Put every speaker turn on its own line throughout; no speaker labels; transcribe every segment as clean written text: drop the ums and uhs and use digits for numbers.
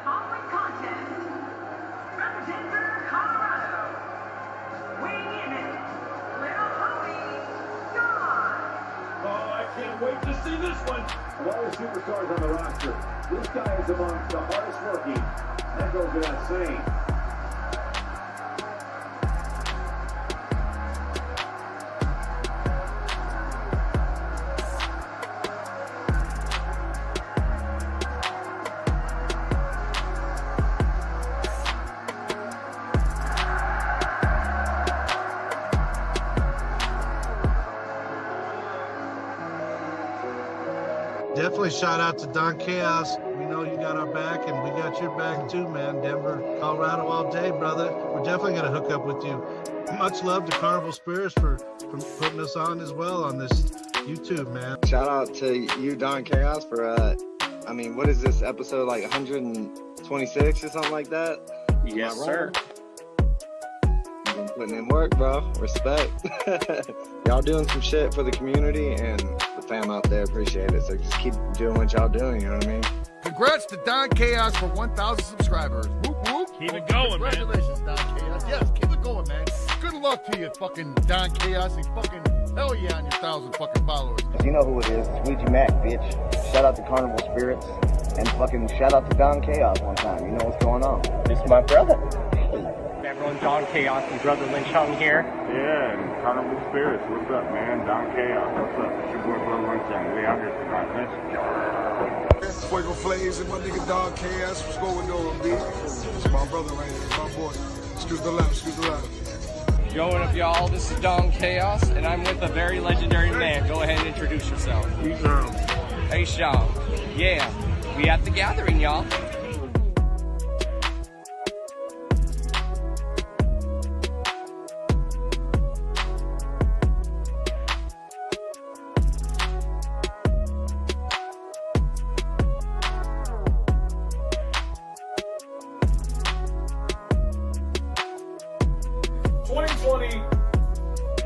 following contest, representing Colorado, weighing in at Little Homie John.
Oh, I can't wait to see this one.
Of all the superstars on the roster, this guy is amongst the hardest working. That goes without saying.
Definitely shout out to Don Chaos. We know you got our back, and we got your back too, man. Denver, Colorado all day, brother. We're definitely going to hook up with you. Much love to Carnival Spirits for putting us on as well on this YouTube, man.
Shout out to you, Don Chaos, for, what is this, episode like 126 or something like that?
Yes, sir.
You've been putting in work, bro. Respect. Y'all doing some shit for the community and the fam out there. Appreciate it. So just keep doing what y'all doing, you know what I mean?
Congrats to Don Chaos for 1,000 subscribers. Whoop, whoop.
Keep it going, man.
Congratulations, Don Chaos. Yes, keep it going, man. Good luck to you, fucking Don Chaos, and fucking hell yeah on your 1,000 fucking followers.
You know who it is. It's Ouija Mac, bitch. Shout out to Carnival Spirits. And fucking shout out to Don Chaos one time. You know what's going on. This is my brother.
Everyone, Don Chaos and Brother Lynch Hung here.
Yeah, and Carnival Spirits, what's up, man? Don Chaos, what's up? It's your boy, Brother Lynch Hung. We out here tonight. Let's go.
Fuego Flames and my nigga Don Chaos. What's going on, B? It's my brother right here, my boy. Excuse the left, excuse the left.
Yo, what up, y'all? This is Don Chaos, and I'm with a very legendary man. Go ahead and introduce yourself. Hey, Sean. Yeah, we at the gathering, y'all.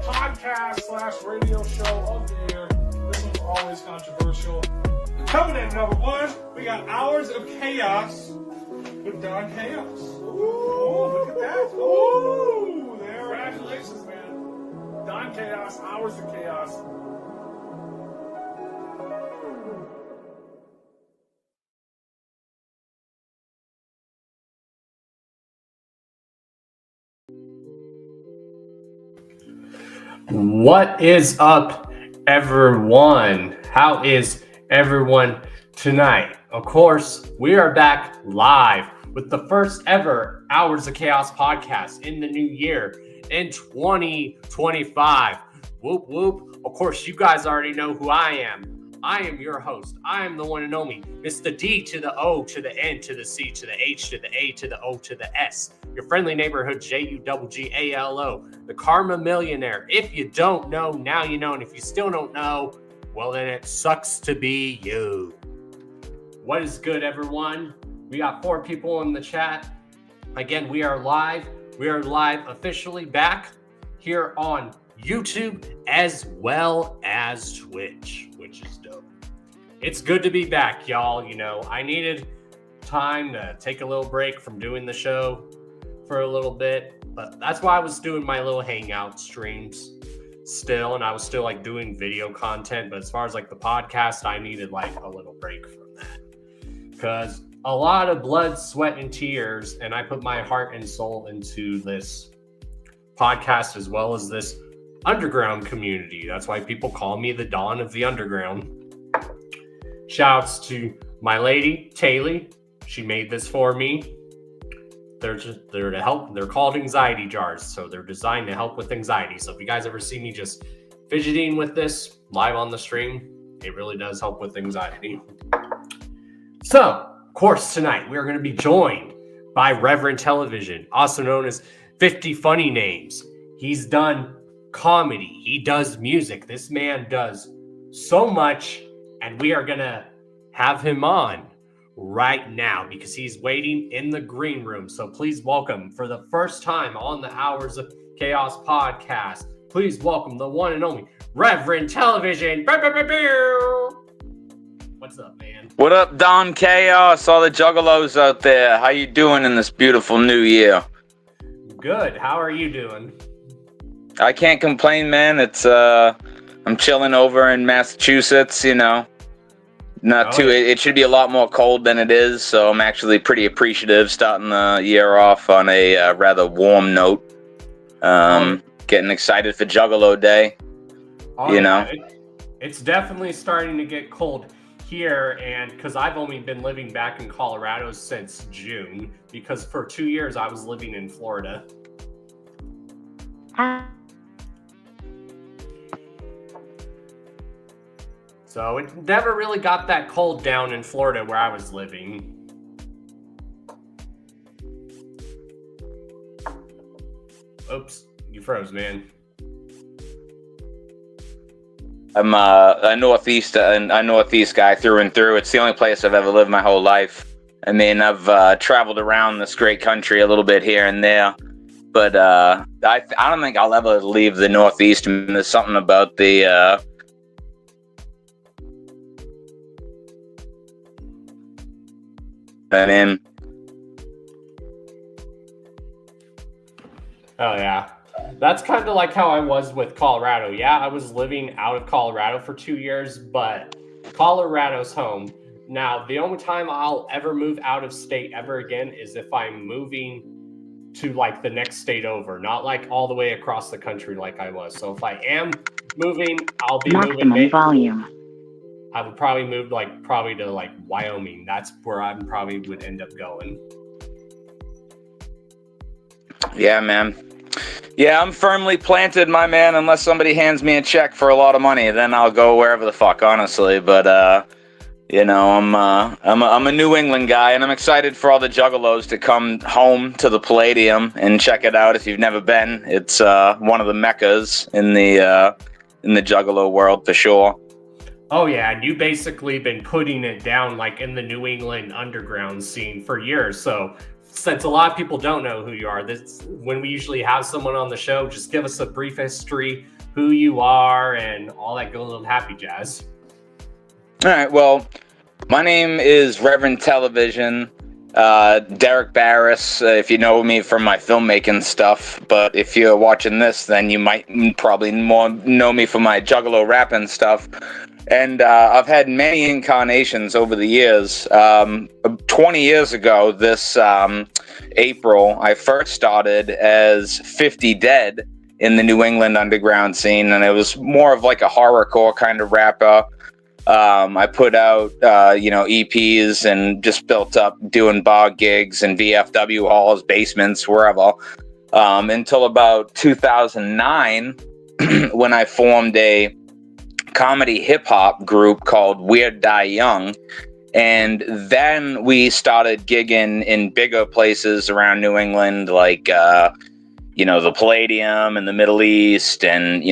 Podcast/radio show of the year. This one's always controversial. Coming in number one, we got Hours of Chaos with Don Chaos. Ooh, look at that. Ooh, there. Congratulations, man. Don Chaos, Hours of Chaos.
What is up, everyone? How is everyone tonight? Of course, we are back live with the first ever Hours of Chaos podcast in the new year in 2025. Whoop, whoop. Of course, you guys already know who I am. I am your host. I am the one and only Mr. D to the O to the N to the C to the H to the A to the O to the S. Your friendly neighborhood JUGGALO, the Karma Millionaire. If you don't know, now you know. And if you still don't know, well, then it sucks to be you. What is good, everyone? We got 4 people in the chat. Again, we are live. We are live officially back here on YouTube as well as Twitch, which is dope. It's good to be back, y'all. You know, I needed time to take a little break from doing the show for a little bit, but that's why I was doing my little hangout streams still, and I was still like doing video content. But as far as like the podcast, I needed like a little break from that because a lot of blood, sweat, and tears, and I put my heart and soul into this podcast as well as this underground community. That's why people call me the Dawn of the Underground. Shouts to my lady Taylor. She made this for me. They're to help. They're called anxiety jars, so they're designed to help with anxiety. So if you guys ever see me just fidgeting with this live on the stream, it really does help with anxiety. So, of course, tonight we are going to be joined by Reverend Television, also known as 50 Funny Names. He's done comedy. He does music. This man does so much, and we are going to have him on right now because he's waiting in the green room. So please welcome, for the first time on the Hours of Chaos podcast, please welcome the one and only Reverend Television. What's up, man?
What up, Don Chaos? All the juggalos out there. How you doing in this beautiful new year?
Good. How are you doing?
I can't complain, man. It's I'm chilling over in Massachusetts, you know. Not too. It should be a lot more cold than it is, so I'm actually pretty appreciative starting the year off on a rather warm note. Getting excited for Juggalo Day. You know.
It's definitely starting to get cold here, and because I've only been living back in Colorado since June, because for 2 years I was living in Florida. So it never really got that cold down in Florida where I was living. Oops, you froze, man.
I'm a northeast guy through and through. It's the only place I've ever lived my whole life. I mean, I've traveled around this great country a little bit here and there, but I don't think I'll ever leave the Northeast. I mean, there's something about the
Oh yeah. That's kind of like how I was with Colorado. Yeah, I was living out of Colorado for 2 years, but Colorado's home. Now, the only time I'll ever move out of state ever again is if I'm moving to like the next state over, not like all the way across the country like I was. So if I am moving, I'll be moving volume. I would probably move to like Wyoming. That's where I probably would end up going.
Yeah, man. Yeah, I'm firmly planted, my man. Unless somebody hands me a check for a lot of money, then I'll go wherever the fuck, honestly. But you know, I'm a New England guy, and I'm excited for all the juggalos to come home to the Palladium and check it out. If you've never been, it's one of the meccas in the juggalo world for sure.
Oh yeah, and you basically been putting it down like in the New England underground scene for years. So since a lot of people don't know who you are, this when we usually have someone on the show, just give us a brief history, who you are, and all that good little happy jazz.
All right, well, my name is Reverend Television, Derek Barris, if you know me from my filmmaking stuff, but if you're watching this, then you might probably more know me from my juggalo rapping stuff. And I've had many incarnations over the years. 20 years ago, this April, I first started as 50 Dead in the New England underground scene, and it was more of like a horrorcore kind of rapper. I put out, EPs and just built up doing bar gigs and VFW halls, basements, wherever, until about 2009 when I formed a comedy hip-hop group called Weird Die Young, and then we started gigging in bigger places around New England, like the Palladium in the Middle East, and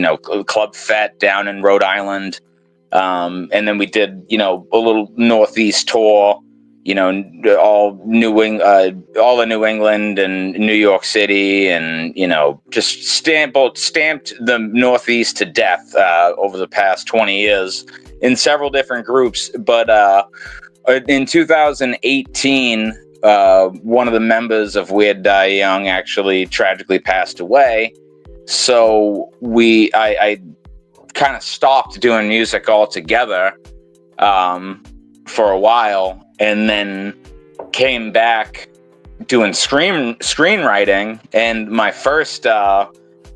Club Fete down in Rhode Island, and then we did a little Northeast tour, all the New England and New York City, and just stamped the Northeast to death over the past 20 years in several different groups. But in 2018, one of the members of Weird Die Young actually tragically passed away. So I kind of stopped doing music altogether for a while, and then came back doing screenwriting. And my first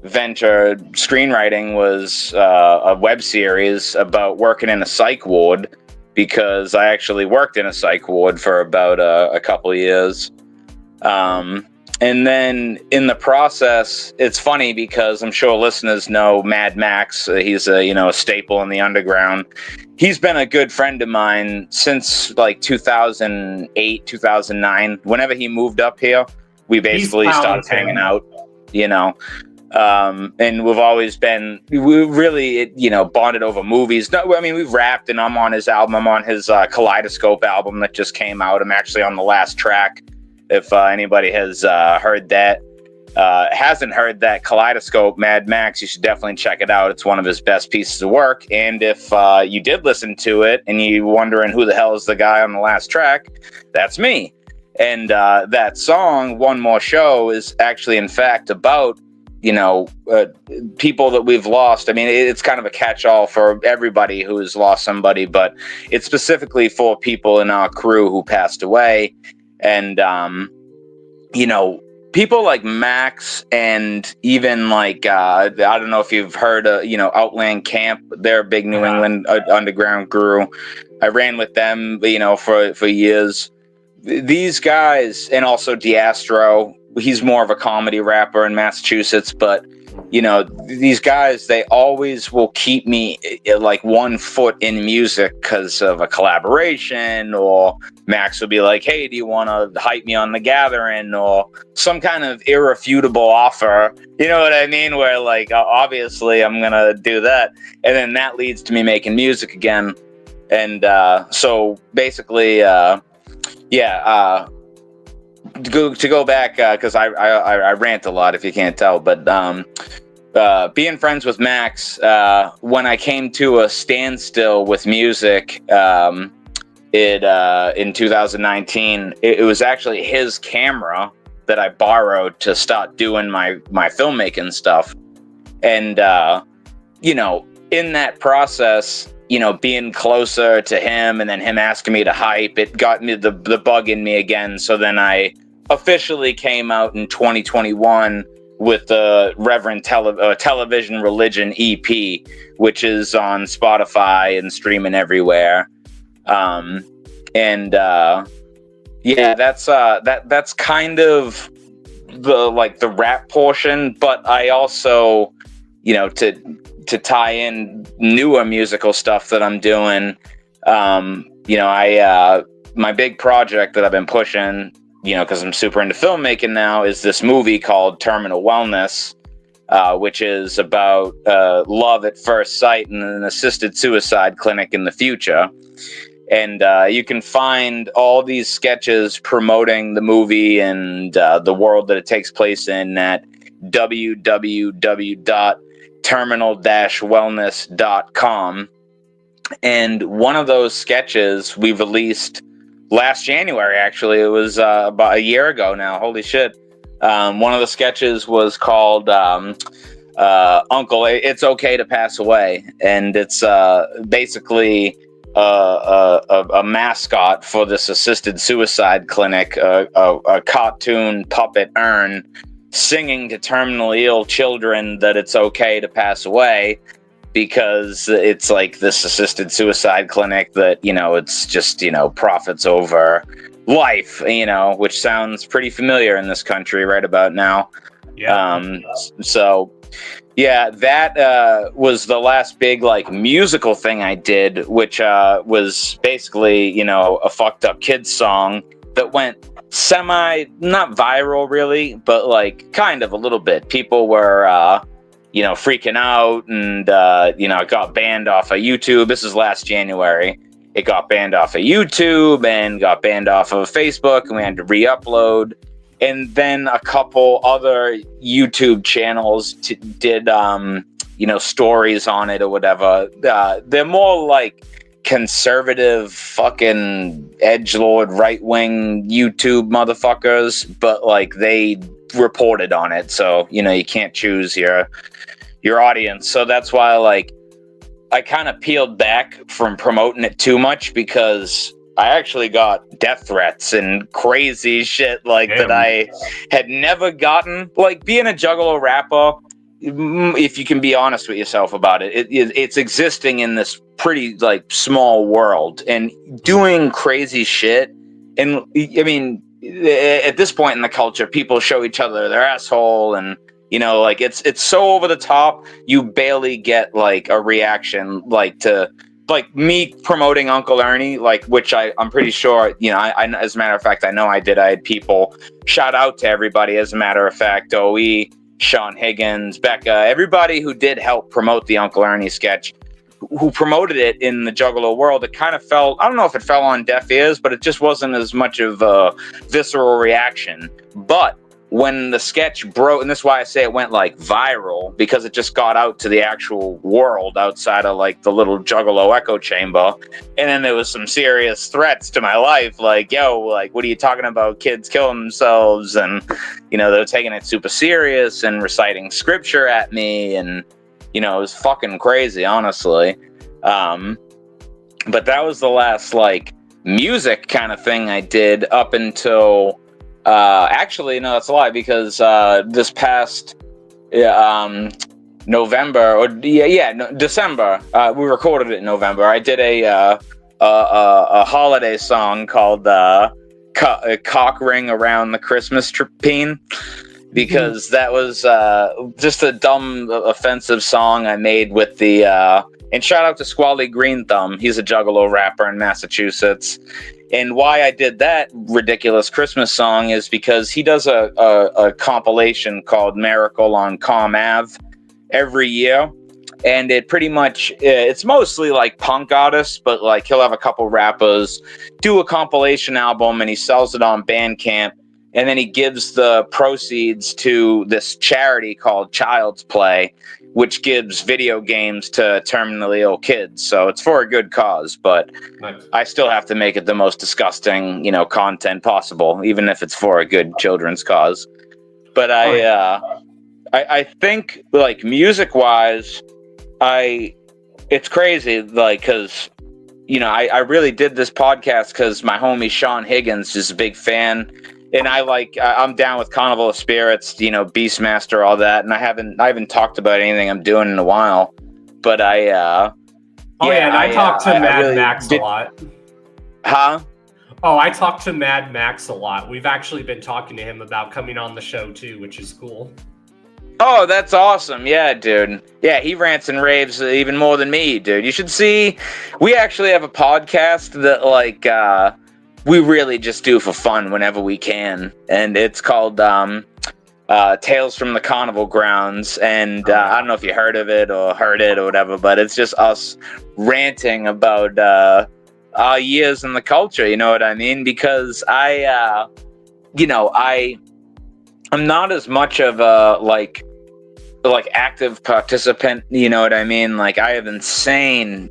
venture screenwriting was a web series about working in a psych ward, because I actually worked in a psych ward for about a couple of years. And then in the process, it's funny because I'm sure listeners know Mad Max. He's a staple in the underground. He's been a good friend of mine since like 2008, 2009. Whenever he moved up here, we basically started hanging out, and we've always been, we really, bonded over movies. No, I mean, we've rapped, and I'm on his album. I'm on his Kaleidoscope album that just came out. I'm actually on the last track, if anybody has heard that. hasn't heard that Kaleidoscope Mad Max, you should definitely check it out. It's one of his best pieces of work. And if you did listen to it and you're wondering who the hell is the guy on the last track, that's me. And that song, One More Show, is actually, in fact, about, people that we've lost. I mean, it's kind of a catch-all for everybody who has lost somebody, but it's specifically for people in our crew who passed away. And, people like Max and even like, I don't know if you've heard of, Outland Camp. They're a big New England underground crew. I ran with them, for years. These guys, and also Diastro, he's more of a comedy rapper in Massachusetts, but these guys, they always will keep me like 1 foot in music because of a collaboration, or Max will be like, hey, do you want to hype me on The Gathering, or some kind of irrefutable offer, you know what I mean, where like obviously I'm gonna do that, and then that leads to me making music again. And so basically to go back, because I rant a lot if you can't tell, but being friends with Max, when I came to a standstill with music in 2019, it was actually his camera that I borrowed to start doing my filmmaking stuff. And in that process, being closer to him and then him asking me to hype, it got me the bug in me again. So then I officially came out in 2021 with the Reverend Television Religion EP, which is on Spotify and streaming everywhere. That's kind of the rap portion, but I also, to tie in newer musical stuff that I'm doing, my big project that I've been pushing, because I'm super into filmmaking now, is this movie called Terminal Wellness, which is about love at first sight in an assisted suicide clinic in the future. And you can find all these sketches promoting the movie and the world that it takes place in at www.terminal-wellness.com. And one of those sketches we released last January, actually. It was about a year ago now. Holy shit. One of the sketches was called Uncle, It's Okay to Pass Away. And it's basically a mascot for this assisted suicide clinic, a cartoon puppet urn singing to terminally ill children that it's okay to pass away, because it's like this assisted suicide clinic that, it's just, profits over life, which sounds pretty familiar in this country right about now. Yeah. That was the last big musical thing I did, which was basically, a fucked up kids song that went not viral really, but kind of a little bit. People were freaking out, and it got banned off of YouTube. This is last January. It got banned off of YouTube and got banned off of Facebook, and we had to re-upload. And then a couple other YouTube channels did stories on it or whatever. They're more conservative fucking edgelord right-wing YouTube motherfuckers, but they reported on it, so you can't choose your audience. So that's why I kind of peeled back from promoting it too much, because I actually got death threats and crazy shit that I had never gotten. Being a Juggalo rapper, if you can be honest with yourself about it, it's existing in this pretty small world and doing crazy shit. And I mean, at this point in the culture, people show each other their asshole, and it's so over the top, you barely get a reaction to me promoting Uncle Ernie, which I'm pretty sure, I as a matter of fact, I know I did. I had people shout out to everybody, as a matter of fact, OE, Sean Higgins, Becca, everybody who did help promote the Uncle Ernie sketch, who promoted it in the Juggalo world. It kind of fell, I don't know if it fell on deaf ears, but it just wasn't as much of a visceral reaction. But when the sketch broke, and this is why I say it went like viral, because it just got out to the actual world outside of like the little Juggalo echo chamber. And then there was some serious threats to my life, like, yo, like, what are you talking about? Kids killing themselves. And, you know, they were taking it super serious and reciting scripture at me. And, you know, it was fucking crazy, honestly. But that was the last like music kind of thing I did up until actually no, that's a lie, because this past November or December, we recorded it in November. I did a holiday song called "Cock Ring Around the Christmas Tree," because that was just a dumb, offensive song I made with the. And shout out to Squally Green Thumb. He's a Juggalo rapper in Massachusetts. And why I did that ridiculous Christmas song is because he does a compilation called Miracle on Calm Ave every year. And it pretty much, it's mostly like punk artists, but like he'll have a couple rappers do a compilation album and he sells it on Bandcamp. And then he gives the proceeds to this charity called Child's Play, which gives video games to terminally ill kids. So it's for a good cause, but nice. I still have to make it the most disgusting, you know, content possible, even if it's for a good children's cause. But I think like music wise, it's crazy, like, cause you know, I really did this podcast cause my homie Sean Higgins is a big fan. And I'm down with Carnival of Spirits, you know, Beastmaster, all that. And I haven't talked about anything I'm doing in a while, but I talked to Mad Max a lot. Huh?
Oh, I talked to Mad Max a lot. We've actually been talking to him about coming on the show too, which is cool.
Oh, that's awesome. Yeah, dude. Yeah, he rants and raves even more than me, dude. You should see, we actually have a podcast that like, we really just do for fun whenever we can. And it's called Tales from the Carnival Grounds. And I don't know if you heard of it or heard it or whatever, but it's just us ranting about our years in the culture, you know what I mean? Because I'm not as much of a like active participant, you know what I mean? Like I have insane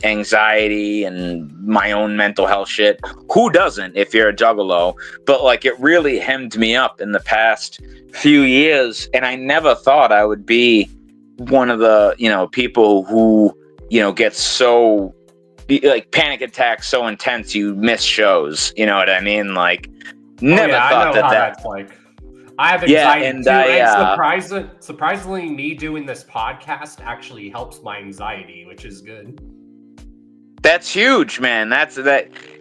anxiety and my own mental health shit. Who doesn't if you're a juggalo? But like it really hemmed me up in the past few years, and I never thought I would be one of the, you know, people who, you know, gets so like panic attacks so intense you miss shows, you know what I mean? Like never thought
that's like. I have anxiety too, and surprisingly, me doing this podcast actually helps my anxiety, which is good.
That's huge, man.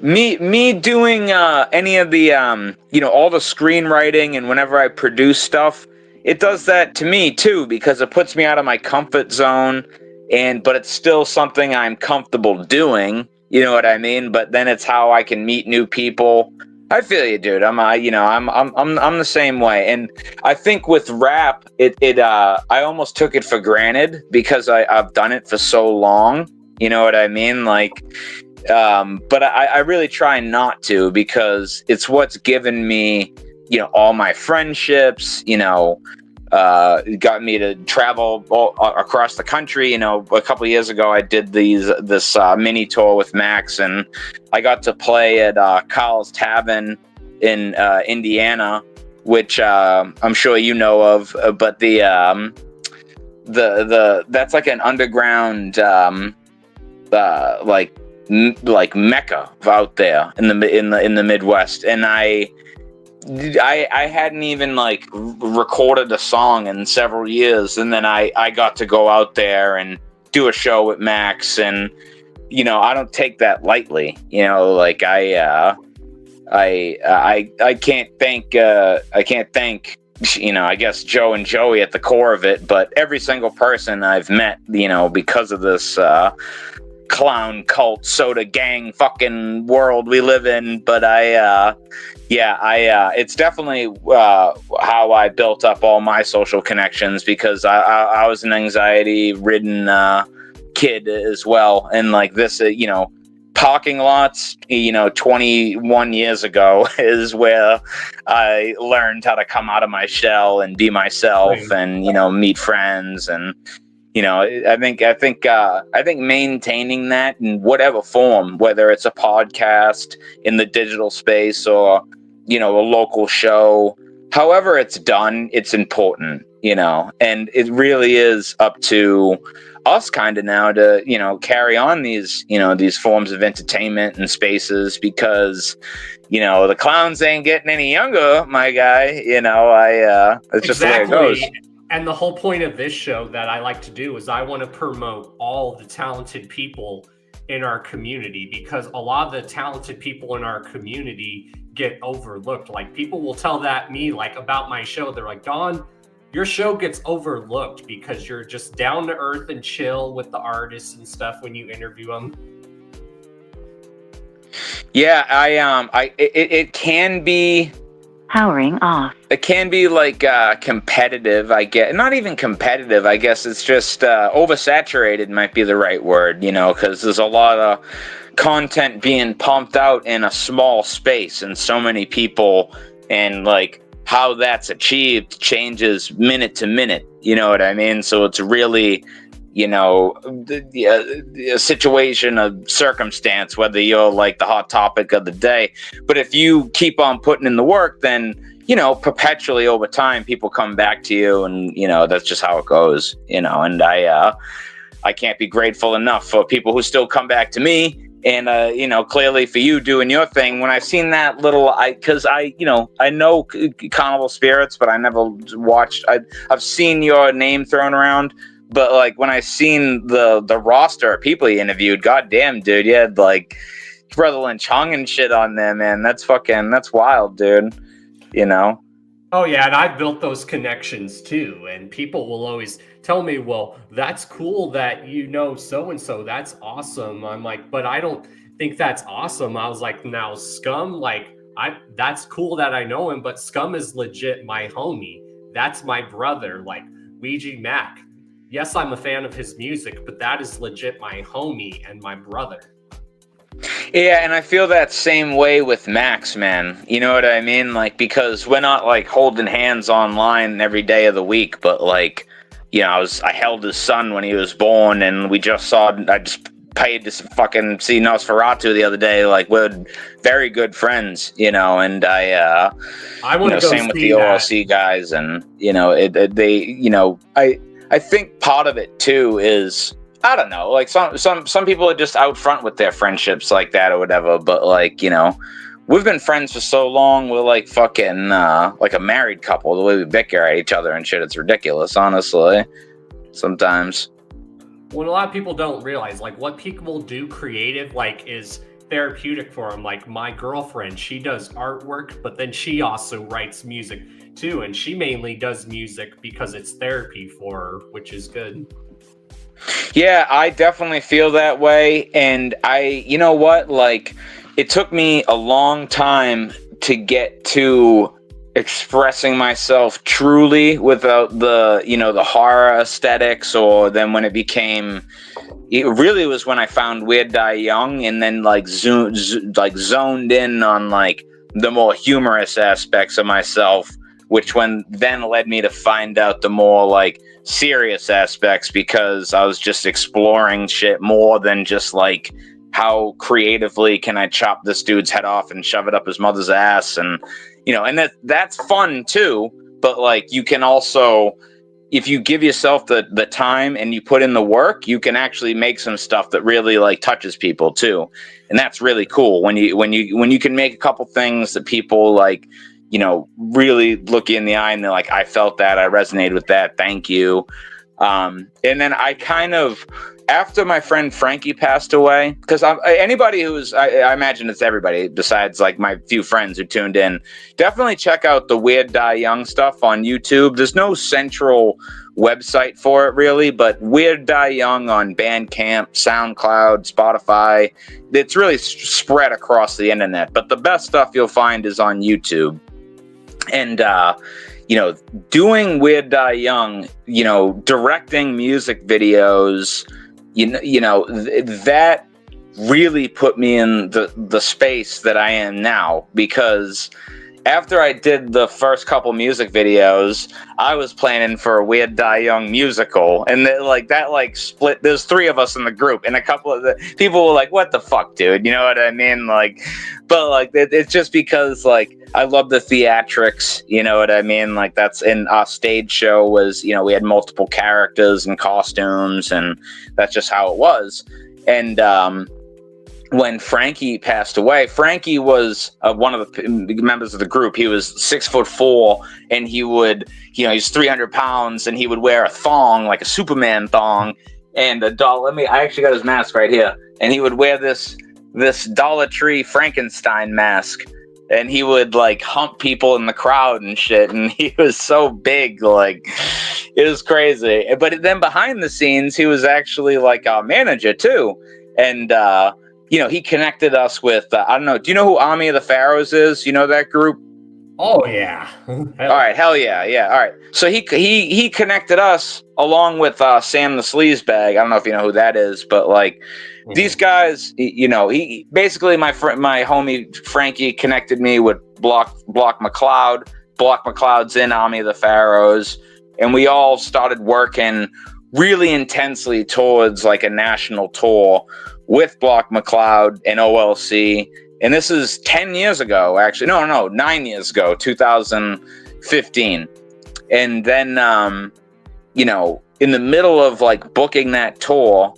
Me doing any of the you know, all the screenwriting and whenever I produce stuff, it does that to me too, because it puts me out of my comfort zone, but it's still something I'm comfortable doing. You know what I mean? But then it's how I can meet new people. I feel you, dude. I'm the same way, and I think with rap, I almost took it for granted because I've done it for so long. You know what I mean? Like, but I really try not to, because it's what's given me, you know, all my friendships. You know, got me to travel all across the country. You know, a couple of years ago, I did this mini tour with Max, and I got to play at Carl's Tavern in Indiana, which I'm sure you know of. But the that's like an underground like Mecca out there in the Midwest, and I hadn't even like recorded a song in several years, and then I got to go out there and do a show with Max, and you know, I don't take that lightly. You know, like I can't thank you know, I guess Joe and Joey at the core of it, but every single person I've met, you know, because of this clown cult soda gang fucking world we live in. But it's definitely how I built up all my social connections, because I was an anxiety ridden kid as well, and like this, you know, parking lots, 21 years ago is where I learned how to come out of my shell and be myself and, meet friends. And, I think maintaining that in whatever form, whether it's a podcast in the digital space or, a local show, however it's done, it's important, and it really is up to us kind of now to, carry on these forms of entertainment and spaces because, the clowns ain't getting any younger, my guy, it's just the way it goes.
And the whole point of this show that I like to do is I want to promote all the talented people in our community, because a lot of the talented people in our community get overlooked. Like, people will tell me about my show. They're like, Don, your show gets overlooked because you're just down to earth and chill with the artists and stuff when you interview them.
Yeah, it can be
powering off.
It can be competitive, I guess. Not even competitive, I guess. It's just oversaturated might be the right word, because there's a lot of content being pumped out in a small space and so many people, and how that's achieved changes minute to minute. You know what I mean? So it's really, a situation, a circumstance, whether you're the hot topic of the day. But if you keep on putting in the work, then, perpetually over time, people come back to you, and, that's just how it goes, and I can't be grateful enough for people who still come back to me. And, clearly for you doing your thing, when I've seen that because I know Carnival Spirits, but I never watched, I've seen your name thrown around. But when I seen the roster of people you interviewed, goddamn, dude, you had Brother Lynch Hung and shit on there, man. That's wild, dude.
Oh yeah, and I've built those connections too. And people will always tell me, well, that's cool that so and so. That's awesome. I'm like, but I don't think that's awesome. I was like, now Scum, that's cool that I know him, but Scum is legit my homie. That's my brother, Ouija Mac. Yes, I'm a fan of his music, but that is legit my homie and my brother.
Yeah, and I feel that same way with Max, man. You know what I mean? Because we're not holding hands online every day of the week, but I held his son when he was born, and I just paid to fucking see Nosferatu the other day. We're very good friends, and I want to go same with the OLC guys, and I think part of it too is, I don't know, some people are just out front with their friendships like that or whatever, but we've been friends for so long, we're fucking like a married couple, the way we bicker at each other and shit. It's ridiculous, honestly, sometimes.
What a lot of people don't realize, what people do creative, is therapeutic for them. My girlfriend, she does artwork, but then she also writes music too, and she mainly does music because it's therapy for her, which is good.
Yeah, I definitely feel that way, and you know what, it took me a long time to get to expressing myself truly without the horror aesthetics, or then when it really was when I found Weird Die Young, and then zoned in on the more humorous aspects of myself, which then led me to find out the more serious aspects, because I was just exploring shit more than just how creatively can I chop this dude's head off and shove it up his mother's ass, and and that's fun too. But you can also, if you give yourself the time and you put in the work, you can actually make some stuff that really touches people too, and that's really cool when you can make a couple things that people really look you in the eye and they're like, I felt that, I resonated with that, thank you. And then I kind of, after my friend Frankie passed away, because anybody who's, I imagine it's everybody besides my few friends who tuned in, definitely check out the Weird Die Young stuff on YouTube. There's no central website for it really, but Weird Die Young on Bandcamp, SoundCloud, Spotify, it's really spread across the internet, but the best stuff you'll find is on YouTube. And, doing Weird Die Young, directing music videos, that really put me in the space that I am now, because after I did the first couple music videos, I was planning for a Weird Die Young musical, and that split. There's 3 of us in the group, and a couple of the people were like, "What the fuck, dude?" You know what I mean? It's just because I love the theatrics. You know what I mean? That's in our stage show was, we had multiple characters and costumes, and that's just how it was. And when Frankie passed away, Frankie was one of the members of the group. He was 6'4", and he's 300 pounds, and he would wear a thong, like a Superman thong, and a doll. I actually got his mask right here, and he would wear this Dollar Tree Frankenstein mask, and he would hump people in the crowd and shit, and he was so big, it was crazy. But then behind the scenes, he was actually our manager too, and he connected us with, I don't know, do you know who Army of the Pharaohs is? You know that group?
Oh, yeah.
All right, hell yeah, yeah, all right. So he connected us along with Sam the Sleazebag. I don't know if you know who that is, but these guys, he basically, my homie Frankie connected me with Block McCloud. Block McCloud's in Army of the Pharaohs, and we all started working really intensely towards a national tour with Block McCloud and OLC. And this is 10 years ago, actually. No, 9 years ago, 2015. And then, in the middle of booking that tour,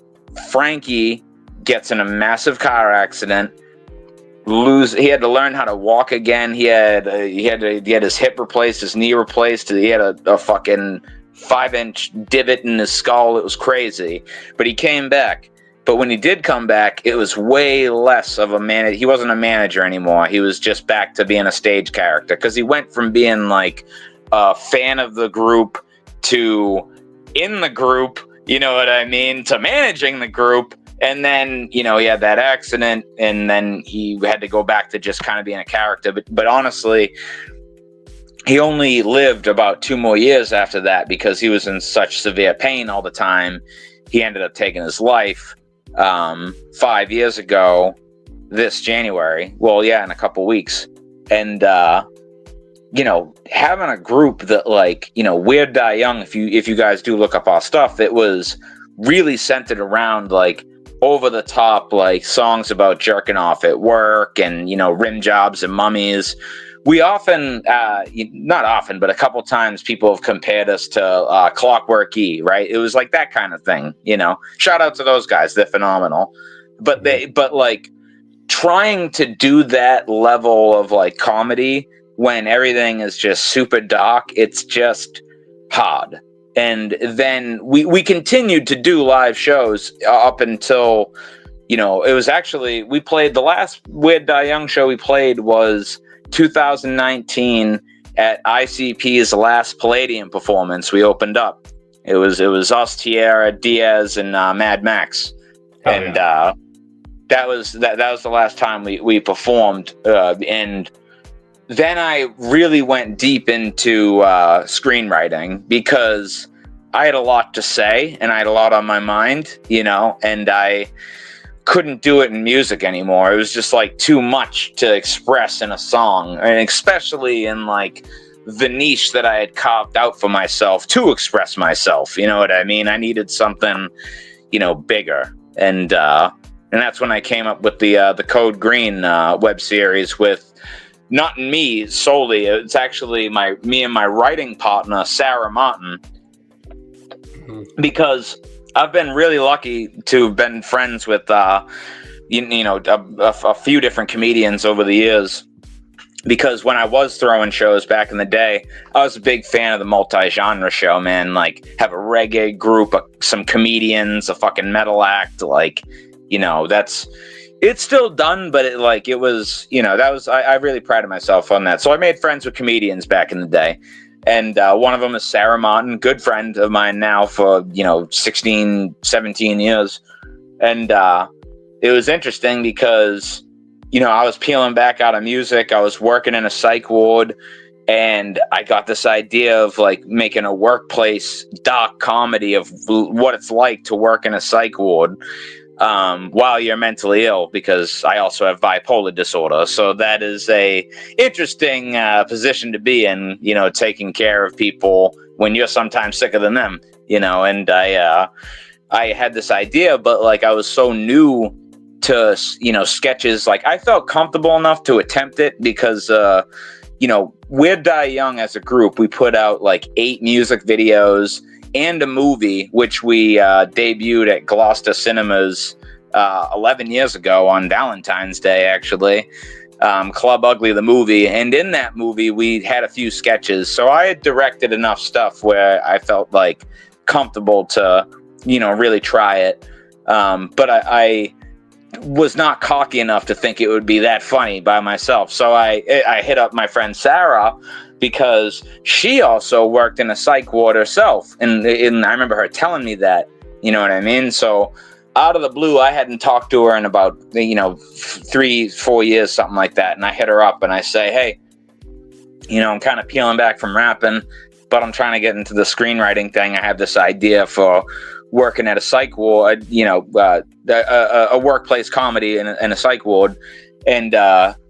Frankie gets in a massive car accident. He had to learn how to walk again. He had his hip replaced, his knee replaced. He had a fucking 5-inch divot in his skull. It was crazy. But he came back. But when he did come back, it was way less of a manager. He wasn't a manager anymore. He was just back to being a stage character, because he went from being a fan of the group to in the group, you know what I mean, to managing the group. And then, he had that accident, and then he had to go back to just kind of being a character. But honestly, he only lived about 2 more years after that, because he was in such severe pain all the time. He ended up taking his life 5 years ago this January. Well, yeah, in a couple weeks. And having a group that Weird Die Young, if you guys do look up our stuff, it was really centered around over the top songs about jerking off at work and rim jobs and mummies. We often, not often, but a couple times people have compared us to Clockwork E, right? It was that kind of thing, Shout out to those guys. They're phenomenal. But trying to do that level of comedy when everything is just super dark, it's just hard. And then we continued to do live shows up until, it was actually, we played, the last Weird Die Young show we played was 2019 at ICP's last Palladium performance. We opened up. It was us, Tierra, Diaz, and Mad Max, and that was the last time we performed. And then I really went deep into screenwriting, because I had a lot to say and I had a lot on my mind, and I couldn't do it in music anymore. It was just too much to express in a song, and especially in the niche that I had carved out for myself to express myself. You know what I mean? I needed something, bigger, and that's when I came up with the Code Green web series with not me solely. It's actually me and my writing partner Sarah Martin, because I've been really lucky to have been friends with, a few different comedians over the years. Because when I was throwing shows back in the day, I was a big fan of the multi-genre show, man. Have a reggae group, some comedians, a fucking metal act. It's still done, but it was, I really prided myself on that. So I made friends with comedians back in the day. And one of them is Sarah Martin, good friend of mine now for, 16, 17 years. And it was interesting because, I was peeling back out of music. I was working in a psych ward, and I got this idea of making a workplace dark comedy of what it's like to work in a psych ward. while you're mentally ill, because I also have bipolar disorder. So that is a interesting position to be in, you know, taking care of people when you're sometimes sicker than them, you know. And I had this idea, but like I was so new to, you know, sketches. Like I felt comfortable enough to attempt it because, you know, Weird Die Young as a group, we put out like 8 music videos and a movie, which we debuted at Gloucester Cinemas 11 years ago on Valentine's Day, actually. Club Ugly, the movie. And in that movie, we had a few sketches. So I had directed enough stuff where I felt like comfortable to, you know, really try it. But I was not cocky enough to think it would be that funny by myself. So I hit up my friend Sarah, because she also worked in a psych ward herself. And I remember her telling me that, you know what I mean? So out of the blue, I hadn't talked to her in about, you know, 3-4 years, something like that. And I hit her up and I say, hey, you know, I'm kind of peeling back from rapping, but I'm trying to get into the screenwriting thing. I have this idea for working at a psych ward, you know, a workplace comedy in a psych ward. And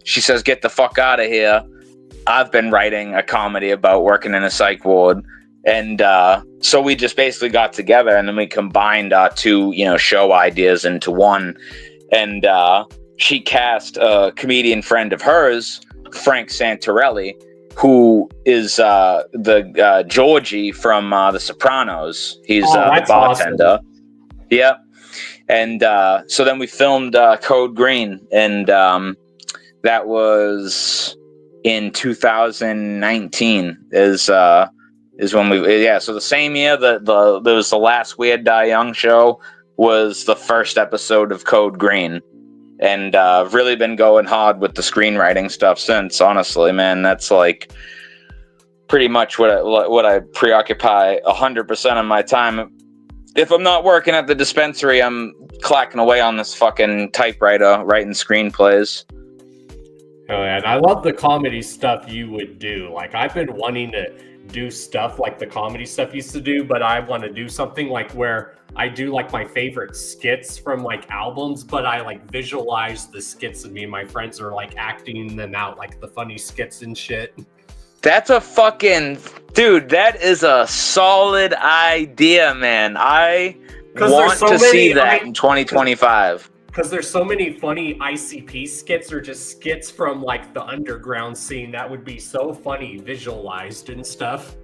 she says, get the fuck out of here. I've been writing a comedy about working in a psych ward. And so we just basically got together, and then we combined our 2, you know, show ideas into one. And she cast a comedian friend of hers, Frank Santarelli, who is the Georgie from The Sopranos. He's the bartender. Awesome. Yep. And so then we filmed Code Green, and that was in 2019 is when we, so the same year that there was the last Weird Die Young show was the first episode of Code Green. And I've really been going hard with the screenwriting stuff since. Honestly, man, that's like pretty much what I preoccupy 100% of my time. If I'm not working at the dispensary, I'm clacking away on this fucking typewriter writing screenplays.
Oh, yeah, and I love the comedy stuff you would do. Like, I've been wanting to do stuff like the comedy stuff used to do, but I want to do something like where I do like my favorite skits from like albums, but I like visualize the skits and me and my friends are like acting them out, like the funny skits and shit.
That's a fucking dude. That is a solid idea, man. I want to see that in 2025.
Because there's so many funny ICP skits or just skits from like the underground scene that would be so funny visualized and stuff.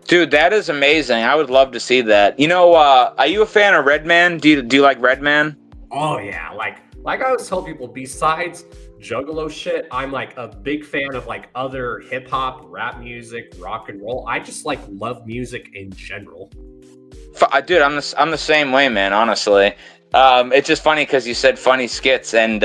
Dude, that is amazing. I would love to see that. You know, are you a fan of Redman? Do you like Redman?
Oh yeah, like I always tell people, besides Juggalo shit, I'm like a big fan of like other hip hop, rap music, rock and roll. I just like love music in general.
Dude, I'm the same way, man. Honestly. It's just funny because you said funny skits, and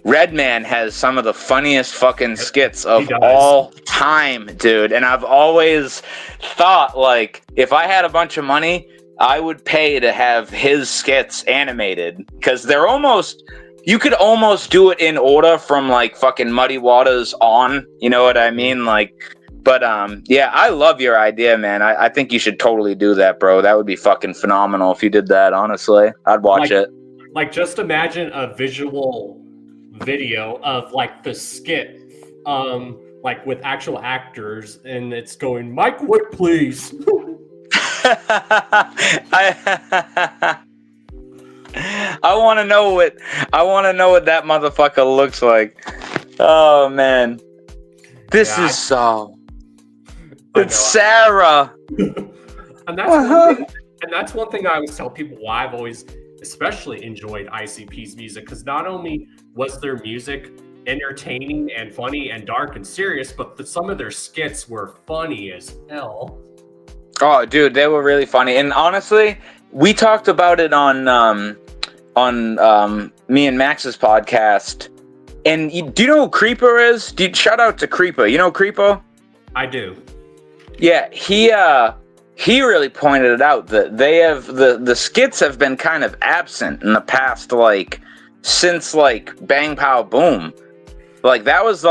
Redman has some of the funniest fucking skits of all time, dude. And I've always thought, like, if I had a bunch of money, I would pay to have his skits animated, because they're almost, you could almost do it in order from like fucking Muddy Waters on, you know what I mean? Like, but yeah, I love your idea, man. I think you should totally do that, bro. That would be fucking phenomenal if you did that, honestly. I'd watch it.
Like, just imagine a visual video of like the skit, like with actual actors, and it's going, Mike Wood, please.
I want to know what that motherfucker looks like. Oh man, this is so. It's Sarah.
And that's one thing I always tell people why I've always especially enjoyed ICP's music, because not only was their music entertaining and funny and dark and serious, but some of their skits were funny as hell.
Oh, dude, they were really funny. And honestly, we talked about it on me and Max's podcast. And do you know who Creeper is? Shout out to Creeper. You know Creeper?
I do. Yeah,
he really pointed it out that they have the skits have been kind of absent in the past, like since like Bang Pow Boom. Like that was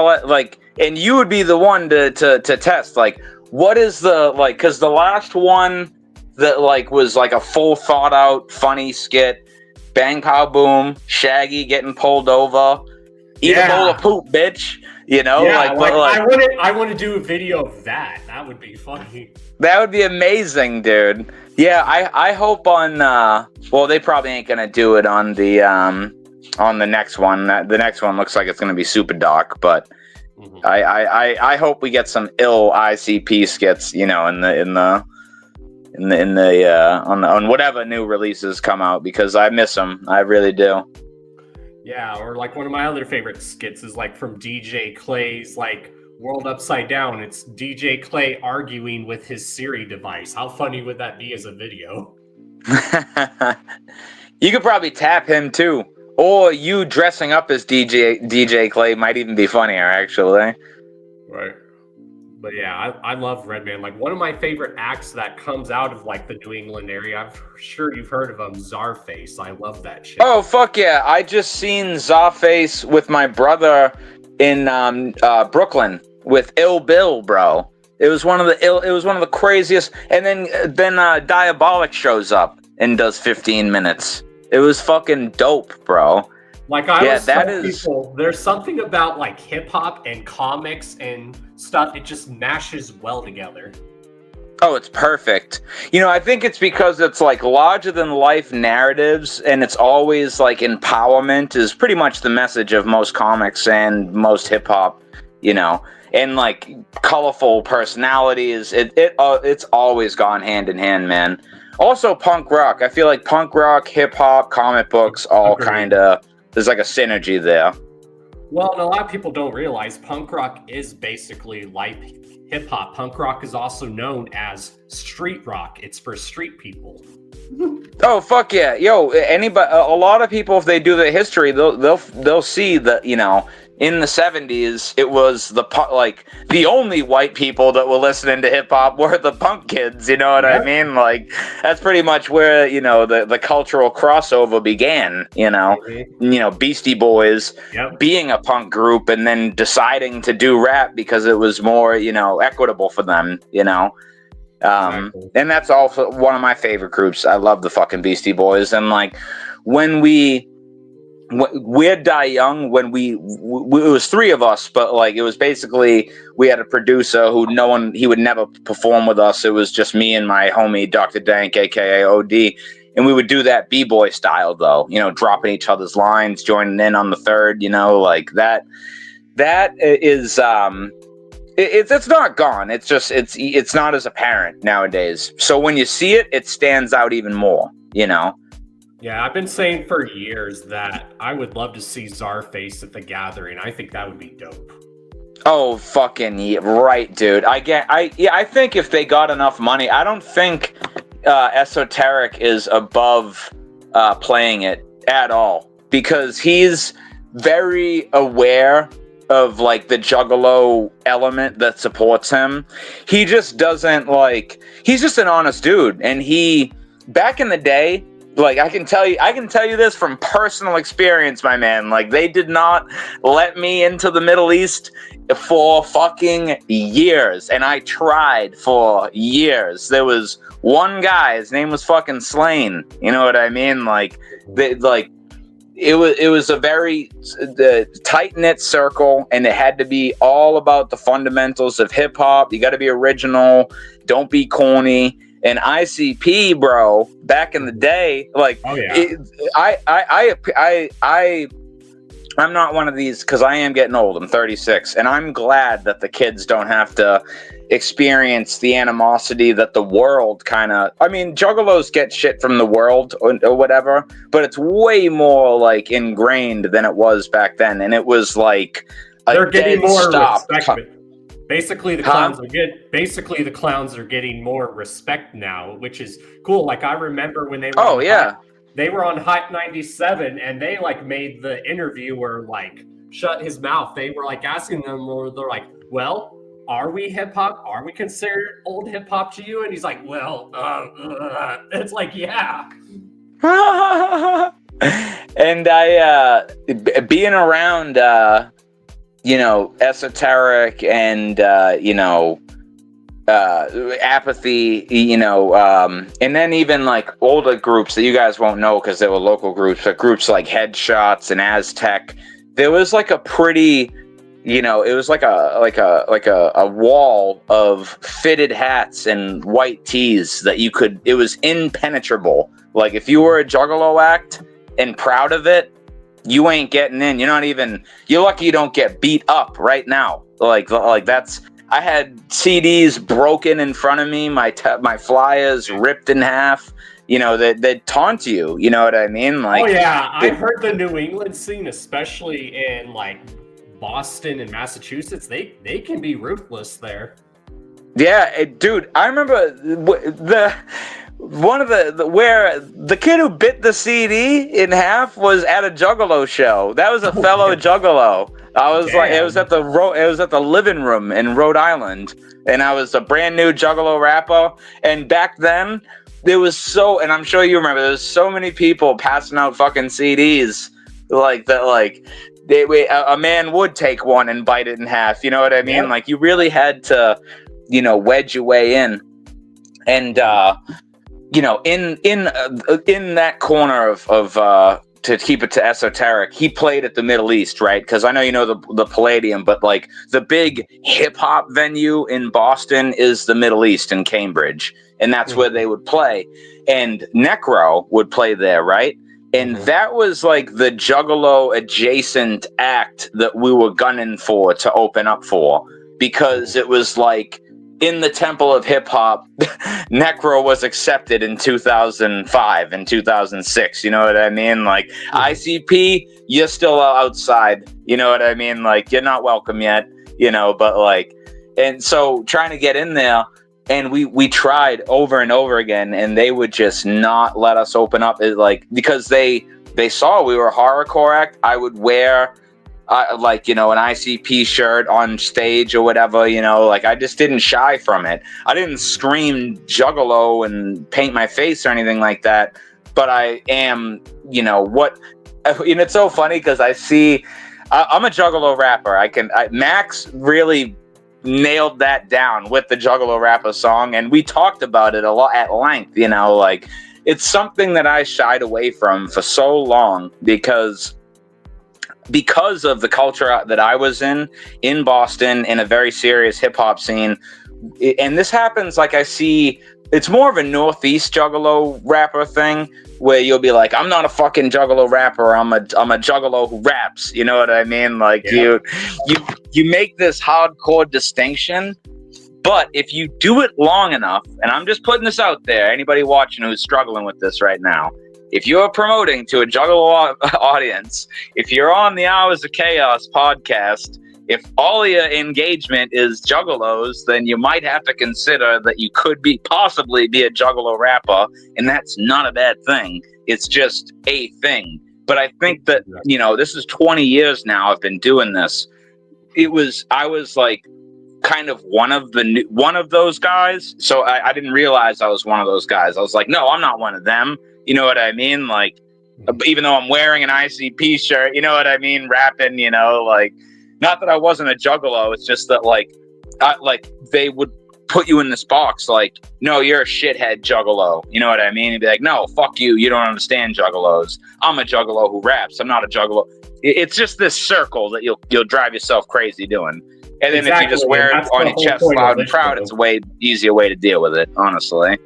and you would be the one to test, like, what is the, like, because the last one that like was like a full thought out funny skit Bang Pow Boom, Shaggy getting pulled over, eat a bowl of poop, bitch. You know,
I want to do a video of that. That would be funny.
That would be amazing, dude. Yeah, I hope on. Well, they probably ain't gonna do it on the next one. The next one looks like it's gonna be super dark, but I hope we get some ill ICP skits, you know, on whatever new releases come out, because I miss them. I really do.
Yeah, or like one of my other favorite skits is like from DJ Clay's like World Upside Down. It's DJ Clay arguing with his Siri device. How funny would that be as a video?
You could probably tap him too, or you dressing up as DJ Clay might even be funnier, actually.
Right. But yeah, I love Redman. Like one of my favorite acts that comes out of like the New England area. I'm sure you've heard of him, Czarface. I love that shit.
Oh fuck yeah! I just seen Czarface with my brother in Brooklyn with Ill Bill, bro. It was one of the craziest. And then Diabolic shows up and does 15 minutes. It was fucking dope, bro.
Like I always tell people, there's something about like hip hop and comics and stuff. It just mashes well together.
Oh, it's perfect. You know, I think it's because it's like larger than life narratives, and it's always like empowerment is pretty much the message of most comics and most hip hop. You know, and like colorful personalities. It's always gone hand in hand, man. Also, punk rock. I feel like punk rock, hip hop, comic books, all kind of. There's like a synergy there.
Well, and a lot of people don't realize punk rock is basically like hip hop. Punk rock is also known as street rock. It's for street people.
Oh fuck yeah, yo! Anybody, a lot of people, if they do the history, they'll see that, you know, in the 70s, it was the only white people that were listening to hip hop were the punk kids. You know what I mean? Like that's pretty much where, you know, the cultural crossover began. You know, Beastie Boys being a punk group and then deciding to do rap because it was more, you know, equitable for them. You know. And that's also one of my favorite groups. I love the fucking Beastie Boys. And like when We'd Die Young, when it was three of us, but like it was basically we had a producer who he would never perform with us. It was just me and my homie Dr. Dank, aka OD, and we would do that b-boy style though, you know, dropping each other's lines, joining in on the third, you know, like that is it's not gone. It's just it's not as apparent nowadays. So when you see it, it stands out even more, you know.
Yeah, I've been saying for years that I would love to see Czarface at the Gathering. I think that would be dope.
Oh, fucking yeah, right, dude. I think if they got enough money, I don't think Esoteric is above playing it at all, because he's very aware of like the juggalo element that supports him. He just doesn't he's just an honest dude, and back in the day, like I can tell you this from personal experience, my man. Like they did not let me into the Middle East for fucking years, and I tried for years. There was one guy, his name was fucking Slain. You know what I mean? It was a very tight-knit circle, and it had to be all about the fundamentals of hip-hop. You got to be original. Don't be corny. And ICP, bro, back in the day, like,
oh, yeah.
I'm not one of these, because I am getting old. I'm 36, and I'm glad that the kids don't have to experience the animosity that the world juggalos get shit from the world or whatever, but it's way more like ingrained than it was back then, and it was like
they're getting more respect. Basically, the clowns are getting more respect now, which is cool. Like I remember when they were they were on Hot 97, and they like made the interviewer like shut his mouth. They were like asking them, they're like, "Well, are we hip hop? Are we considered old hip hop to you?" And he's like, "Well, it's like, yeah."
And I being around. Esoteric and apathy, and then even like older groups that you guys won't know because they were local groups, but groups like Headshots and Aztec, there was like a pretty, it was like a wall of fitted hats and white tees that it was impenetrable. Like if you were a Juggalo act and proud of it, you ain't getting in. You're lucky you don't get beat up right now. Like that's, I had CDs broken in front of me, my flyers ripped in half, that taunt you, you know what I mean? Like,
oh yeah, I've heard the New England scene, especially in like Boston and Massachusetts, they can be ruthless there.
Yeah, dude, I remember where the kid who bit the CD in half was at a Juggalo show. That was a fellow Juggalo. I was like, it was at the living room in Rhode Island, and I was a brand new Juggalo rapper. And back then, there was and I'm sure you remember, there was so many people passing out fucking CDs like that, like a man would take one and bite it in half. You know what I mean? Yep. Like you really had to, wedge your way in, and in that corner of to keep it to esoteric, he played at the Middle East, right? Because I know you know the Palladium, but like the big hip hop venue in Boston is the Middle East in Cambridge, and that's where they would play. And Necro would play there, right? And that was like the Juggalo adjacent act that we were gunning for to open up for, because it was like in the temple of hip hop, Necro was accepted in 2005 and 2006. You know what I mean? Like ICP, you're still outside. You know what I mean? Like you're not welcome yet. But like, and so trying to get in there, and we tried over and over again, and they would just not let us open up. Because they saw we were a horrorcore act. I would wear an ICP shirt on stage or whatever, like I just didn't shy from it. I didn't scream Juggalo and paint my face or anything like that, but I am, it's so funny because I'm a Juggalo rapper. Max really nailed that down with the Juggalo rapper song, and we talked about it a lot at length, like it's something that I shied away from for so long because of the culture that I was in Boston, in a very serious hip hop scene. And this happens, like I see, it's more of a Northeast Juggalo rapper thing where you'll be like, I'm not a fucking Juggalo rapper. I'm a Juggalo who raps. You know what I mean? Like you make this hardcore distinction, but if you do it long enough, and I'm just putting this out there, anybody watching who's struggling with this right now, if you're promoting to a Juggalo audience, if you're on the Hours of Chaos podcast, if all your engagement is Juggalos, then you might have to consider that you could possibly be a Juggalo rapper, and that's not a bad thing. It's just a thing. But I think that, this is 20 years now I've been doing this. I was like kind of one of those guys. So I didn't realize I was one of those guys. I was like, no, I'm not one of them. You know what I mean? Like, even though I'm wearing an ICP shirt, you know what I mean? Rapping, like, not that I wasn't a Juggalo. It's just that, like, they would put you in this box, like, no, you're a shithead Juggalo. You know what I mean? You'd be like, no, fuck you. You don't understand Juggalos. I'm a Juggalo who raps. I'm not a Juggalo. It's just this circle that you'll drive yourself crazy doing. And then if you just wear it on your chest loud and proud, it's a way easier way to deal with it, honestly.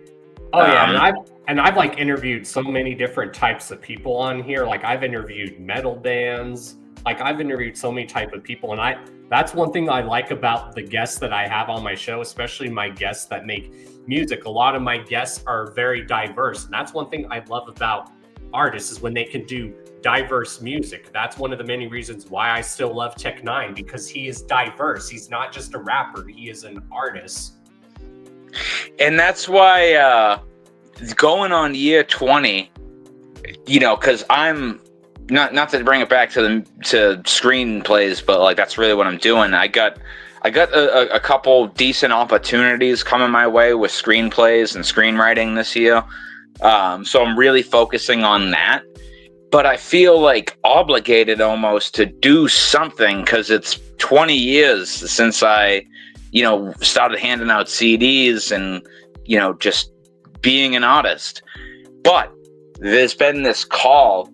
Oh yeah, and I've like interviewed so many different types of people on here. Like I've interviewed metal bands, like I've interviewed so many type of people, and that's one thing I like about the guests that I have on my show, especially my guests that make music. A lot of my guests are very diverse, and that's one thing I love about artists is when they can do diverse music. That's one of the many reasons why I still love Tech Nine, because he is diverse. He's not just a rapper, he is an artist.
And that's why going on year 20, because I'm not to bring it back to screenplays, but like that's really what I'm doing. I got a couple decent opportunities coming my way with screenplays and screenwriting this year. So I'm really focusing on that. But I feel like obligated almost to do something because it's 20 years since I started handing out CDs and, just being an artist. But there's been this call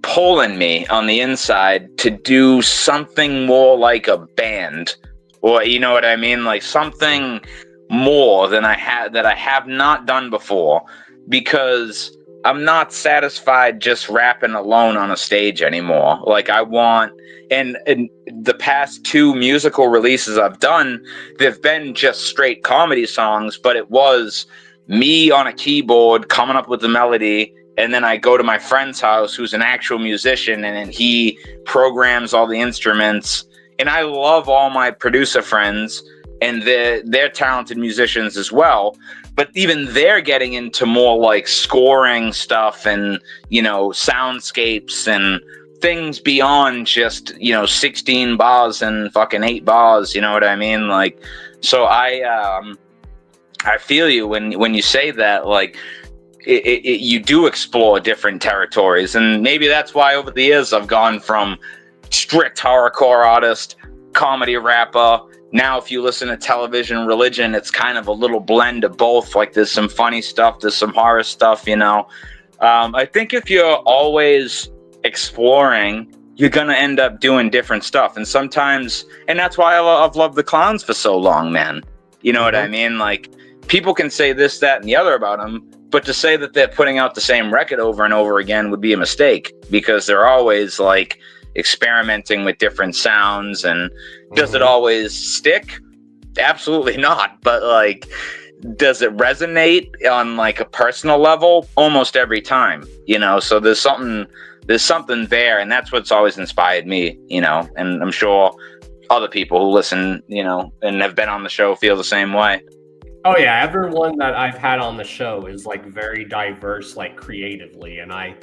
pulling me on the inside to do something more like a band, or you know what I mean, like something more than I have not done before, because I'm not satisfied just rapping alone on a stage anymore. Like I want, and the past 2 musical releases I've done, they've been just straight comedy songs, but it was me on a keyboard coming up with the melody, and then I go to my friend's house who's an actual musician, and then he programs all the instruments. And I love all my producer friends, and they're talented musicians as well. But even they're getting into more like scoring stuff and, soundscapes and things beyond just, 16 bars and fucking 8 bars. You know what I mean? Like, so I feel you when you say that, like, you do explore different territories. And maybe that's why over the years I've gone from strict horrorcore artist, comedy rapper. Now, if you listen to Television Religion, it's kind of a little blend of both. Like there's some funny stuff, there's some horror stuff, I think if you're always exploring, you're going to end up doing different stuff. And sometimes, and that's why I've loved the Clowns for so long, man. You know what I mean? Like people can say this, that, and the other about them, but to say that they're putting out the same record over and over again would be a mistake, because they're always like experimenting with different sounds. And does it always stick? Absolutely not. But like, does it resonate on like a personal level? Almost every time, so there's something there, and that's what's always inspired me, and I'm sure other people who listen, and have been on the show feel the same way.
Oh yeah, everyone that I've had on the show is like very diverse, like creatively, and I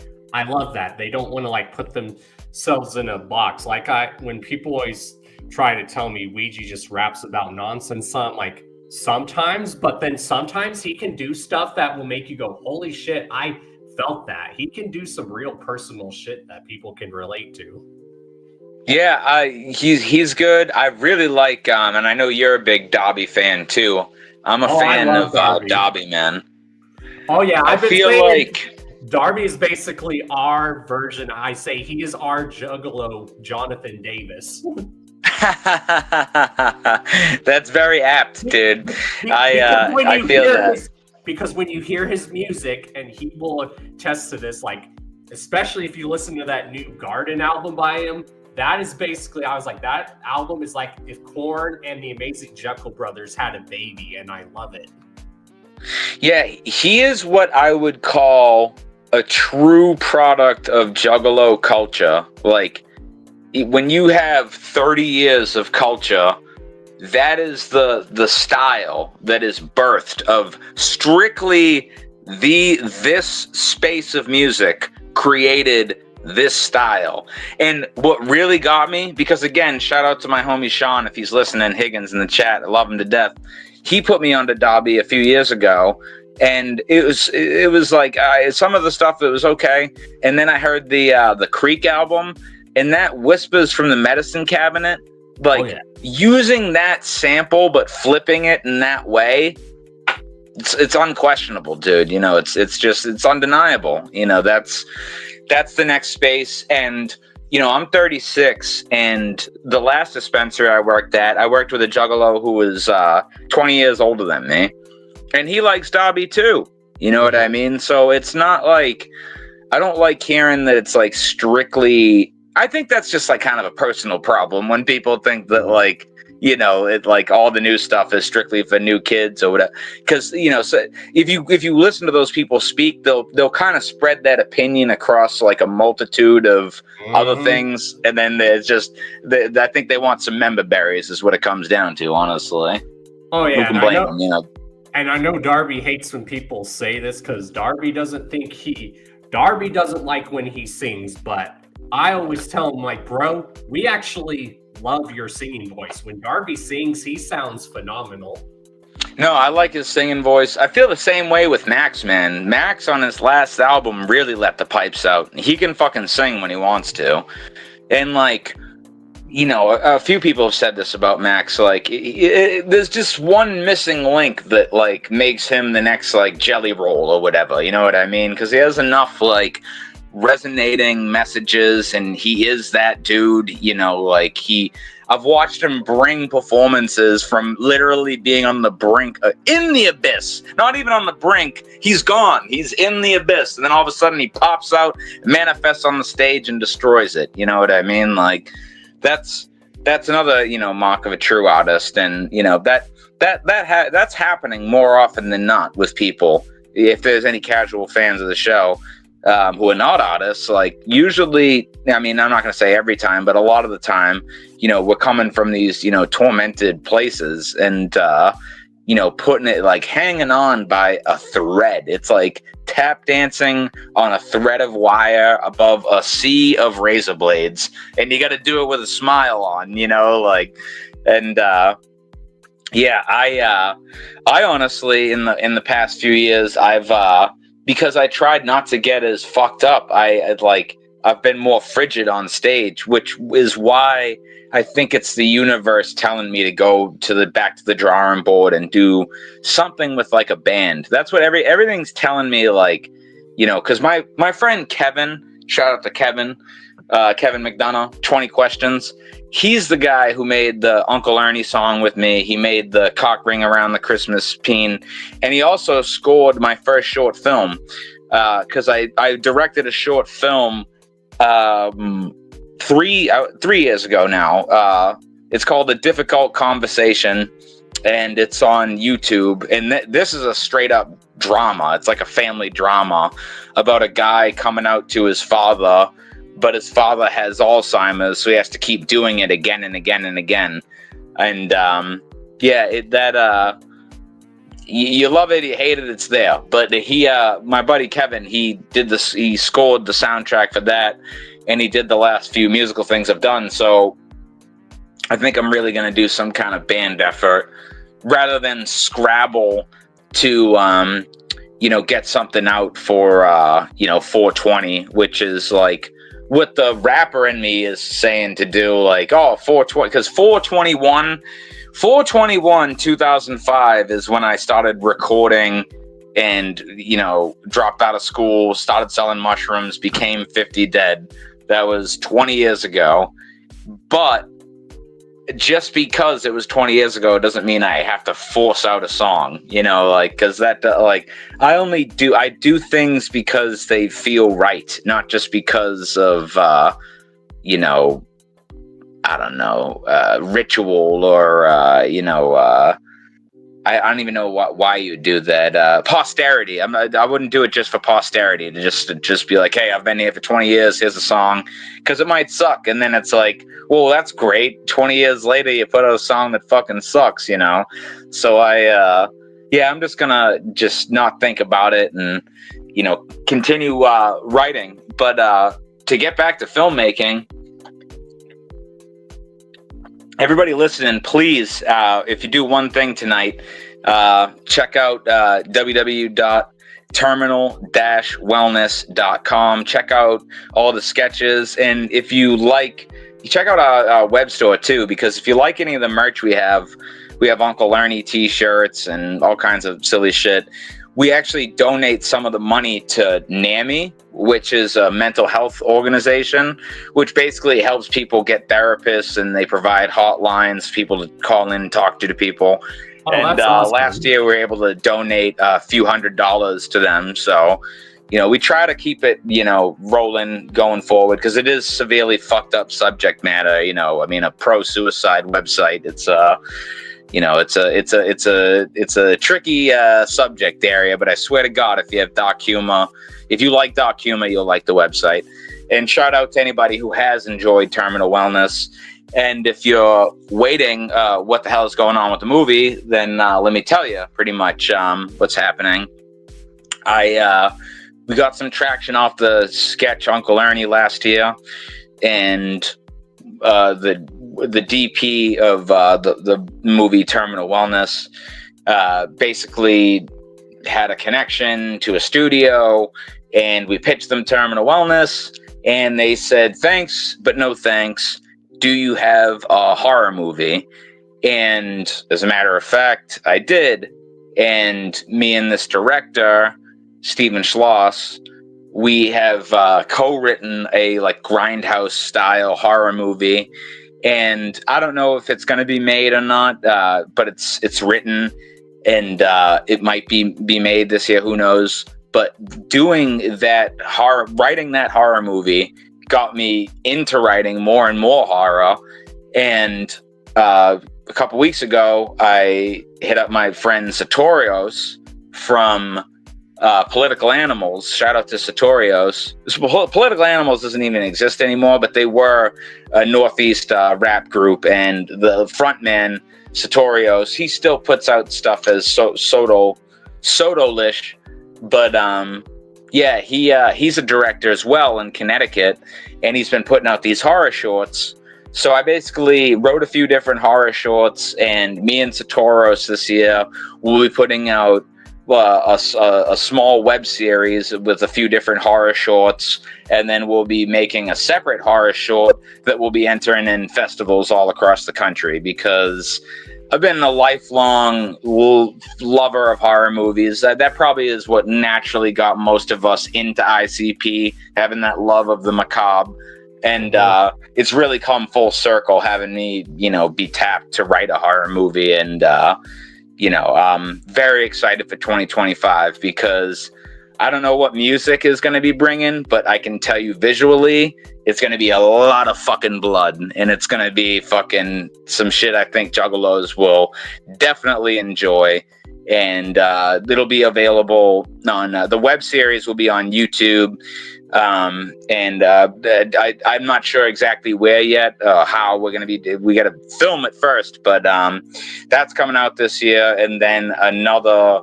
love that. They don't want to like put themselves in a box. Like when people always try to tell me Ouija just raps about nonsense, like sometimes, but then sometimes he can do stuff that will make you go, holy shit, I felt that. He can do some real personal shit that people can relate to.
Yeah, he's good. I really like, and I know you're a big Dobby fan too. I'm a fan of Dobby, man.
Oh yeah,
I feel like
Darby is basically our version. I say he is our Juggalo Jonathan Davis.
That's very apt, dude. I feel that.
Because when you hear his music, and he will attest to this, like, especially if you listen to that new Garden album by him, that is basically, I was like, that album is like if Korn and the Amazing Jekyll Brothers had a baby, and I love it.
Yeah, he is what I would call a true product of Juggalo culture. Like, when you have 30 years of culture, that is the style that is birthed of strictly this space of music created this style. And what really got me, because again, shout out to my homie Sean, if he's listening, Higgins in the chat, I love him to death. He put me onto Dobby a few years ago, and it was like some of the stuff, it was okay. And then I heard the Creek album, and that Whispers from the Medicine Cabinet, like using that sample but flipping it in that way, it's unquestionable, dude. It's undeniable. That's the next space. And I'm 36, and the last dispensary I worked with a Juggalo who was 20 years older than me, and he likes Dobby too. You know what I mean? So it's not like, I don't like hearing that it's like strictly, I think that's just like kind of a personal problem when people think that like, it like all the new stuff is strictly for new kids or whatever. Because so if you listen to those people speak, they'll kind of spread that opinion across like a multitude of other things, and then there's just I think they want some member berries is what it comes down to, honestly.
Oh yeah,
and blame them,
And I know Darby hates when people say this, because Darby doesn't like when he sings, but I always tell him, like, bro, we actually love your singing voice. When Darby sings, he sounds phenomenal.
No, I like his singing voice. I feel the same way with Max, man. Max on his last album really let the pipes out. He can fucking sing when he wants to. And like, a few people have said this about Max. Like, there's just one missing link that like makes him the next like Jelly Roll or whatever. You know what I mean? Because he has enough like resonating messages, and he is that dude. I've watched him bring performances from literally being on the brink, in the abyss, not even on the brink. He's gone. He's in the abyss. And then all of a sudden he pops out, manifests on the stage and destroys it. You know what I mean? Like, that's another, mark of a true artist. And, that's happening more often than not with people. If there's any casual fans of the show, who are not artists, like usually, I mean, I'm not going to say every time, but a lot of the time, we're coming from these, tormented places and, putting it like hanging on by a thread. It's like tap dancing on a thread of wire above a sea of razor blades. And you got to do it with a smile on, I honestly, in the past few years, I've, because I tried not to get as fucked up, I've been more frigid on stage, which is why I think it's the universe telling me to go back to the drawing board and do something with like a band. That's what everything's telling me, like, because my friend Kevin, shout out to Kevin McDonough, 20 Questions. He's the guy who made the Uncle Ernie song with me. He made the Cock Ring Around the Christmas Peen. And he also scored my first short film, because I directed a short film 3 years ago now. It's called A Difficult Conversation, and it's on YouTube. And this is a straight up drama. It's like a family drama about a guy coming out to his father, but his father has Alzheimer's, so he has to keep doing it again and again and again. And you love it, you hate it, it's there. But my buddy Kevin, he scored the soundtrack for that, and he did the last few musical things I've done. So I think I'm really going to do some kind of band effort rather than scrabble to, get something out for, 420, which is like what the rapper in me is saying to do, like, 420, because 421 2005 is when I started recording and, dropped out of school, started selling mushrooms, became 50 Dead. That was 20 years ago. But just because it was 20 years ago doesn't mean I have to force out a song, because I do things because they feel right, not just because of, ritual or, I don't even know why you do that. Posterity. I wouldn't do it just for posterity, to just be like, hey, I've been here for 20 years. Here's a song, because it might suck. And then it's like, well, that's great. 20 years later, you put out a song that fucking sucks, So I'm just gonna not think about it and, continue writing. But to get back to filmmaking, everybody listening, please, if you do one thing tonight, check out www.terminal-wellness.com. Check out all the sketches. And if you check out our web store too, because if you like any of the merch we have Uncle Ernie t-shirts and all kinds of silly shit. We actually donate some of the money to NAMI, which is a mental health organization, which basically helps people get therapists, and they provide hotlines for people to call in and talk to people. And awesome. Last year we were able to donate a few $100s to them. So, we try to keep it, rolling going forward, because it is severely fucked up subject matter. A pro-suicide website. It's it's a tricky subject area, but I swear to God, if you have dark humor, if you like dark humor, you'll like the website. And shout out to anybody who has enjoyed Terminal Wellness. And if you're waiting, what the hell is going on with the movie, then let me tell you pretty much what's happening. We got some traction off the sketch Uncle Ernie last year, and the DP of the movie Terminal Wellness basically had a connection to a studio, and we pitched them Terminal Wellness, and they said thanks, but no thanks. do you have a horror movie? And as a matter of fact, I did. And me and this director, Stephen Schloss, we have co-written a like grindhouse style horror movie. And I don't know if it's going to be made or not, but it's written, and it might be made this year. Who knows? But writing that horror movie got me into writing more and more horror. And a couple weeks ago, I hit up my friend Sartorios from Political Animals. Shout out to Sartorios. Political Animals doesn't even exist anymore, but they were a Northeast rap group, and the frontman Sartorios, he still puts out stuff as Soto-lish, but yeah, he's a director as well in Connecticut, and he's been putting out these horror shorts. So I basically wrote a few different horror shorts, and me and Sartorios this year will be putting out a small web series with a few different horror shorts, and then we'll be making a separate horror short that will be entering in festivals all across the country, because I've been a lifelong lover of horror movies. That probably is what naturally got most of us into ICP, having that love of the macabre. And it's really come full circle having me, be tapped to write a horror movie. And, I'm very excited for 2025, because I don't know what music is going to be bringing, but I can tell you visually, it's going to be a lot of fucking blood, and it's going to be fucking some shit I think Juggalos will definitely enjoy. And it'll be available on the web series will be on YouTube. And I'm not sure exactly where yet, how we're going to be. We got to film it first, but that's coming out this year. And then another,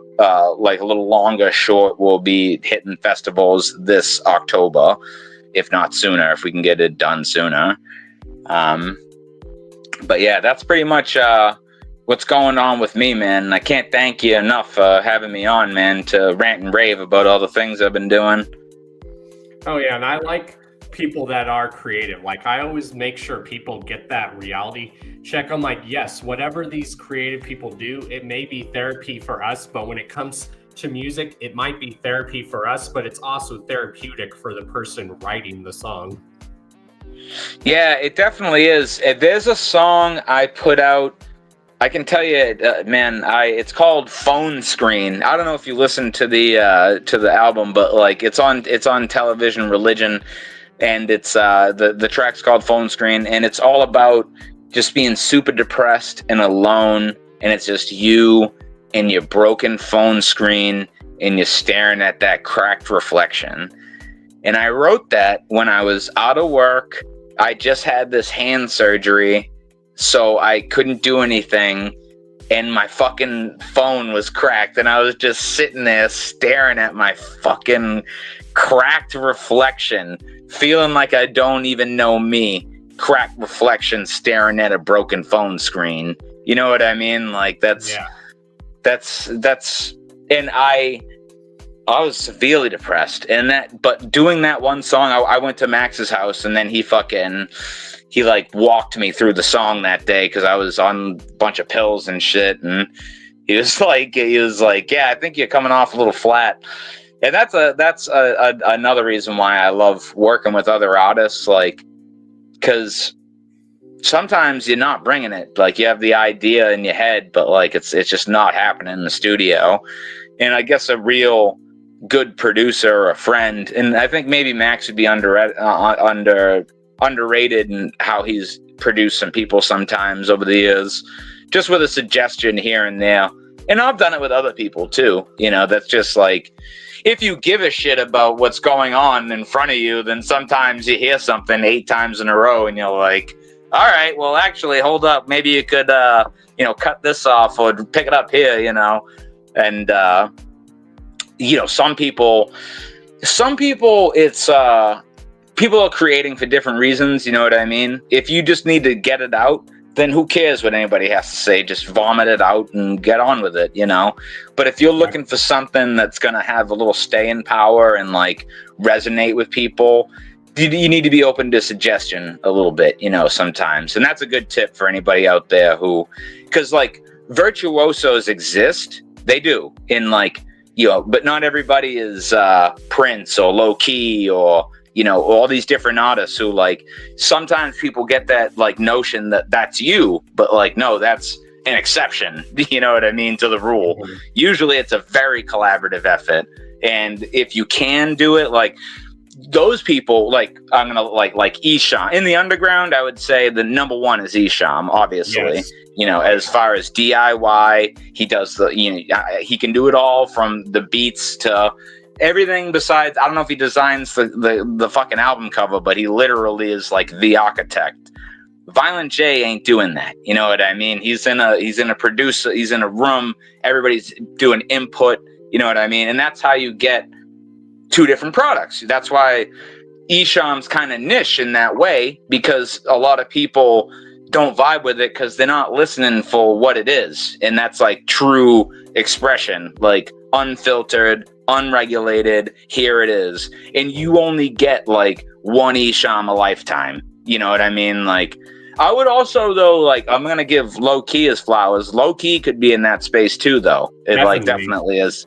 like a little longer short will be hitting festivals this October, if not sooner, if we can get it done sooner. But yeah, that's pretty much what's going on with me, man. I can't thank you enough for having me on, man, to rant and rave about all the things I've been doing.
Oh yeah, and I like people that are creative. Like, I always make sure people get that reality check. I'm like, yes, whatever these creative people do, it may be therapy for us, but when it comes to music, it might be therapy for us, but it's also therapeutic for the person writing the song.
Yeah, it definitely is. There's a song I put out, I can tell you, man. It's called "Phone Screen." I don't know if you listened to the album, but like it's on Television Religion, and it's the track's called "Phone Screen," and it's all about just being super depressed and alone, and it's just you and your broken phone screen, and you're staring at that cracked reflection. And I wrote that when I was out of work. I just had this hand surgery, so I couldn't do anything, and my fucking phone was cracked, and I was just sitting there staring at my fucking cracked reflection, feeling like I don't even know me. Cracked reflection staring at a broken phone screen. You know what I mean? Like, that's and I was severely depressed, but doing that one song, I went to Max's house, and then he like walked me through the song that day, because I was on a bunch of pills and shit, and he was like, yeah, I think you're coming off a little flat. And that's another reason why I love working with other artists, like, because sometimes you're not bringing it. Like, you have the idea in your head, but like it's just not happening in the studio. And I guess a real good producer or a friend, and I think maybe Max would be underrated in how he's produced some people sometimes over the years, just with a suggestion here and there. And I've done it with other people too. That's just like, if you give a shit about what's going on in front of you, then sometimes you hear something 8 times in a row and you're like, all right, well, actually, hold up. Maybe you could, cut this off or pick it up here, and, some people, it's, people are creating for different reasons. You know what I mean? If you just need to get it out, then who cares what anybody has to say? Just vomit it out and get on with it, But if you're looking for something that's going to have a little staying power and like resonate with people, you need to be open to suggestion a little bit, you know, sometimes. And that's a good tip for anybody out there who, because like virtuosos exist, they do, in like, you know, but not everybody is Prince or Low Key or, you know, all these different artists who, like, sometimes people get that like notion that that's you, but like, no, that's an exception, you know what I mean, to the rule. Mm-hmm. Usually it's a very collaborative effort. And if you can do it, like those people, like I'm gonna like Isham in the underground, I would say the number one is Isham, obviously. Yes. You know, as far as DIY, he does the, you know, he can do it all from the beats to everything besides, I don't know if he designs the fucking album cover, but he literally is like the architect. Violent J ain't doing that. You know what I mean? He's in a producer, he's in a room, everybody's doing input, you know what I mean? And that's how you get two different products. That's why Isham's kind of niche in that way, because a lot of people don't vibe with it because they're not listening for what it is. And that's like true expression, like unfiltered, unregulated, here it is. And you only get like one Isham a lifetime. You know what I mean? Like, I would also, though, like, I'm going to give Low Key his flowers. Low Key could be in that space too, though. It definitely is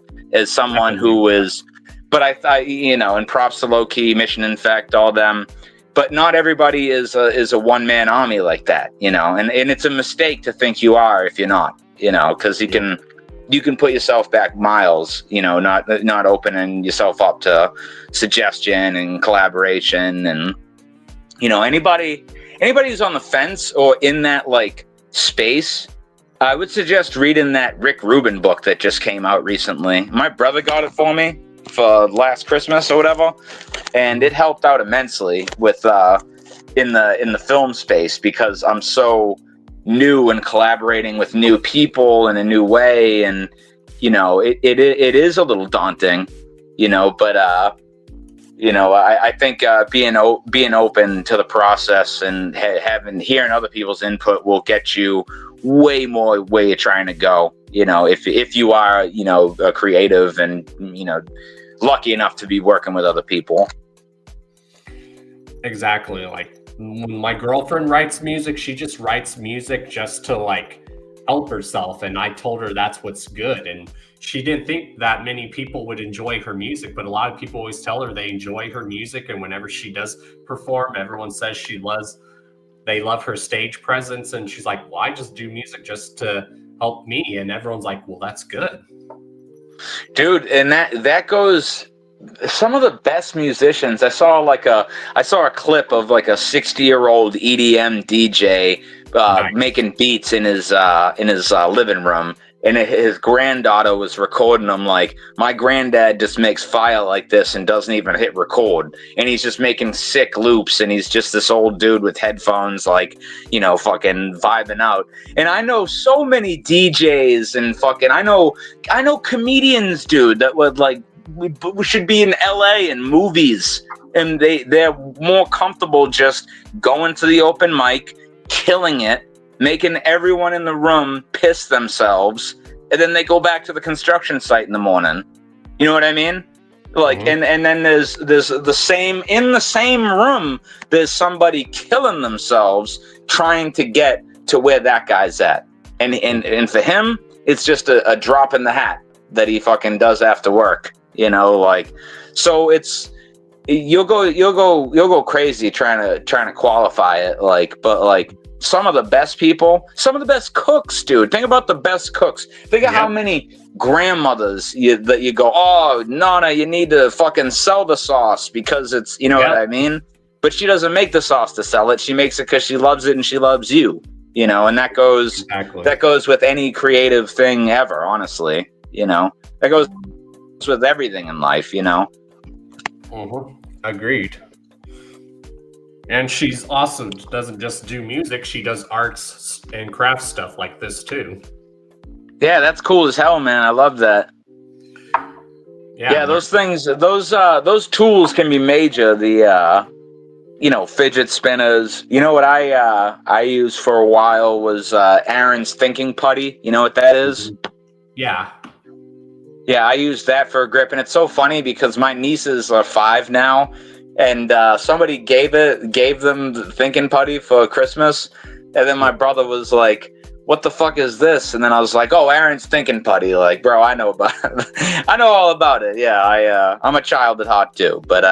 someone who is, but I you know, and props to Low Key, Mission Infect, all them. But not everybody is a one-man army like that, you know, and it's a mistake to think you are if you're not, you know, because you can put yourself back miles, you know, not opening yourself up to suggestion and collaboration. And, you know, anybody who's on the fence or in that like space, I would suggest reading that Rick Rubin book that just came out recently. My brother got it for me for last Christmas or whatever, and it helped out immensely with in the film space, because I'm so new and collaborating with new people in a new way, and you know it is a little daunting, you know, but you know, I think being open to the process and hearing other people's input will get you way more where you're trying to go. You know, if you are, you know, a creative and, you know, lucky enough to be working with other people.
Exactly. Like when my girlfriend writes music, she just writes music just to like help herself. And I told her that's what's good. And she didn't think that many people would enjoy her music, but a lot of people always tell her they enjoy her music. And whenever she does perform, everyone says they love her stage presence. And she's like, well, I just do music just to help me. And everyone's like, well, that's good.
Dude, and that goes, some of the best musicians, I saw a clip of like a 60-year-old EDM DJ nice. Making beats in his living room, and his granddaughter was recording him like, my granddad just makes fire like this and doesn't even hit record, and he's just making sick loops, and he's just this old dude with headphones, like, you know, fucking vibing out. And I know so many DJs and fucking I know comedians, dude, that would like, we should be in LA and movies, and they're more comfortable just going to the open mic, killing it, making everyone in the room piss themselves, and then they go back to the construction site in the morning. You know what I mean? Like, mm-hmm. and then there's the same, in the same room, there's somebody killing themselves trying to get to where that guy's at. And for him, it's just a drop in the hat that he fucking does after work. You know, like, so it's, you'll go crazy trying to qualify it, like, but like some of the best people, some of the best cooks, dude. Think about the best cooks. Think of how many grandmothers that you go, oh, Nana, you need to fucking sell the sauce because it's, you know what I mean? But she doesn't make the sauce to sell it. She makes it because she loves it and she loves you, you know, and that goes with any creative thing ever, honestly, you know, that goes with everything in life, you know.
Mm-hmm. Agreed. And she's awesome. She doesn't just do music, she does arts and crafts stuff like this too.
Yeah, that's cool as hell, man. I love that. Yeah, those things, those tools can be major. The you know, fidget spinners. You know what I used for a while was Aaron's thinking putty. You know what that is?
Yeah.
Yeah, I used that for a grip, and it's so funny because my nieces are 5 now, and somebody gave them the thinking putty for Christmas, and then my brother was like, "What the fuck is this?" And then I was like, "Oh, Aaron's thinking putty." Like, bro, I know about it. I know all about it. Yeah, I'm a child at heart too, but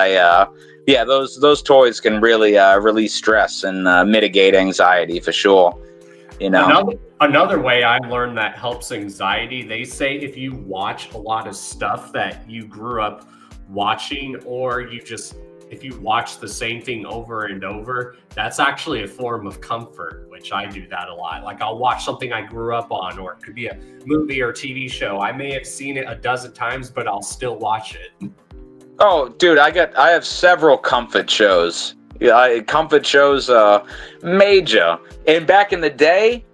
yeah, those toys can really release stress and mitigate anxiety for sure. You know,
another way I learned that helps anxiety. They say if you watch a lot of stuff that you grew up watching, or if you watch the same thing over and over, that's actually a form of comfort, which I do that a lot. Like I'll watch something I grew up on, or it could be a movie or TV show. I may have seen it a dozen times, but I'll still watch it.
Oh, dude, I have several comfort shows. Yeah, comfort shows, major. And back in the day,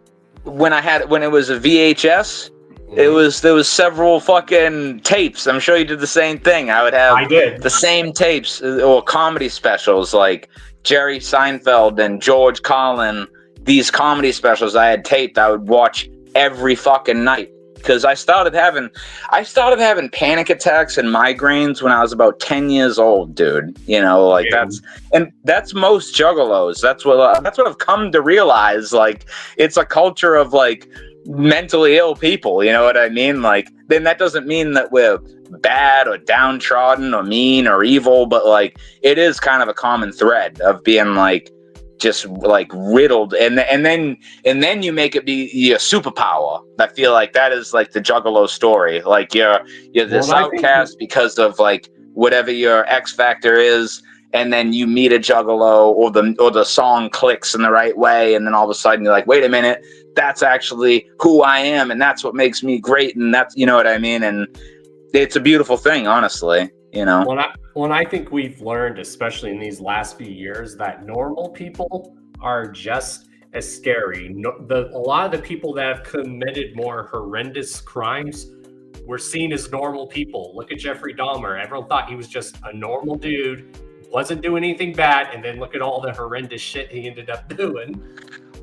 when it was a VHS, there was several fucking tapes. I'm sure you did the same thing. I did the same tapes or comedy specials like Jerry Seinfeld and George Carlin. These comedy specials I had taped. I would watch every fucking night. Because I started having panic attacks and migraines when I was about 10 years old, dude. You know, like that's most juggalos. That's what I've come to realize. Like, it's a culture of like mentally ill people. You know what I mean? Like, then that doesn't mean that we're bad or downtrodden or mean or evil, but like it is kind of a common thread of being like just like riddled, and then you make it be your superpower. I feel like that is like the Juggalo story. Like you're this outcast because of like whatever your X factor is, and then you meet a Juggalo, or the song clicks in the right way, and then all of a sudden you're like, wait a minute, that's actually who I am, and that's what makes me great, and that's, you know what I mean? And it's a beautiful thing, honestly. You know,
when I think we've learned, especially in these last few years, that normal people are just as scary. A lot of the people that have committed more horrendous crimes were seen as normal people. Look at Jeffrey Dahmer. Everyone thought he was just a normal dude, wasn't doing anything bad, and then look at all the horrendous shit he ended up doing.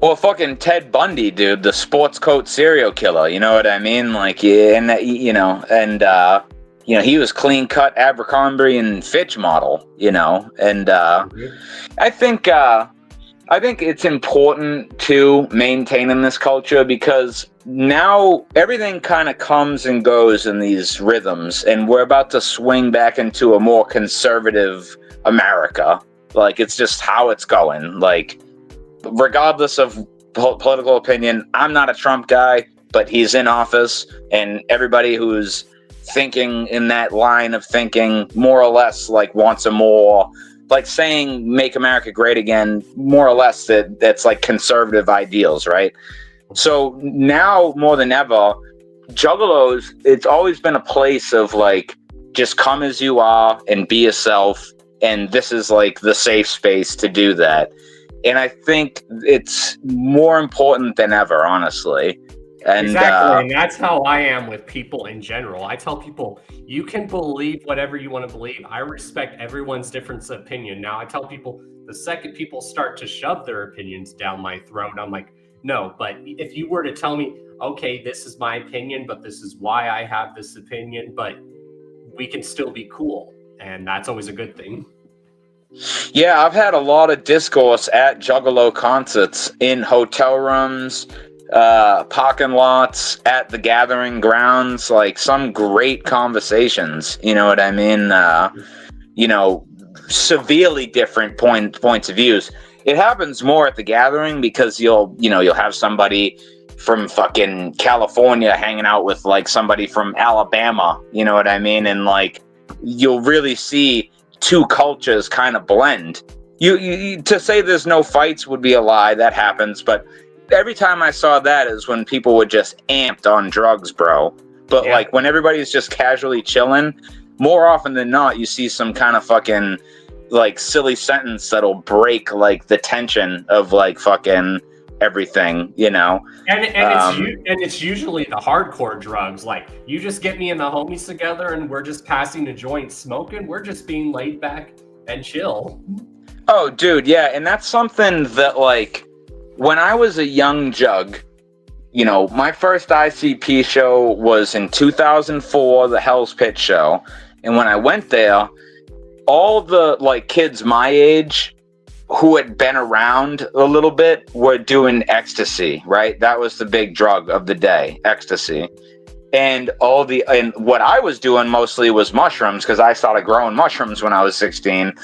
Well, fucking Ted Bundy, dude, the sports coat serial killer. You know what I mean? Like, yeah, and you know, he was clean-cut Abercrombie and Fitch model, you know, and I think it's important to maintain in this culture, because now everything kind of comes and goes in these rhythms, and we're about to swing back into a more conservative America. Like, it's just how it's going. Like, regardless of political opinion, I'm not a Trump guy, but he's in office, and everybody who's thinking in that line of thinking more or less like wants a more, like saying make America great again, more or less that's like conservative ideals, right? So now more than ever, Juggalos, it's always been a place of like, just come as you are and be yourself, and this is like the safe space to do that. And I think it's more important than ever, honestly. And,
exactly, and that's how I am with people in general. I tell people, you can believe whatever you want to believe. I respect everyone's difference of opinion. Now, I tell people, the second people start to shove their opinions down my throat, I'm like, no, but if you were to tell me, okay, this is my opinion, but this is why I have this opinion, but we can still be cool. And that's always a good thing.
Yeah, I've had a lot of discourse at Juggalo concerts, in hotel rooms, parking lots, at the gathering grounds, like some great conversations, you know what I mean? You know, severely different points of views. It happens more at the gathering because you'll have somebody from fucking California hanging out with like somebody from Alabama, you know what I mean? And like, you'll really see two cultures kind of blend. You to say there's no fights would be a lie. That happens, but every time I saw that is when people were just amped on drugs, bro. But yeah, like when everybody's just casually chilling, more often than not, you see some kind of fucking like silly sentence that'll break like the tension of like fucking everything, you know.
And it's usually the hardcore drugs. Like, you just get me and the homies together and we're just passing a joint, smoking. We're just being laid back and chill.
Oh, dude, yeah. And that's something that, like, when I was a young jug, you know, my first ICP show was in 2004, the Hell's Pit show. And when I went there, all the like kids my age who had been around a little bit were doing ecstasy, right? That was the big drug of the day, ecstasy. And what I was doing mostly was mushrooms, because I started growing mushrooms when I was 16.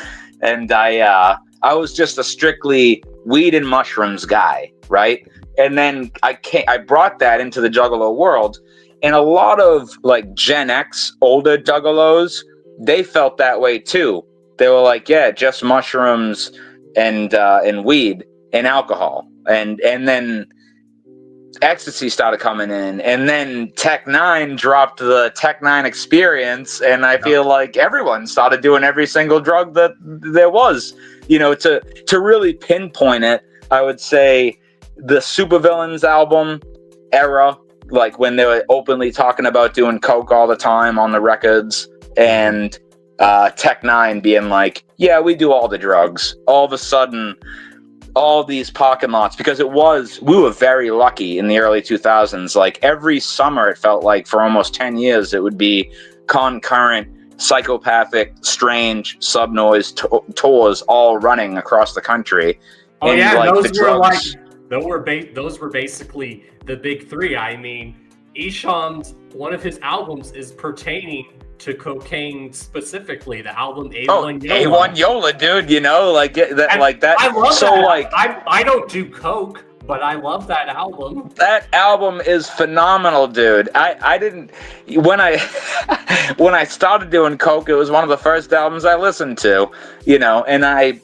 And I was just a strictly weed and mushrooms guy, right? And then I brought that into the Juggalo world, and a lot of like Gen X older Juggalos, they felt that way too. They were like, yeah, just mushrooms and weed and alcohol, and then ecstasy started coming in, and then Tech Nine dropped the Tech Nine Experience, and I feel like everyone started doing every single drug that there was. You know, to really pinpoint it, I would say the Supervillains album era, like when they were openly talking about doing coke all the time on the records, and Tech Nine being like, yeah, we do all the drugs. All of a sudden, all these parking lots, because we were very lucky in the early 2000s. Like every summer, it felt like for almost 10 years, it would be concurrent, psychopathic, strange sub-noise tours all running across the country.
Oh,
and,
yeah,
like,
those were basically the big three. I mean, Isham's, one of his albums is pertaining to cocaine specifically. The album A1 Yola.
A1 Yola, dude. You know, like that,
And
like that.
I love
so
that.
like
I don't do coke, but I love that album.
That album is phenomenal, dude. I didn't when I when I started doing coke, it was one of the first albums I listened to. You know, and I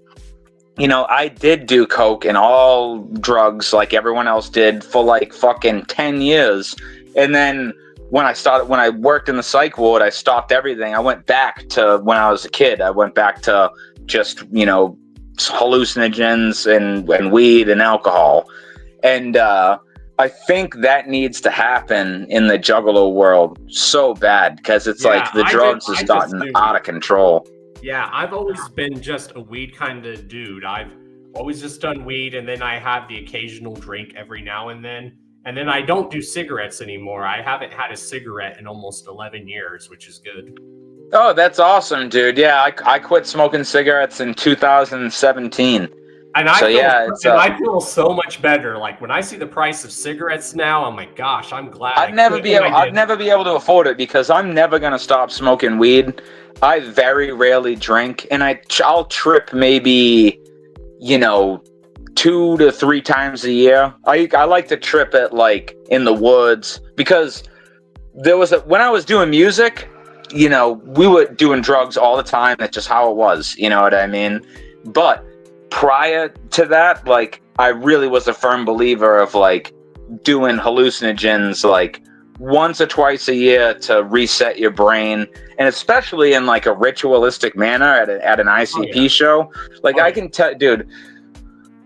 did do coke and all drugs like everyone else did for like fucking 10 years, and then when I worked in the psych ward, I stopped everything. I went back to when I was a kid. I went back to just, hallucinogens and weed and alcohol. And I think that needs to happen in the Juggalo world so bad, because it's like the drugs has gotten out of control.
Yeah, I've always been just a weed kind of dude. I've always just done weed, and then I have the occasional drink every now and then. And then I don't do cigarettes anymore. I haven't had a cigarette in almost 11 years, which is good.
Oh, that's awesome, dude. Yeah, I quit smoking cigarettes in 2017.
And I feel so much better. Like when I see the price of cigarettes now, I'm like, gosh, I'm glad.
I'd never be able to afford it, because I'm never gonna stop smoking weed. I very rarely drink, and I'll trip maybe, 2 to 3 times a year. I like to trip it like in the woods, because when I was doing music, we were doing drugs all the time. That's just how it was. You know what I mean? But prior to that, like, I really was a firm believer of like doing hallucinogens like once or twice a year to reset your brain, and especially in like a ritualistic manner at an ICP show. Like I can tell, dude,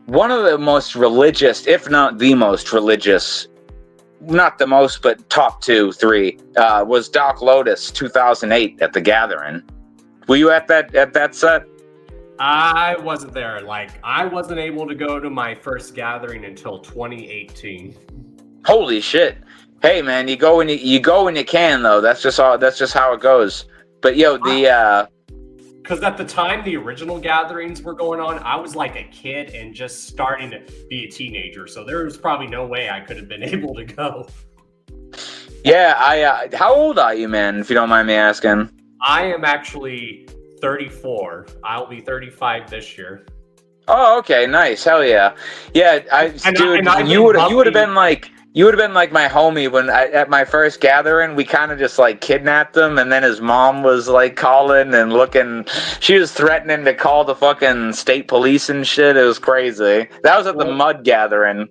one of the most religious, if not the most religious, not the most, but top 2, 3, was Dark Lotus 2008 at the Gathering. Were you at that set?
I wasn't there. Like, I wasn't able to go to my first gathering until 2018.
Holy shit! Hey man, you go when you can, though. That's just how it goes. But yo,
because at the time the original gatherings were going on, I was like a kid and just starting to be a teenager, so there was probably no way I could have been able to go.
Yeah, how old are you, man? If you don't mind me asking.
I am actually 34. I'll be 35 this year.
Oh, okay, nice, hell yeah, yeah. You would have been like my homie when at my first gathering. We kind of just like kidnapped him, and then his mom was like calling and looking. She was threatening to call the fucking state police and shit. It was crazy. That was at the Mud Gathering.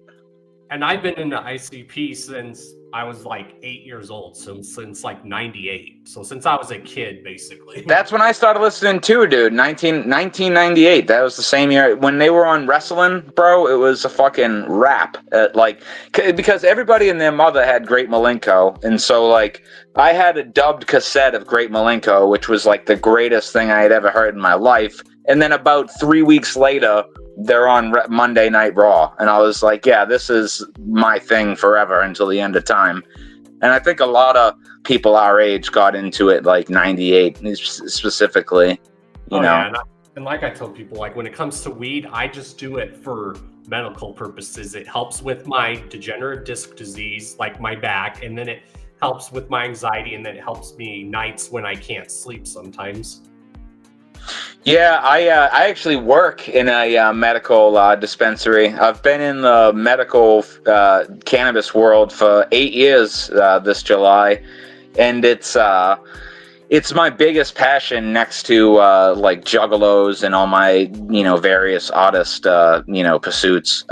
And I've been in the ICP since I was like 8 years old, since like 98. So since I was a kid, basically.
That's when I started listening too, dude. 1998. That was the same year when they were on wrestling, bro. It was a fucking rap. Because everybody and their mother had Great Milenko, and so like I had a dubbed cassette of Great Milenko, which was like the greatest thing I had ever heard in my life. And then about 3 weeks later, they're on Monday Night Raw, and I was like, yeah, this is my thing forever until the end of time. And I think a lot of people our age got into it like 98 specifically, You know?
Yeah, and like I told people, like when it comes to weed, I just do it for medical purposes. It helps with my degenerative disc disease, like my back, and then it helps with my anxiety, and then it helps me nights when I can't sleep sometimes.
Yeah, I actually work in a medical dispensary. I've been in the medical cannabis world for 8 years this July, and it's my biggest passion next to like juggalos and all my various artist pursuits.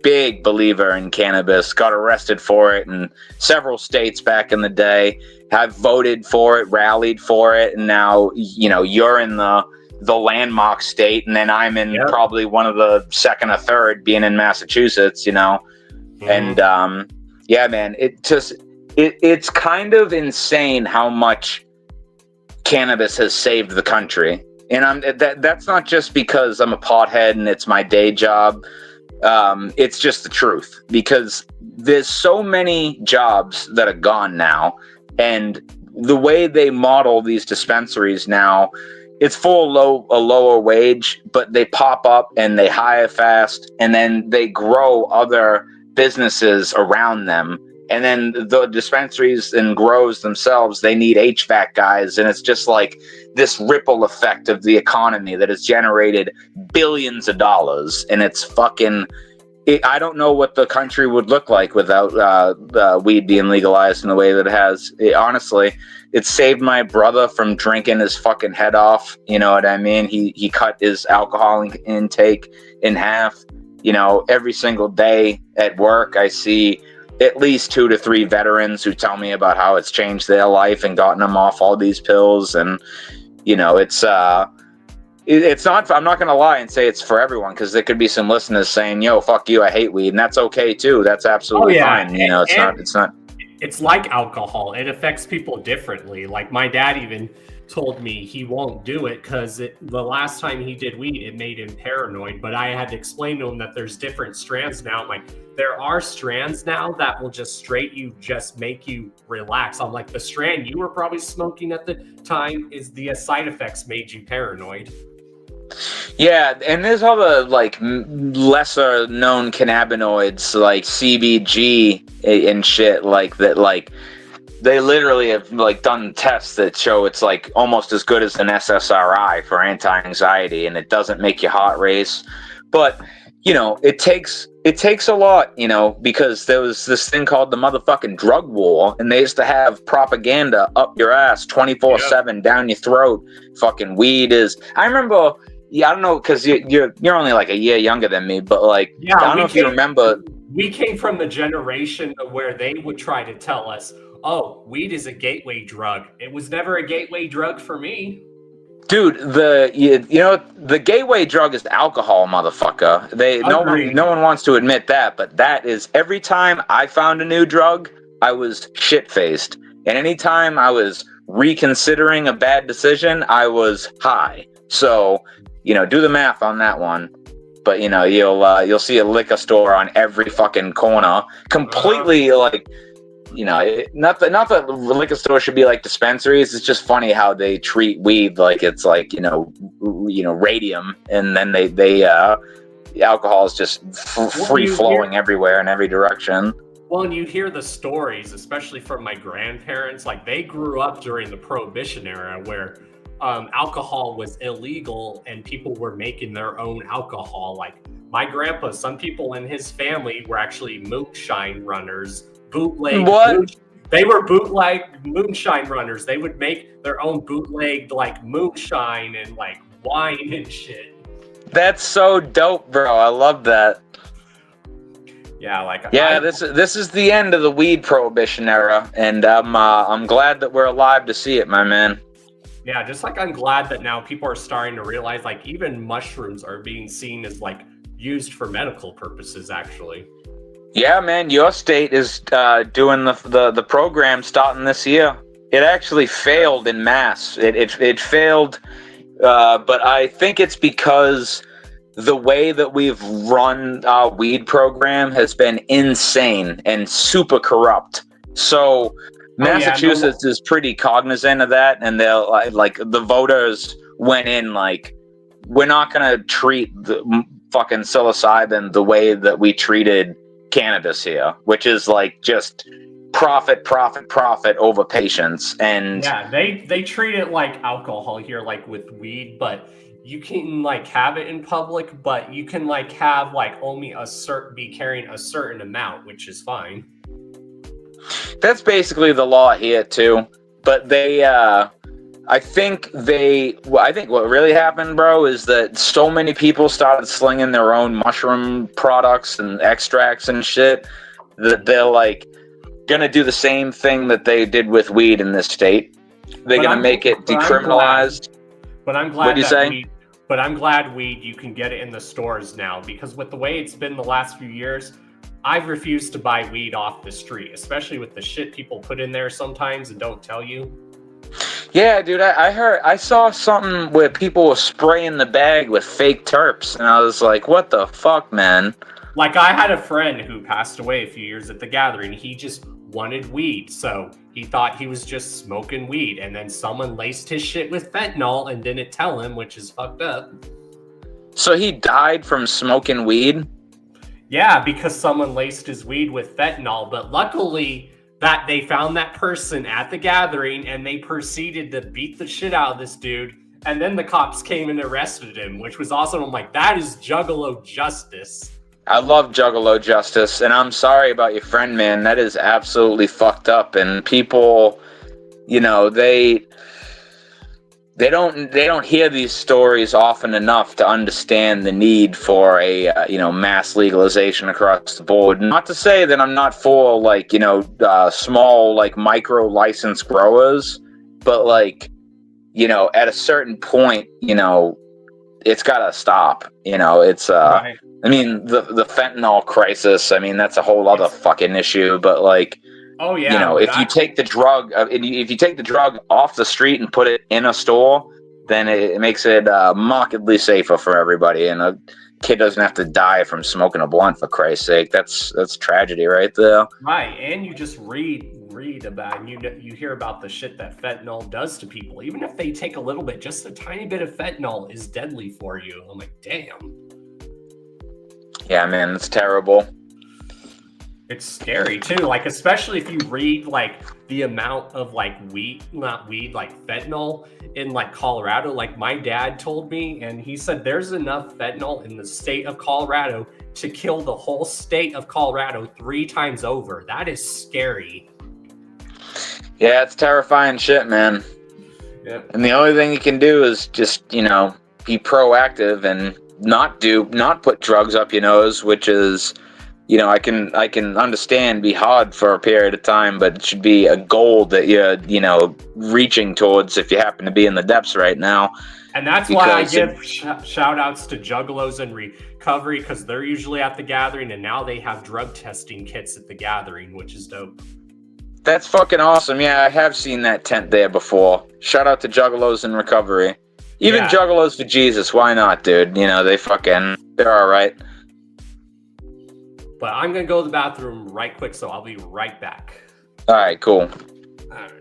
Big believer in cannabis. Got arrested for it in several states back in the day. Have voted for it, rallied for it, and now you're in the landmark state, and then I'm in probably one of the second or third, being in Massachusetts. And yeah, man, it's kind of insane how much cannabis has saved the country, and that's not just because I'm a pothead and it's my day job. It's just the truth, because there's so many jobs that are gone now, and the way they model these dispensaries now, it's for a lower wage, but they pop up and they hire fast, and then they grow other businesses around them. And then the dispensaries and grows themselves, they need HVAC guys. And it's just like this ripple effect of the economy that has generated billions of dollars. And it's fucking... I don't know what the country would look like without weed being legalized in the way that it has. Honestly, it saved my brother from drinking his fucking head off. You know what I mean? He cut his alcohol intake in half. Every single day at work, I see at least 2 to 3 veterans who tell me about how it's changed their life and gotten them off all these pills. And, it's not, I'm not going to lie and say it's for everyone, because there could be some listeners saying, yo, fuck you, I hate weed. And that's okay too. That's absolutely fine. It's not.
It's like alcohol. It affects people differently. Like my dad even told me he won't do it because the last time he did weed, it made him paranoid. But I had to explain to him that there's different strands now. I'm like, there are strands now that will just make you relax. I'm like, the strand you were probably smoking at the time is the side effects made you paranoid.
Yeah, and there's other like lesser known cannabinoids like CBG and shit like that. Like they literally have like done tests that show it's like almost as good as an SSRI for anti-anxiety, and it doesn't make your heart race. But it takes a lot, because there was this thing called the motherfucking drug war, and they used to have propaganda up your ass 24/7 down your throat. Fucking weed is. I remember. Yeah, I don't know, because you're only like a year younger than me, but like, I don't know if you remember.
We came from the generation where they would try to tell us, oh, weed is a gateway drug. It was never a gateway drug for me.
Dude, the gateway drug is alcohol, motherfucker. No one wants to admit that, but that is, every time I found a new drug, I was shit-faced. And anytime I was reconsidering a bad decision, I was high. So, do the math on that one. But you'll see a liquor store on every fucking corner, completely like, not that liquor stores should be like dispensaries. It's just funny how they treat weed like it's like radium, and then they alcohol is just free flowing everywhere in every direction.
Well, and you hear the stories, especially from my grandparents, like they grew up during the Prohibition era where alcohol was illegal and people were making their own alcohol. Like my grandpa, some people in his family were actually moonshine runners, bootleg.
What?
They were bootleg moonshine runners. They would make their own bootlegged like moonshine and like wine and shit.
That's so dope, bro. I love that.
Yeah,
this is the end of the weed prohibition era, and I'm glad that we're alive to see it, my man.
Yeah, just like I'm glad that now people are starting to realize like even mushrooms are being seen as like used for medical purposes, actually.
Yeah, man, your state is doing the program starting this year. It actually failed in mass. It failed, but I think it's because the way that we've run our weed program has been insane and super corrupt. So Massachusetts is pretty cognizant of that, and they'll like the voters went in like, we're not going to treat the fucking psilocybin the way that we treated cannabis here, which is like just profit over patients. And
yeah, they treat it like alcohol here, like with weed, but you can like have it in public, but you can like have like only be carrying a certain amount, which is fine.
that's basically the law here too. But they, I think what really happened, bro, is that so many people started slinging their own mushroom products and extracts and shit that they're like gonna do the same thing that they did with weed in this state. They're gonna make it decriminalized.
But I'm glad. What'd you say? But I'm glad weed, you can get it in the stores now, because with the way it's been the last few years, I've refused to buy weed off the street, especially with the shit people put in there sometimes and don't tell you.
Yeah, dude, I saw something where people were spraying the bag with fake terps, and I was like, what the fuck, man?
Like, I had a friend who passed away a few years at the gathering. He just wanted weed, so he thought he was just smoking weed, and then someone laced his shit with fentanyl and didn't tell him, which is fucked up.
So he died from smoking weed?
Yeah, because someone laced his weed with fentanyl, but luckily that they found that person at the gathering and they proceeded to beat the shit out of this dude, and then the cops came and arrested him, which was awesome. I'm like, that is Juggalo justice.
I love Juggalo justice, and I'm sorry about your friend, man. That is absolutely fucked up, and people, you know, they don't hear these stories often enough to understand the need for a mass legalization across the board. Not to say that I'm not for like small like micro license growers, but like at a certain point it's gotta stop. It's
right.
I mean the fentanyl crisis. I mean that's a whole other fucking issue, but like.
Oh yeah.
If you take the drug, off the street and put it in a store, then it makes it markedly safer for everybody, and a kid doesn't have to die from smoking a blunt. For Christ's sake, that's tragedy right there.
Right, and you just read about, and you hear about the shit that fentanyl does to people. Even if they take a little bit, just a tiny bit of fentanyl is deadly for you. I'm like, damn.
Yeah, man, it's terrible.
It's scary too, like especially if you read like the amount of like fentanyl in like Colorado. Like my dad told me, and he said there's enough fentanyl in the state of Colorado to kill the whole state of Colorado 3 times over. That is scary.
Yeah, it's terrifying shit, man.
Yep.
And the only thing you can do is just be proactive and not put drugs up your nose, which is. I can understand be hard for a period of time, but it should be a goal that you're, reaching towards if you happen to be in the depths right now.
And that's why I give shout outs to Juggalos and Recovery, because they're usually at the gathering, and now they have drug testing kits at the gathering, which is dope.
That's fucking awesome. Yeah, I have seen that tent there before. Shout out to Juggalos and Recovery. Even Juggalos for Jesus. Why not, dude? They're all right.
But I'm going to go to the bathroom right quick, so I'll be right back.
All right, cool.
All right.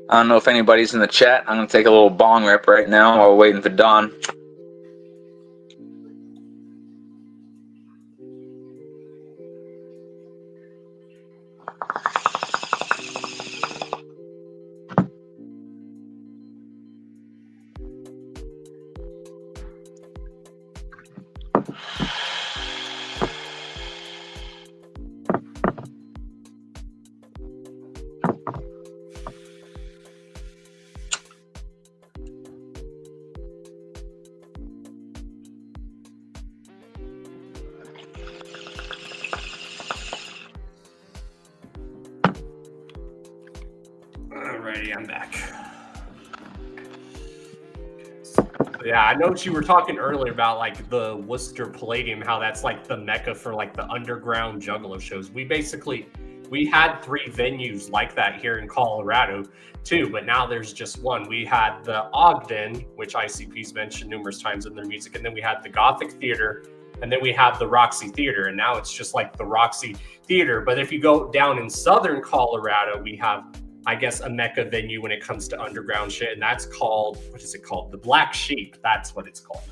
I don't know if anybody's in the chat. I'm going to take a little bong rip right now while we're waiting for Don.
Alrighty, I'm back. Yeah, I know what you were talking earlier about, like the Worcester Palladium, how that's like the mecca for like the underground Juggalo shows. We basically we had 3 venues like that here in Colorado too, but now there's just one. We had the Ogden, which ICP's mentioned numerous times in their music, and then we had the Gothic Theater, and then we have the Roxy Theater, and now it's just like the Roxy Theater. But if you go down in southern Colorado, we have, I guess, a mecca venue when it comes to underground shit, and that's called, what is it called? The Black Sheep. That's what it's called.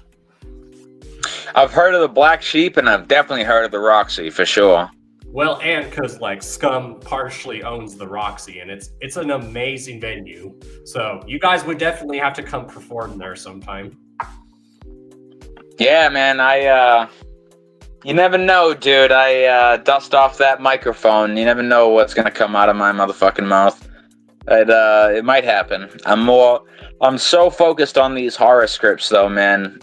I've heard of the Black Sheep, and I've definitely heard of the Roxy for sure.
Well, and because like Scum partially owns the Roxy, and it's an amazing venue. So you guys would definitely have to come perform there sometime.
Yeah, man. You never know, dude. I dust off that microphone. You never know what's gonna come out of my motherfucking mouth. It might happen. I'm so focused on these horror scripts, though, man.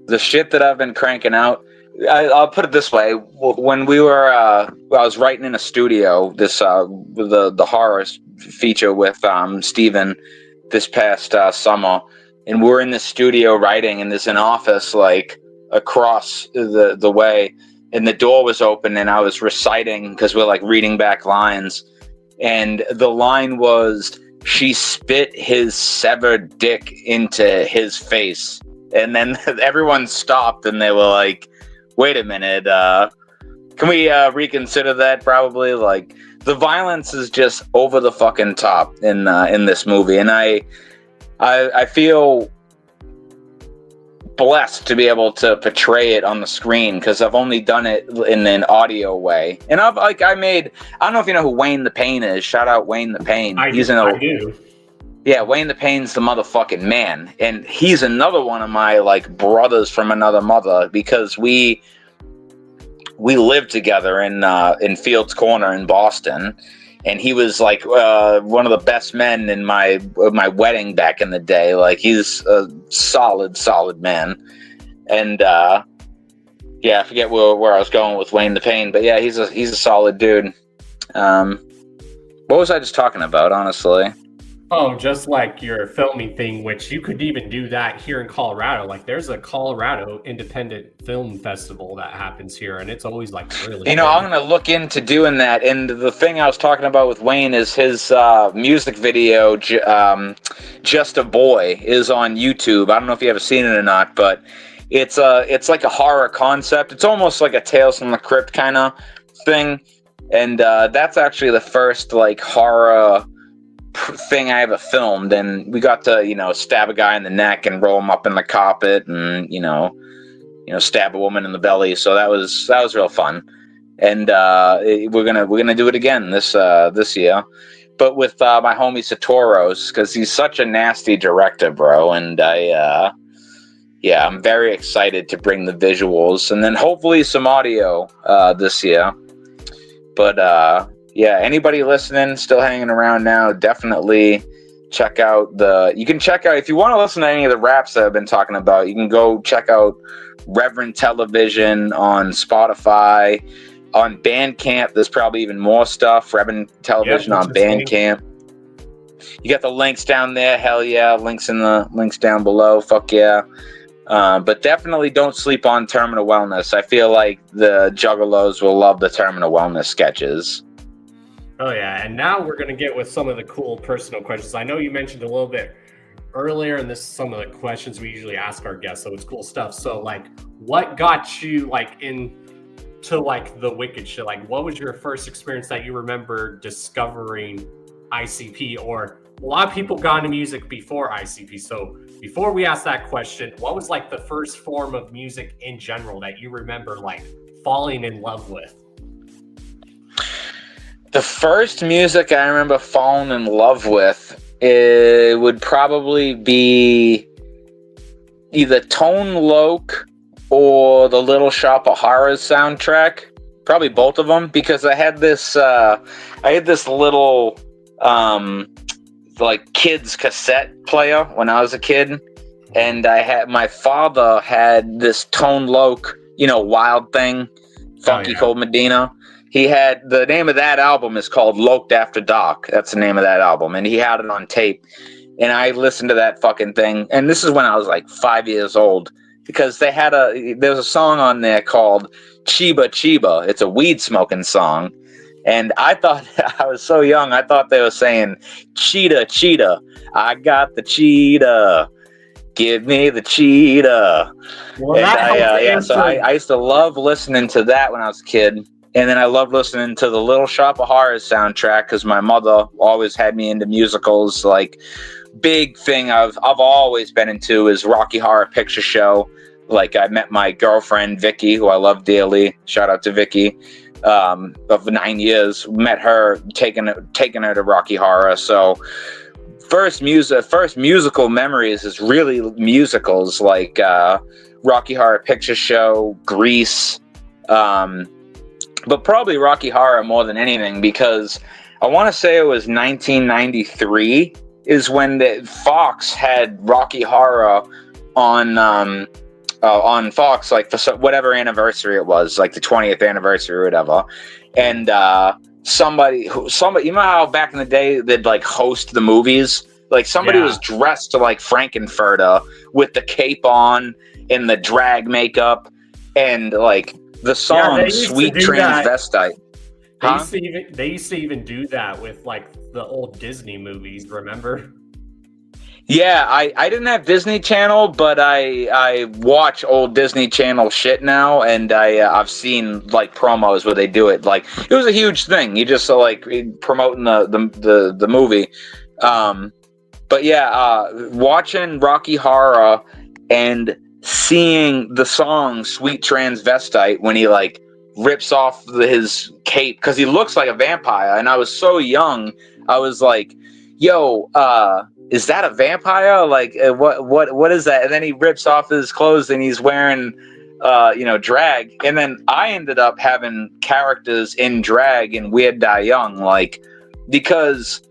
The shit that I've been cranking out. I'll put it this way: when we were, I was writing in a studio. The horror feature with Steven this past summer, and we're in the studio writing, and there's an office like across the way, and the door was open, and I was reciting because we're like reading back lines, and the line was, "She spit his severed dick into his face." And then everyone stopped and they were like, wait a minute, can we reconsider that? Probably. Like, the violence is just over the fucking top in this movie. And I feel blessed to be able to portray it on the screen, because I've only done it in an audio way. And I don't know if you know who Wayne the Pain is. Shout out Wayne the Pain.
I do.
Yeah, Wayne the Pain's the motherfucking man, and he's another one of my like brothers from another mother, because we lived together in Fields Corner in Boston, and he was like one of the best men in my wedding back in the day. Like, he's a solid man, and I forget where I was going with Wayne the Pain, but yeah, he's a solid dude. What was I just talking about, honestly?
Oh, just like your filming thing, which you could even do that here in Colorado. Like, there's a Colorado Independent Film Festival that happens here, and it's always like really.
I'm gonna look into doing that. And the thing I was talking about with Wayne is his music video, "Just a Boy," is on YouTube. I don't know if you ever seen it or not, but it's like a horror concept. It's almost like a Tales from the Crypt kind of thing, and that's actually the first like horror thing I ever filmed, and we got to stab a guy in the neck and roll him up in the carpet, and stab a woman in the belly. So that was real fun, and we're gonna do it again this year, but with my homie Satoros, because he's such a nasty director, bro. And I'm very excited to bring the visuals, and then hopefully some audio this year. But anybody listening, still hanging around now, definitely check out you can check out, if you want to listen to any of the raps that I've been talking about, you can go check out Reverend Television on Spotify. On Bandcamp, there's probably even more stuff. Reverend Television on Bandcamp. You got the links down there. Hell yeah. Links down below. Fuck yeah. But definitely don't sleep on Terminal Wellness. I feel like the Juggalos will love the Terminal Wellness sketches.
Oh yeah, and now we're gonna get with some of the cool personal questions. I know you mentioned a little bit earlier, and this is some of the questions we usually ask our guests, so it's cool stuff. So like, what got you like into like the Wicked shit? Like, what was your first experience that you remember discovering ICP? Or a lot of people got into music before ICP. So before we ask that question, what was like the first form of music in general that you remember like falling in love with?
The first music I remember falling in love with, it would probably be either Tone Loc or the Little Shop of Horrors soundtrack. Probably both of them, because I had this little like kids cassette player when I was a kid, and my father had this Tone Loc, Wild Thing, Funky Cold Medina. He had, the name of that album is called Loked After Dark. That's the name of that album. And he had it on tape. And I listened to that fucking thing. And this is when I was like 5 years old. because there's a song on there called Chiba Chiba. It's a weed smoking song. And I thought, I was so young, I thought they were saying, cheetah, cheetah, I got the cheetah, give me the cheetah.
Well,
And
I
I used to love listening to that when I was a kid. And then I loved listening to the Little Shop of Horrors soundtrack because my mother always had me into musicals. Like, big thing I've always been into is Rocky Horror Picture Show. Like, I met my girlfriend, Vicky, who I love dearly. Shout out to Vicky. Of 9 years, met her, taking her to Rocky Horror. So first musical memories is really musicals like Rocky Horror Picture Show, Grease, but probably Rocky Horror more than anything, because I want to say it was 1993 is when Fox had Rocky Horror on Fox, like for whatever anniversary it was, like the 20th anniversary or whatever. And somebody, you know how back in the day they'd like host the movies? Like somebody was dressed to like Frankenfurter with the cape on and the drag makeup and like the song Sweet Transvestite.
They used to even do that with like the old Disney movies, remember?
Yeah, I didn't have Disney Channel, but I watch old Disney Channel shit now, and I've seen like promos where they do it. Like it was a huge thing. You just like promoting the movie. But yeah, watching Rocky Horror and seeing the song "Sweet Transvestite" when he like rips off his cape because he looks like a vampire, and I was so young, I was like, "Yo, is that a vampire? Like, what is that?" And then he rips off his clothes and he's wearing, drag. And then I ended up having characters in drag in Weird Die Young, like, because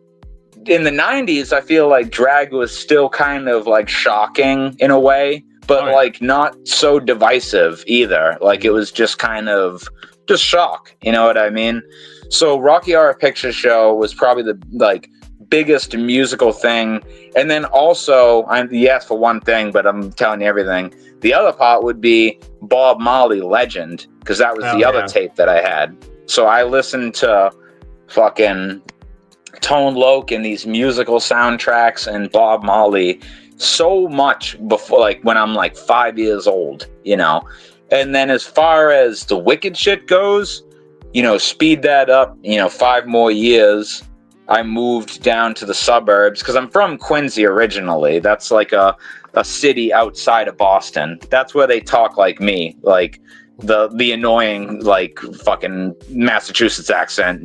in the 90s, I feel like drag was still kind of like shocking in a way, but like not so divisive either. Like it was just kind of just shock. You know what I mean? So Rocky Horror Picture Show was probably the like biggest musical thing. And then also, you asked for one thing, but I'm telling you everything. The other part would be Bob Marley Legend, because that was the other tape that I had. So I listened to fucking Tone Loc and these musical soundtracks and Bob Marley so much before, like when I'm like 5 years old, you know. And then as far as the wicked shit goes, speed that up, 5 more years. I moved down to the suburbs because I'm from Quincy originally. That's like a city outside of Boston. That's where they talk like me, like the annoying like fucking Massachusetts accent.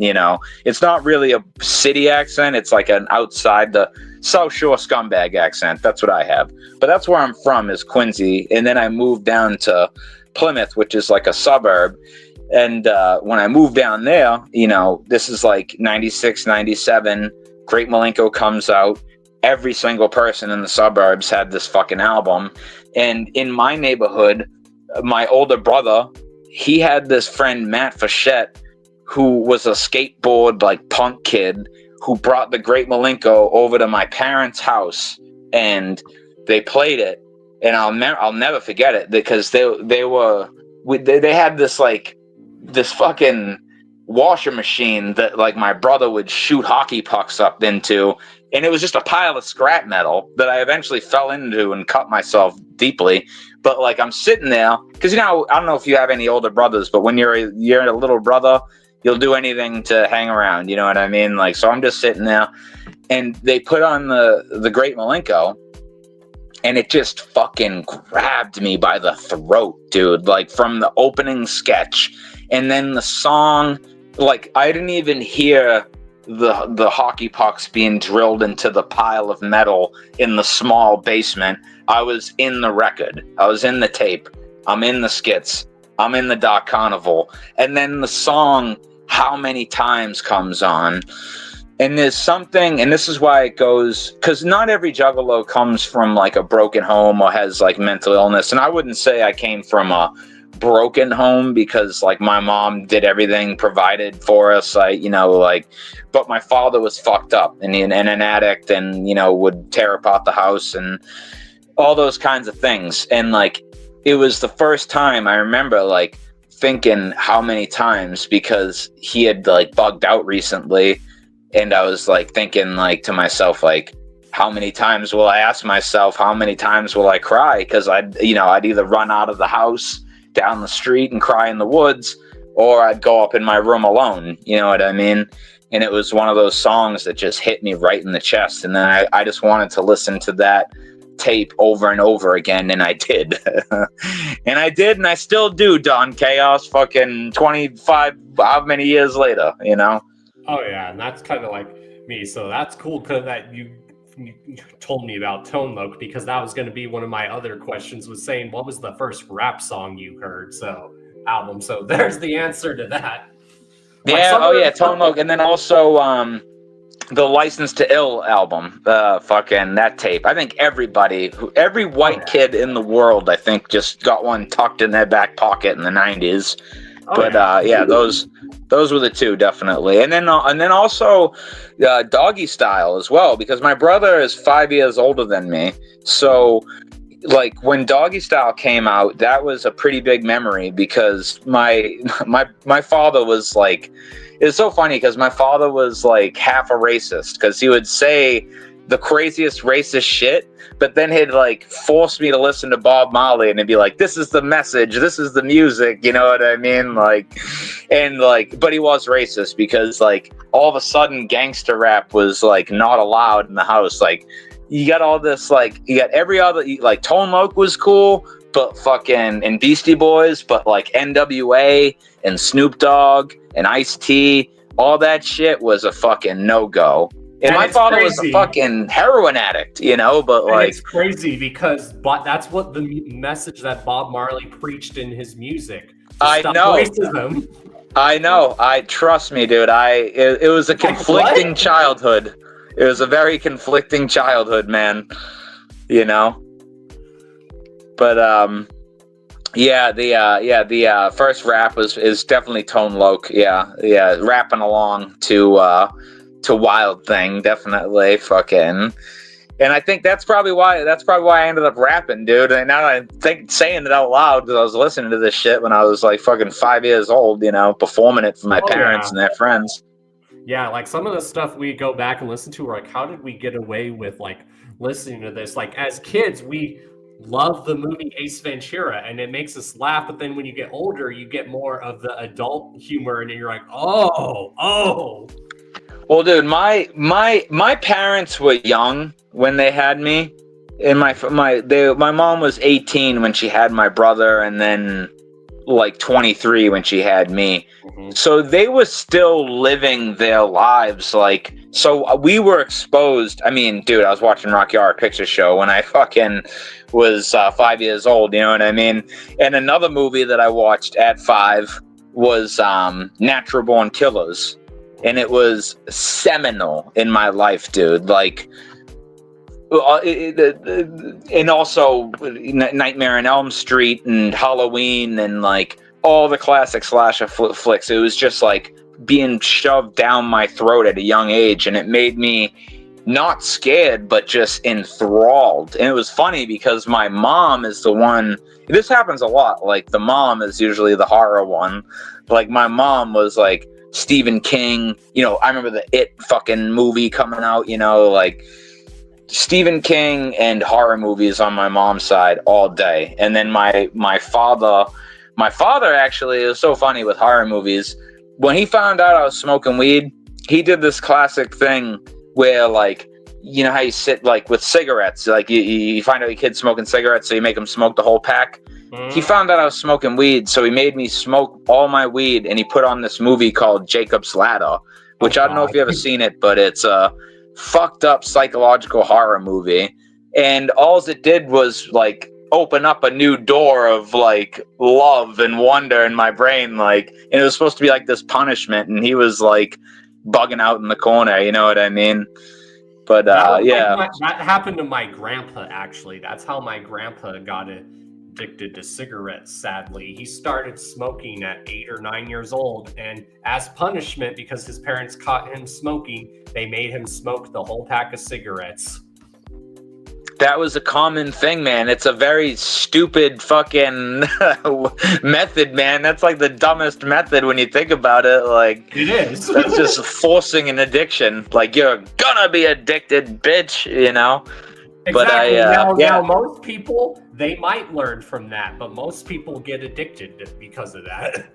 It's not really a city accent. It's like an outside the South Shore scumbag accent. That's what I have. But that's where I'm from, is Quincy. And then I moved down to Plymouth, which is like a suburb. And when I moved down there, this is like 96, 97, Great Milenko comes out. Every single person in the suburbs had this fucking album. And in my neighborhood, my older brother, he had this friend, Matt Fichette, who was a skateboard, like punk kid, who brought the Great Milenko over to my parents' house and they played it. And I'll never forget it because they had this like, this fucking washer machine that like my brother would shoot hockey pucks up into, and it was just a pile of scrap metal that I eventually fell into and cut myself deeply. But like I'm sitting there because I don't know if you have any older brothers, but when you're a little brother, you'll do anything to hang around, you know what I mean? Like, so I'm just sitting there and they put on the Great Milenko. And it just fucking grabbed me by the throat, dude. Like from the opening sketch. And then the song, like I didn't even hear the hockey pucks being drilled into the pile of metal in the small basement. I was in the record. I was in the tape. I'm in the skits. I'm in the Dark Carnival. And then the song, How Many Times, comes on. And there's something, and this is why it goes, because not every juggalo comes from like a broken home or has like mental illness. And I wouldn't say I came from a broken home because like my mom did everything, provided for us. But my father was fucked up and an addict and, would tear apart the house and all those kinds of things. And like it was the first time I remember like thinking how many times, because he had like bugged out recently, and I was like thinking like to myself like, how many times will I ask myself, how many times will I cry? Because I'd either run out of the house down the street and cry in the woods, or I'd go up in my room alone. You know what I mean? And it was one of those songs that just hit me right in the chest. And then I just wanted to listen to that tape over and over again, and I did. And I still do, Don Chaos, fucking 25, how many years later, you know?
Oh, yeah, and that's kind of like me. So that's cool that you told me about Tone Loc, because that was going to be one of my other questions, was saying what was the first rap song you heard, album. So there's the answer to that.
Yeah, Tone Loc, and then also the License to Ill album, fucking that tape. I think every white kid in the world, I think, just got one tucked in their back pocket in the 90s. Those were the two, definitely. And then also Doggy Style as well, because my brother is 5 years older than me. So like when Doggy Style came out, that was a pretty big memory, because my father was like, it's so funny because my father was like half a racist, because he would say the craziest racist shit, but then he'd like force me to listen to Bob Marley, and he'd be like, this is the message, this is the music, you know what I mean? Like, and like, but he was racist, because like all of a sudden gangster rap was like not allowed in the house. Like, you got all this, like, you got every other, like Tone Loc was cool, but fucking, and Beastie Boys, but like NWA and Snoop Dogg and Ice-T, all that shit was a fucking no-go. And my father was a fucking heroin addict, you know, but like...
And it's crazy because that's what the message that Bob Marley preached in his music.
I know.
Racism.
I know. Trust me, dude. It was a conflicting childhood. It was a very conflicting childhood, man. You know? But, the first rap is definitely Tone Loc. Yeah, rapping along to Wild Thing, definitely, fucking. And I think that's probably why I ended up rapping, dude. And now I think saying it out loud, because I was listening to this shit when I was like fucking 5 years old, you know, performing it for my parents and their friends.
Yeah, like some of the stuff we go back and listen to, we're like, how did we get away with like listening to this? Like as kids, we love the movie Ace Ventura and it makes us laugh, but then when you get older, you get more of the adult humor and you're like, oh.
Well, dude, my parents were young when they had me, and my mom was 18 when she had my brother, and then like 23 when she had me. Mm-hmm. So they were still living their lives, like, so we were exposed. I mean, dude, I was watching Rocky Horror Picture Show when I fucking was 5 years old, you know what I mean? And another movie that I watched at 5 was Natural Born Killers. And it was seminal in my life, dude. Like, and also Nightmare on Elm Street and Halloween and like all the classic slasher flicks. It was just like being shoved down my throat at a young age, and it made me not scared, but just enthralled. And it was funny because my mom is the one. This happens a lot. Like the mom is usually the horror one. Like my mom was like Stephen King, you know, I remember the It fucking movie coming out, you know, like Stephen King and horror movies on my mom's side all day. And then my father actually, it was so funny with horror movies. When he found out I was smoking weed, he did this classic thing where, like, you know how you sit like with cigarettes, like you find out your kid's smoking cigarettes, so you make them smoke the whole pack. He found out I was smoking weed, so he made me smoke all my weed, and he put on this movie called Jacob's Ladder, which I don't know if you ever seen it, but it's a fucked up psychological horror movie. And all it did was like open up a new door of like love and wonder in my brain, like, and it was supposed to be like this punishment, and he was like bugging out in the corner, you know what I mean? But
that happened to my grandpa, actually. That's how my grandpa got addicted to cigarettes, sadly. He started smoking at 8 or 9 years old, and as punishment, because his parents caught him smoking, they made him smoke the whole pack of cigarettes.
That was a common thing, man. It's a very stupid fucking method, man. That's like the dumbest method when you think about it. Like,
it is.
That's just forcing an addiction. Like, you're gonna be addicted, bitch, you know?
Exactly.
But
now, most people, they might learn from that, but most people get addicted because of that.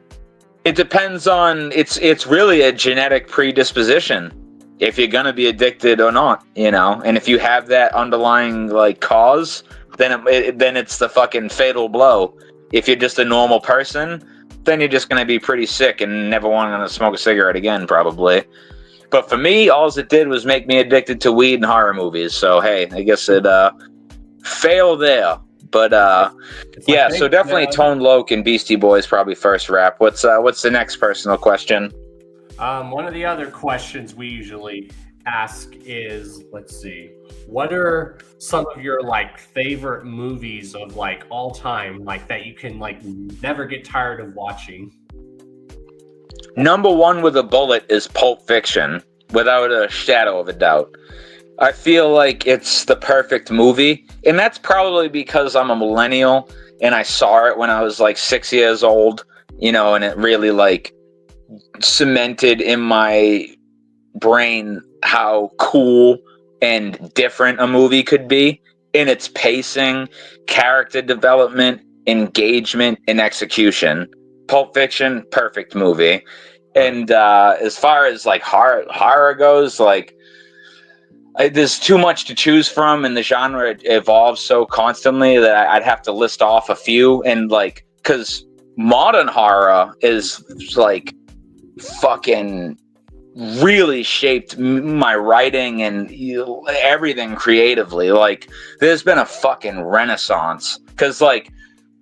It depends on, it's really a genetic predisposition. If you're gonna be addicted or not, you know, and if you have that underlying like cause, then it's the fucking fatal blow. If you're just a normal person, then you're just gonna be pretty sick and never want to smoke a cigarette again, probably. But for me, all it did was make me addicted to weed and horror movies. So hey, I guess it failed there. But yeah, so definitely Tone Loc and Beastie Boys probably first rap. What's the next personal question?
One of the other questions we usually ask is, let's see, what are some of your like favorite movies of like all time, like that you can like never get tired of watching?
Number one with a bullet is Pulp Fiction, without a shadow of a doubt. I feel like it's the perfect movie, and that's probably because I'm a millennial and I saw it when I was like 6 years old, you know, and it really like cemented in my brain how cool and different a movie could be in its pacing, character development, engagement, and execution. Pulp Fiction, perfect movie. And as far as like horror goes, like there's too much to choose from, and the genre evolves so constantly that I'd have to list off a few. And like, because modern horror is like fucking really shaped my writing and everything creatively. Like, there's been a fucking renaissance, because like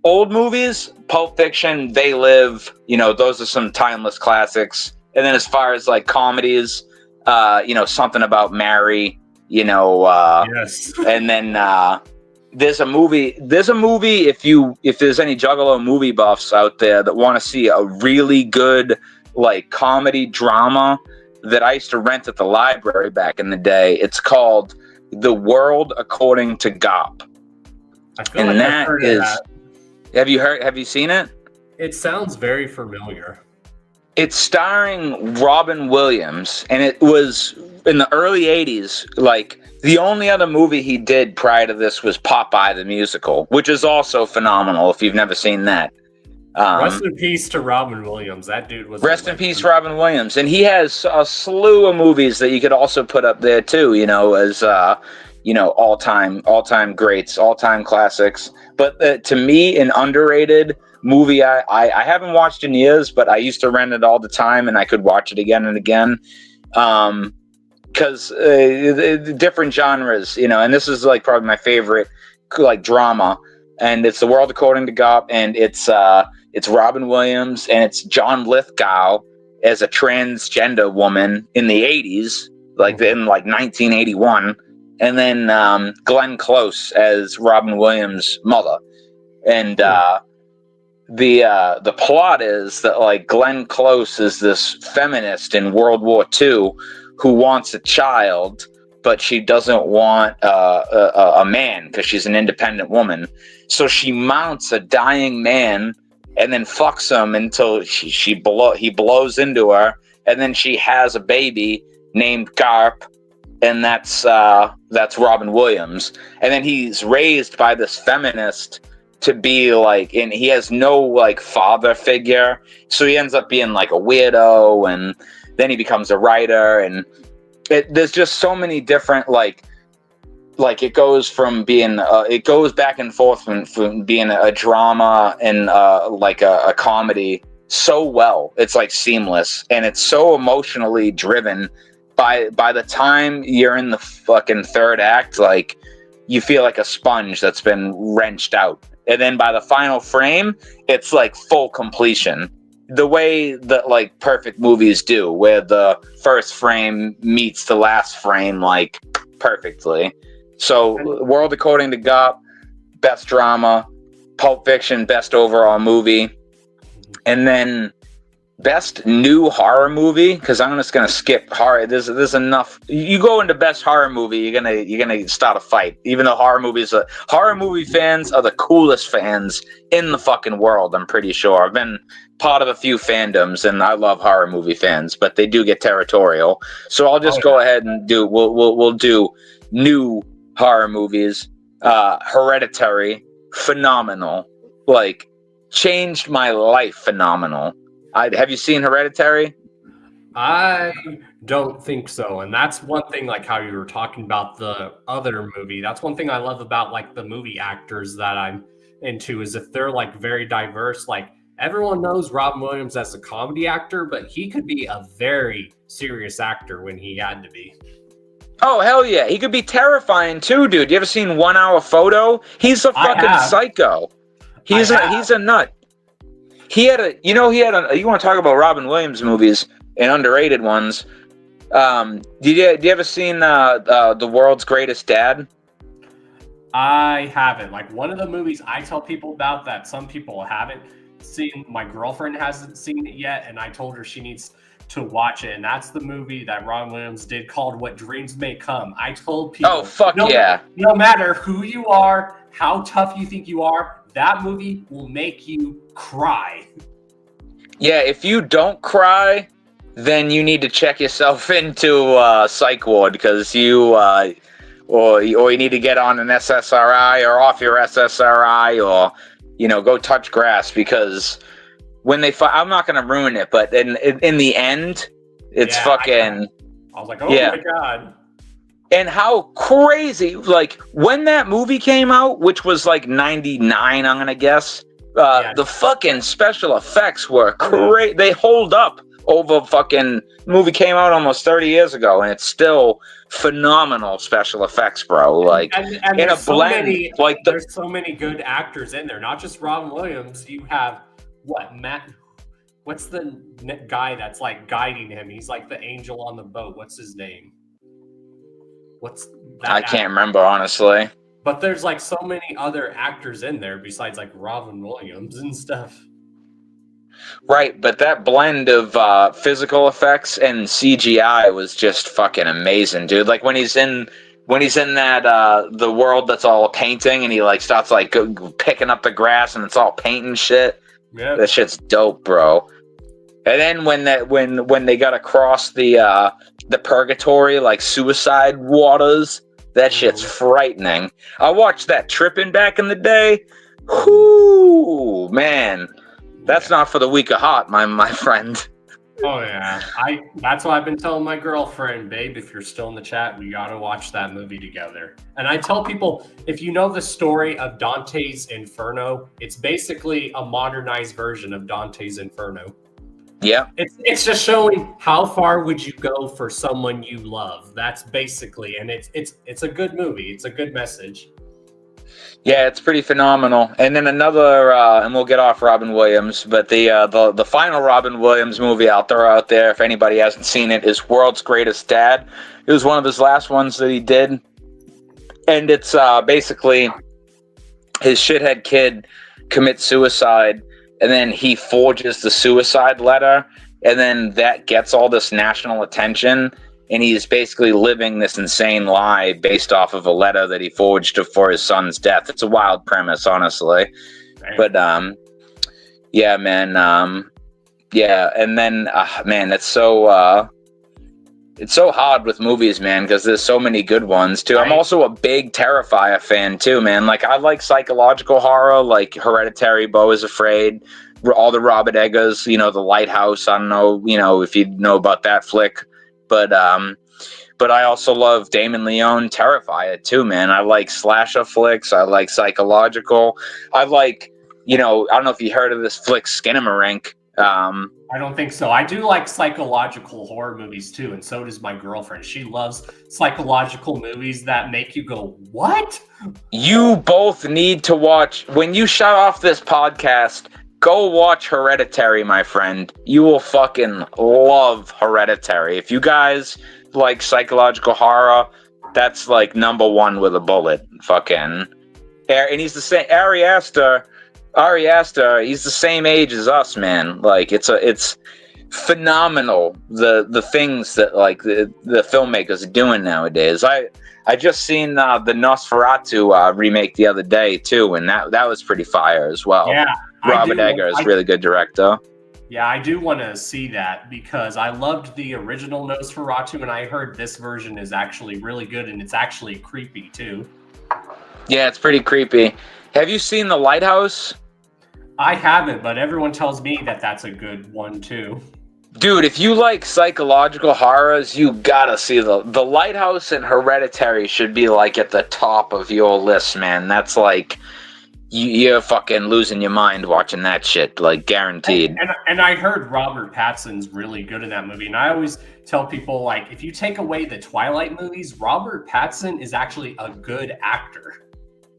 old movies, Pulp Fiction, They Live, you know, those are some timeless classics. And then as far as like comedies, you know, Something About Mary, you know,
yes.
And then there's a movie if there's any Juggalo movie buffs out there that want to see a really good like comedy drama that I used to rent at the library back in the day, it's called The World According to Gop.
I feel like I've heard of that.
Have you seen it?
It sounds very familiar.
It's starring Robin Williams, and it was in the early 80s. Like, the only other movie he did prior to this was Popeye the Musical, which is also phenomenal if you've never seen that.
Rest in peace to Robin Williams. That dude was...
Rest in peace, Robin Williams. And he has a slew of movies that you could also put up there, too, you know, as, you know, all-time greats, all-time classics. But to me, an underrated movie I haven't watched in years, but I used to rent it all the time, and I could watch it again and again. Because different genres, you know, and this is like probably my favorite, like drama, and it's The World According to Gop, and it's Robin Williams, and it's John Lithgow as a transgender woman in the 80s, like in like 1981, and then Glenn Close as Robin Williams' mother, and the plot is that like Glenn Close is this feminist in World War II who wants a child, but she doesn't want a man because she's an independent woman. So she mounts a dying man and then fucks him until he blows into her, and then she has a baby named Garp, and that's Robin Williams. And then he's raised by this feminist to be like, and he has no like father figure, so he ends up being like a weirdo, and then he becomes a writer, and there's just so many different like it goes from being it goes back and forth from being a drama and like a comedy so well. It's like seamless, and it's so emotionally driven. By the time you're in the fucking third act, like you feel like a sponge that's been wrenched out. And then by the final frame, it's like full completion. The way that like perfect movies do, where the first frame meets the last frame like perfectly. So World According to Gop, best drama. Pulp Fiction, best overall movie. And then best new horror movie, because I'm just gonna skip horror. There's enough. You go into best horror movie, you're gonna start a fight. Even though horror movie fans are the coolest fans in the fucking world. I'm pretty sure. I've been part of a few fandoms, and I love horror movie fans, but they do get territorial. So I'll just go ahead and do. We'll do new horror movies. Hereditary, phenomenal. Like, changed my life, phenomenal. Have you seen Hereditary?
I don't think so. And that's one thing, like how you were talking about the other movie. That's one thing I love about like the movie actors that I'm into, is if they're like very diverse. Like, everyone knows Robin Williams as a comedy actor, but he could be a very serious actor when he had to be.
Oh, hell yeah. He could be terrifying too, dude. You ever seen 1 Hour Photo? He's a fucking psycho. He's a nut. You want to talk about Robin Williams movies and underrated ones. Did you ever seen The World's Greatest Dad?
I haven't. Like, one of the movies I tell people about that some people haven't seen, my girlfriend hasn't seen it yet, and I told her she needs to watch it, and that's the movie that Robin Williams did called What Dreams May Come. I told people, no matter who you are, how tough you think you are, that movie will make you cry.
Yeah, if you don't cry, then you need to check yourself into psych ward, because or you need to get on an SSRI or off your SSRI, or go touch grass, because when they I'm not gonna ruin it, but in the end, it's fucking.
I was like, oh my god.
And how crazy, like, when that movie came out, which was like 99, I'm gonna guess, the fucking special effects were crazy. They hold up over fucking movie came out almost 30 years ago, and it's still phenomenal special effects, bro. Like,
and
in a blend,
there's so many good actors in there, not just Robin Williams. You have what's the guy that's like guiding him? He's like the angel on the boat. What's his name?
I can't remember, honestly.
But there's like so many other actors in there besides like Robin Williams and stuff.
Right, but that blend of physical effects and CGI was just fucking amazing, dude. Like when he's in that the world that's all painting, and he like starts like picking up the grass and it's all paint and shit. Yeah, that shit's dope, bro. And then when they got across the purgatory, like suicide waters, that shit's frightening. I watched that tripping back in the day. Whoo, man. That's not for the weak of heart, my friend.
Oh yeah, that's why I've been telling my girlfriend, babe, if you're still in the chat, we gotta watch that movie together. And I tell people, if you know the story of Dante's Inferno, it's basically a modernized version of Dante's Inferno.
Yeah,
it's just showing how far would you go for someone you love. That's basically, and it's a good movie. It's a good message.
Yeah, it's pretty phenomenal. And then another, and we'll get off Robin Williams, but the final Robin Williams movie I'll throw out there, if anybody hasn't seen it, is World's Greatest Dad. It was one of his last ones that he did, and it's basically his shithead kid commits suicide, and then he forges the suicide letter, and then that gets all this national attention. And he's basically living this insane lie based off of a letter that he forged for his son's death. It's a wild premise, honestly. Damn. But, yeah, man. Yeah, and then, man, it's so hard with movies, man, because there's so many good ones, too. Right. I'm also a big Terrifier fan, too, man. Like, I like psychological horror, like Hereditary, Beau is Afraid, all the Robert Eggers, The Lighthouse. I don't know, if you know about that flick. But I also love Damon Leone Terrifier too, man. I like slasher flicks. I like psychological. I like, I don't know if you heard of this flick, Skinamarink.
I don't think so. I do like psychological horror movies too, and so does my girlfriend. She loves psychological movies that make you go, what?
You both need to watch, when you shut off this podcast, go watch Hereditary, my friend. You will fucking love Hereditary. If you guys like psychological horror, that's like number one with a bullet. Fucking. And he's the same. Ari Aster, he's the same age as us, man. Like, it's phenomenal the things that like the filmmakers are doing nowadays. I just seen the Nosferatu remake the other day too, and that was pretty fire as well.
Yeah,
Robert Eggers is really good director.
Yeah, I do want to see that because I loved the original Nosferatu, and I heard this version is actually really good, and it's actually creepy too.
Yeah, it's pretty creepy. Have you seen The Lighthouse?
I haven't, but everyone tells me that that's a good one too.
Dude, if you like psychological horrors, you gotta see the Lighthouse and Hereditary should be like at the top of your list, man. That's like you're fucking losing your mind watching that shit, like guaranteed.
And I heard Robert Pattinson's really good in that movie, and I always tell people like if you take away the Twilight movies, Robert Pattinson is actually a good actor.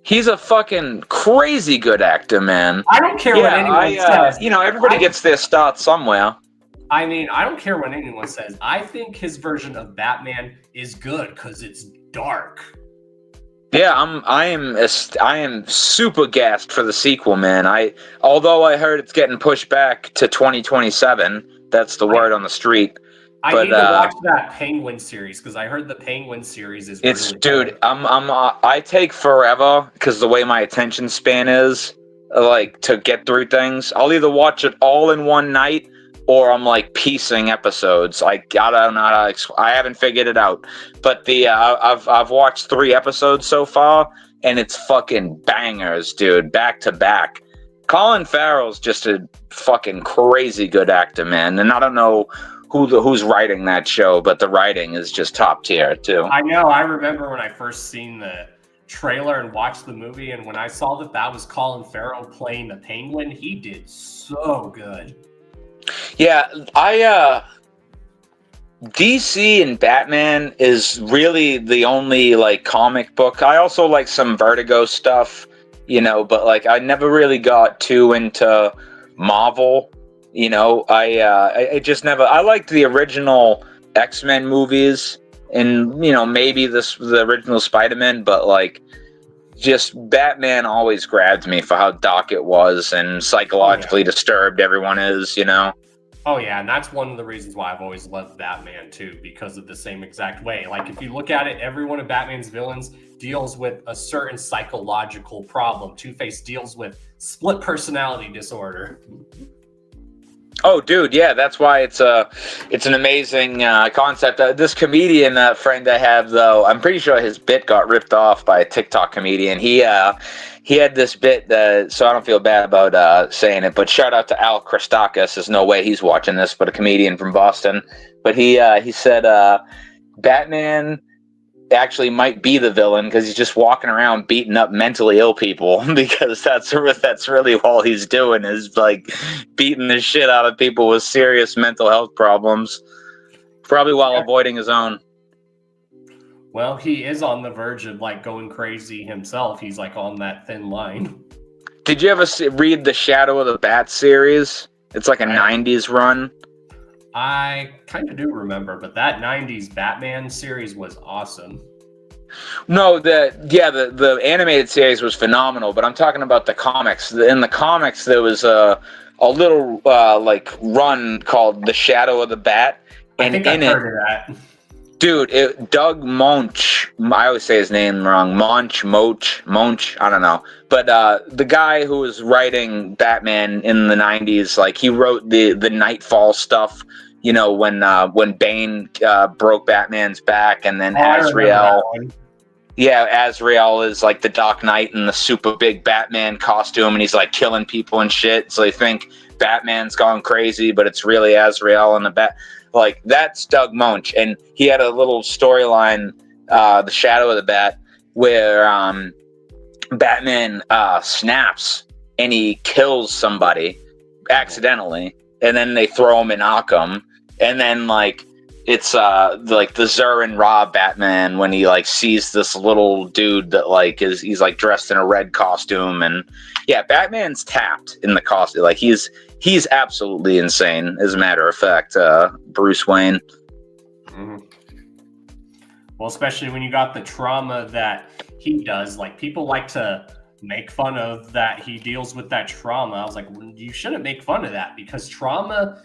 He's a fucking crazy good actor, man.
I don't care what anyone says.
You know, everybody gets their start somewhere.
I mean, I don't care what anyone says. I think his version of Batman is good because it's dark.
Yeah, I am super gassed for the sequel, man. Although I heard it's getting pushed back to 2027. That's the word on the street.
I need to watch that Penguin series because I heard the Penguin series is.
It's
really
dude. I take forever because the way my attention span is, like to get through things. I'll either watch it all in one night or I'm like piecing episodes. I don't know how to. I haven't figured it out. But I've watched 3 episodes so far, and it's fucking bangers, dude, back to back. Colin Farrell's just a fucking crazy good actor, man. And I don't know who's writing that show, but the writing is just top tier too.
I know. I remember when I first seen the trailer and watched the movie, and when I saw that was Colin Farrell playing the Penguin, he did so good.
Yeah, DC and Batman is really the only like comic book. I also like some Vertigo stuff, you know, but like I never really got too into Marvel. You know, I just never. I liked the original X-Men movies, and you know maybe the original Spider-Man, but like just Batman always grabbed me for how dark it was and psychologically disturbed everyone is. You know.
Oh yeah, and that's one of the reasons why I've always loved Batman too, because of the same exact way. Like if you look at it, every one of Batman's villains deals with a certain psychological problem. Two-Face deals with split personality disorder.
Oh, dude, yeah, that's why it's an amazing concept. This comedian friend I have, though, I'm pretty sure his bit got ripped off by a TikTok comedian. He had this bit, so I don't feel bad about saying it, but shout out to Al Christakis. There's no way he's watching this, but a comedian from Boston. But he said Batman actually might be the villain because he's just walking around beating up mentally ill people because that's really all he's doing is like beating the shit out of people with serious mental health problems, probably while avoiding his own.
Well, he is on the verge of like going crazy himself. He's like on that thin line.
Did you ever read the Shadow of the Bat series? It's like a 90s run.
I kind of do remember, but that 90s Batman series was awesome.
No, the animated series was phenomenal, but I'm talking about the comics. In the comics, there was a little like run called The Shadow of the Bat, and
I think I've heard of that.
Dude, Doug Moench, I always say his name wrong, Moench, I don't know. But the guy who was writing Batman in the 90s, like he wrote the Nightfall stuff, you know, when Bane broke Batman's back, and then Azrael. Yeah, Azrael is like the Dark Knight in the super big Batman costume, and he's like killing people and shit. So they think Batman's gone crazy, but it's really Azrael and the Bat. Like, that's Doug Moench, and he had a little storyline, The Shadow of the Bat, where Batman snaps and he kills somebody accidentally, and then they throw him in Arkham, and then like it's like the Zur Ra Batman when he like sees this little dude that like he's like dressed in a red costume, and yeah, Batman's tapped in the costume. Like he's absolutely insane, as a matter of fact, Bruce Wayne.
Mm-hmm. Well, especially when you got the trauma that he does. Like, people like to make fun of that he deals with that trauma. I was like, well, you shouldn't make fun of that, because trauma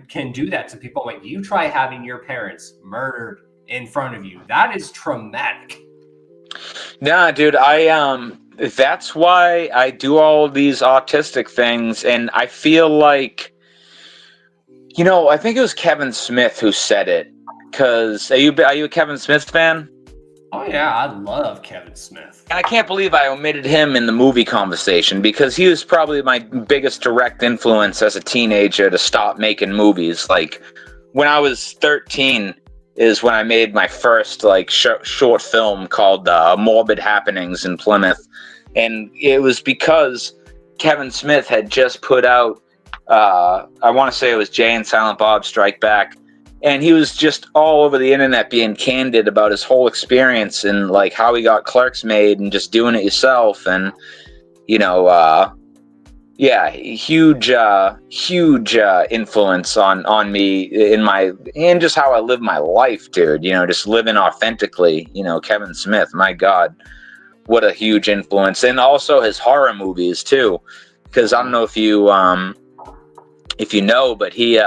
can do that to people. Like, you try having your parents murdered in front of you. That is traumatic.
Nah, dude, that's why I do all these autistic things, and I feel like, I think it was Kevin Smith who said it. Cause are you a Kevin Smith fan?
Oh yeah, I love Kevin Smith.
And I can't believe I omitted him in the movie conversation, because he was probably my biggest direct influence as a teenager to stop making movies. Like, when I was 13 is when I made my first short film called Morbid Happenings in Plymouth. And it was because Kevin Smith had just put out, I want to say it was Jay and Silent Bob Strike Back. And he was just all over the internet being candid about his whole experience and like how he got Clerks made and just doing it yourself. And, huge influence on me in just how I live my life, dude. Just living authentically. Kevin Smith, my God, what a huge influence. And also his horror movies too, because I don't know if you know, but he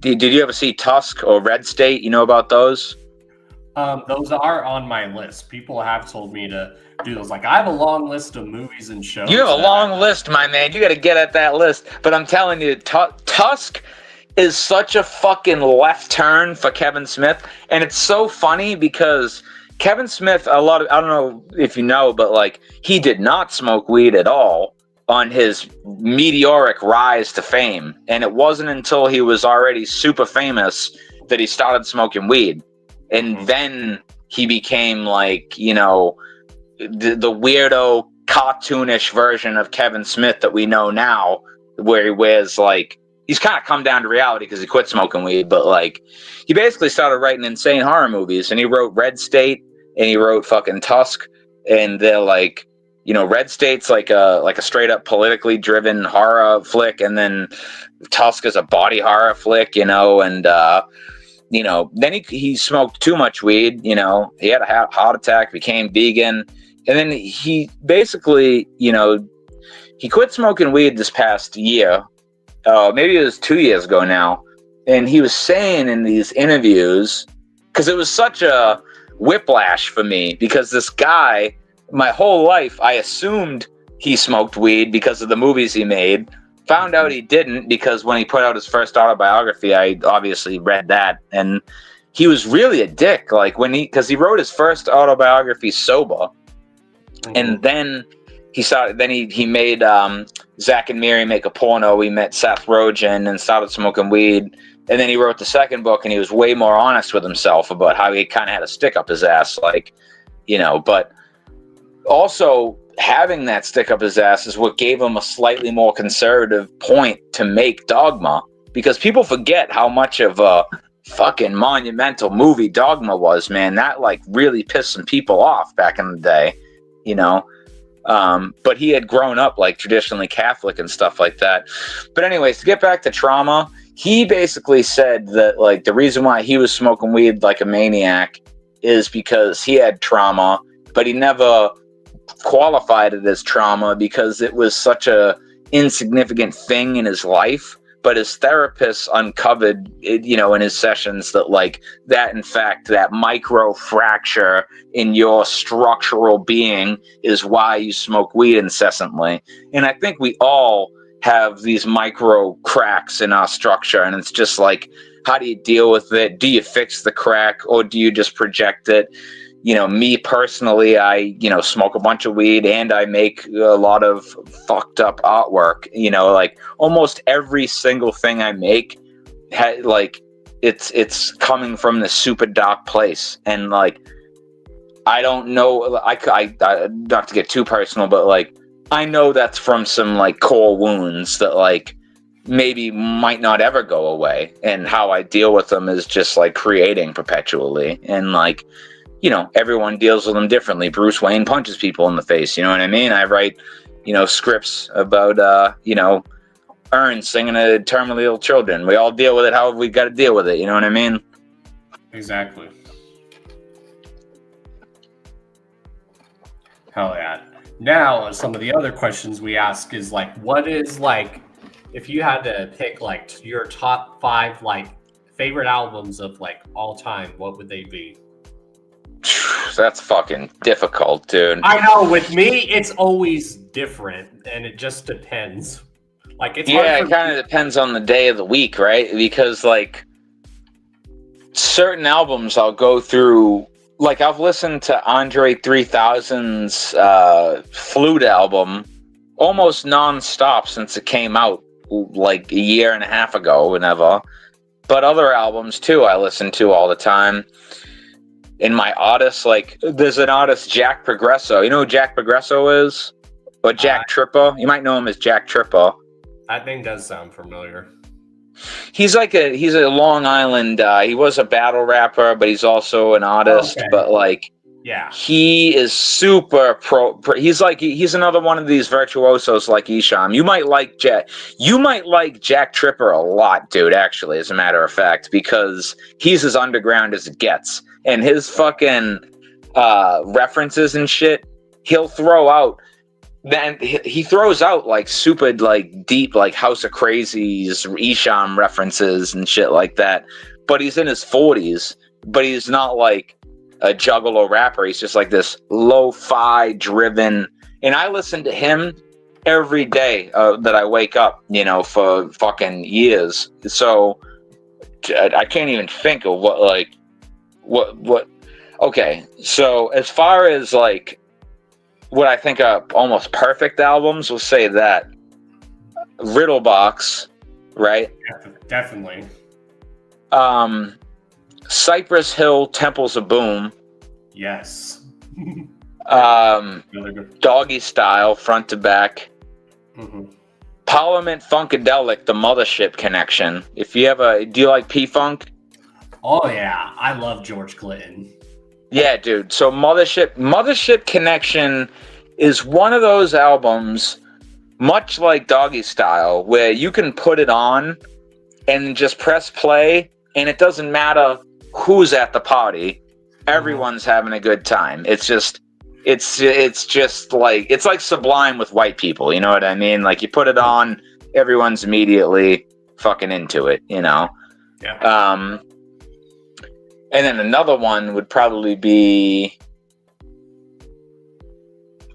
did you ever see Tusk or Red State? You know about those?
Those are on my list. People have told me to do those. Like, I have a long list of movies and shows.
You have a long list, my man. You got to get at that list. But I'm telling you, Tusk is such a fucking left turn for Kevin Smith. And it's so funny because Kevin Smith, I don't know if you know, but like, he did not smoke weed at all on his meteoric rise to fame. And it wasn't until he was already super famous that he started smoking weed. And then he became like, the weirdo cartoonish version of Kevin Smith that we know now, where he wears like, he's kind of come down to reality because he quit smoking weed, but like, he basically started writing insane horror movies. And he wrote Red State and he wrote fucking Tusk. And they're like, Red State's like a straight up politically driven horror flick, and then Tusk is a body horror flick, and then he smoked too much weed, he had a heart attack, became vegan, and then he basically, he quit smoking weed this past year, maybe it was 2 years ago now, and he was saying in these interviews, because it was such a whiplash for me, because this guy, my whole life, I assumed he smoked weed because of the movies he made. Found out he didn't, because when he put out his first autobiography, I obviously read that, and he was really a dick. Like, because he wrote his first autobiography sober, and then he made Zack and Miri Make a Porno. He met Seth Rogen and started smoking weed, and then he wrote the second book, and he was way more honest with himself about how he kind of had a stick up his ass, but also having that stick up his ass is what gave him a slightly more conservative point to make Dogma, because people forget how much of a fucking monumental movie Dogma was, man. That like really pissed some people off back in the day, but he had grown up like traditionally Catholic and stuff like that. But anyways, to get back to trauma, he basically said that like the reason why he was smoking weed like a maniac is because he had trauma, but he never qualified it as trauma because it was such a insignificant thing in his life. But his therapist uncovered it, in his sessions that in fact, that micro fracture in your structural being is why you smoke weed incessantly. And I think we all have these micro cracks in our structure, and it's just like, how do you deal with it? Do you fix the crack, or do you just project it? Me personally, I, smoke a bunch of weed, and I make a lot of fucked up artwork. Like almost every single thing I make, it's coming from this super dark place. And like, I don't know, I not to get too personal, but like, I know that's from some like core wounds that like maybe might not ever go away. And how I deal with them is just like creating perpetually. And like, everyone deals with them differently. Bruce Wayne punches people in the face. You know what I mean? I write, scripts about, Ern singing to terminally ill children. We all deal with it how we got to deal with it. You know what I mean?
Exactly. Hell yeah. Now, some of the other questions we ask is like, what is like if you had to pick like your top 5 like favorite albums of like all time, what would they be?
That's fucking difficult, dude.
I know, with me, it's always different, and it just depends. Like, it's hard
it kind of depends on the day of the week, right? Because, like, certain albums I'll go through, like, I've listened to Andre 3000's Flute album almost non-stop since it came out, like, a year and a half ago, whenever. But other albums, too, I listen to all the time. In my artists, like, there's an artist, Jack Progresso. You know who Jack Progresso is? Or Jack Tripper? You might know him as Jack Tripper.
That name does sound familiar.
He's a Long Island, he was a battle rapper, but he's also an artist.
Okay.
But, like,
yeah,
he is super pro. He's another one of these virtuosos like Isham. You might like Jack Tripper a lot, dude, actually, as a matter of fact, because he's as underground as it gets. And his fucking references and shit, he'll throw out. Then he throws out like super like deep like House of Crazies, Isham references and shit like that. But he's in his 40s. But he's not like a juggalo rapper. He's just like this lo-fi driven. And I listen to him every day that I wake up, you know, for fucking years. So I can't even think of what. Okay, so as far as like what I think are almost perfect albums, we'll say that Riddlebox, right?
Definitely.
Cypress Hill, Temples of Boom.
Yes.
Doggy Style, front to back.
Mm-hmm.
Parliament Funkadelic, the Mothership Connection. Do you like P-Funk?
Oh yeah, I love George Clinton.
Yeah, dude. So Mothership Connection is one of those albums, much like Doggy Style, where you can put it on and just press play, and it doesn't matter who's at the party. Everyone's having a good time. It's just like, it's like Sublime with white people. You know what I mean? Like, you put it on, everyone's immediately fucking into it, you know?
Yeah.
And then another one would probably be,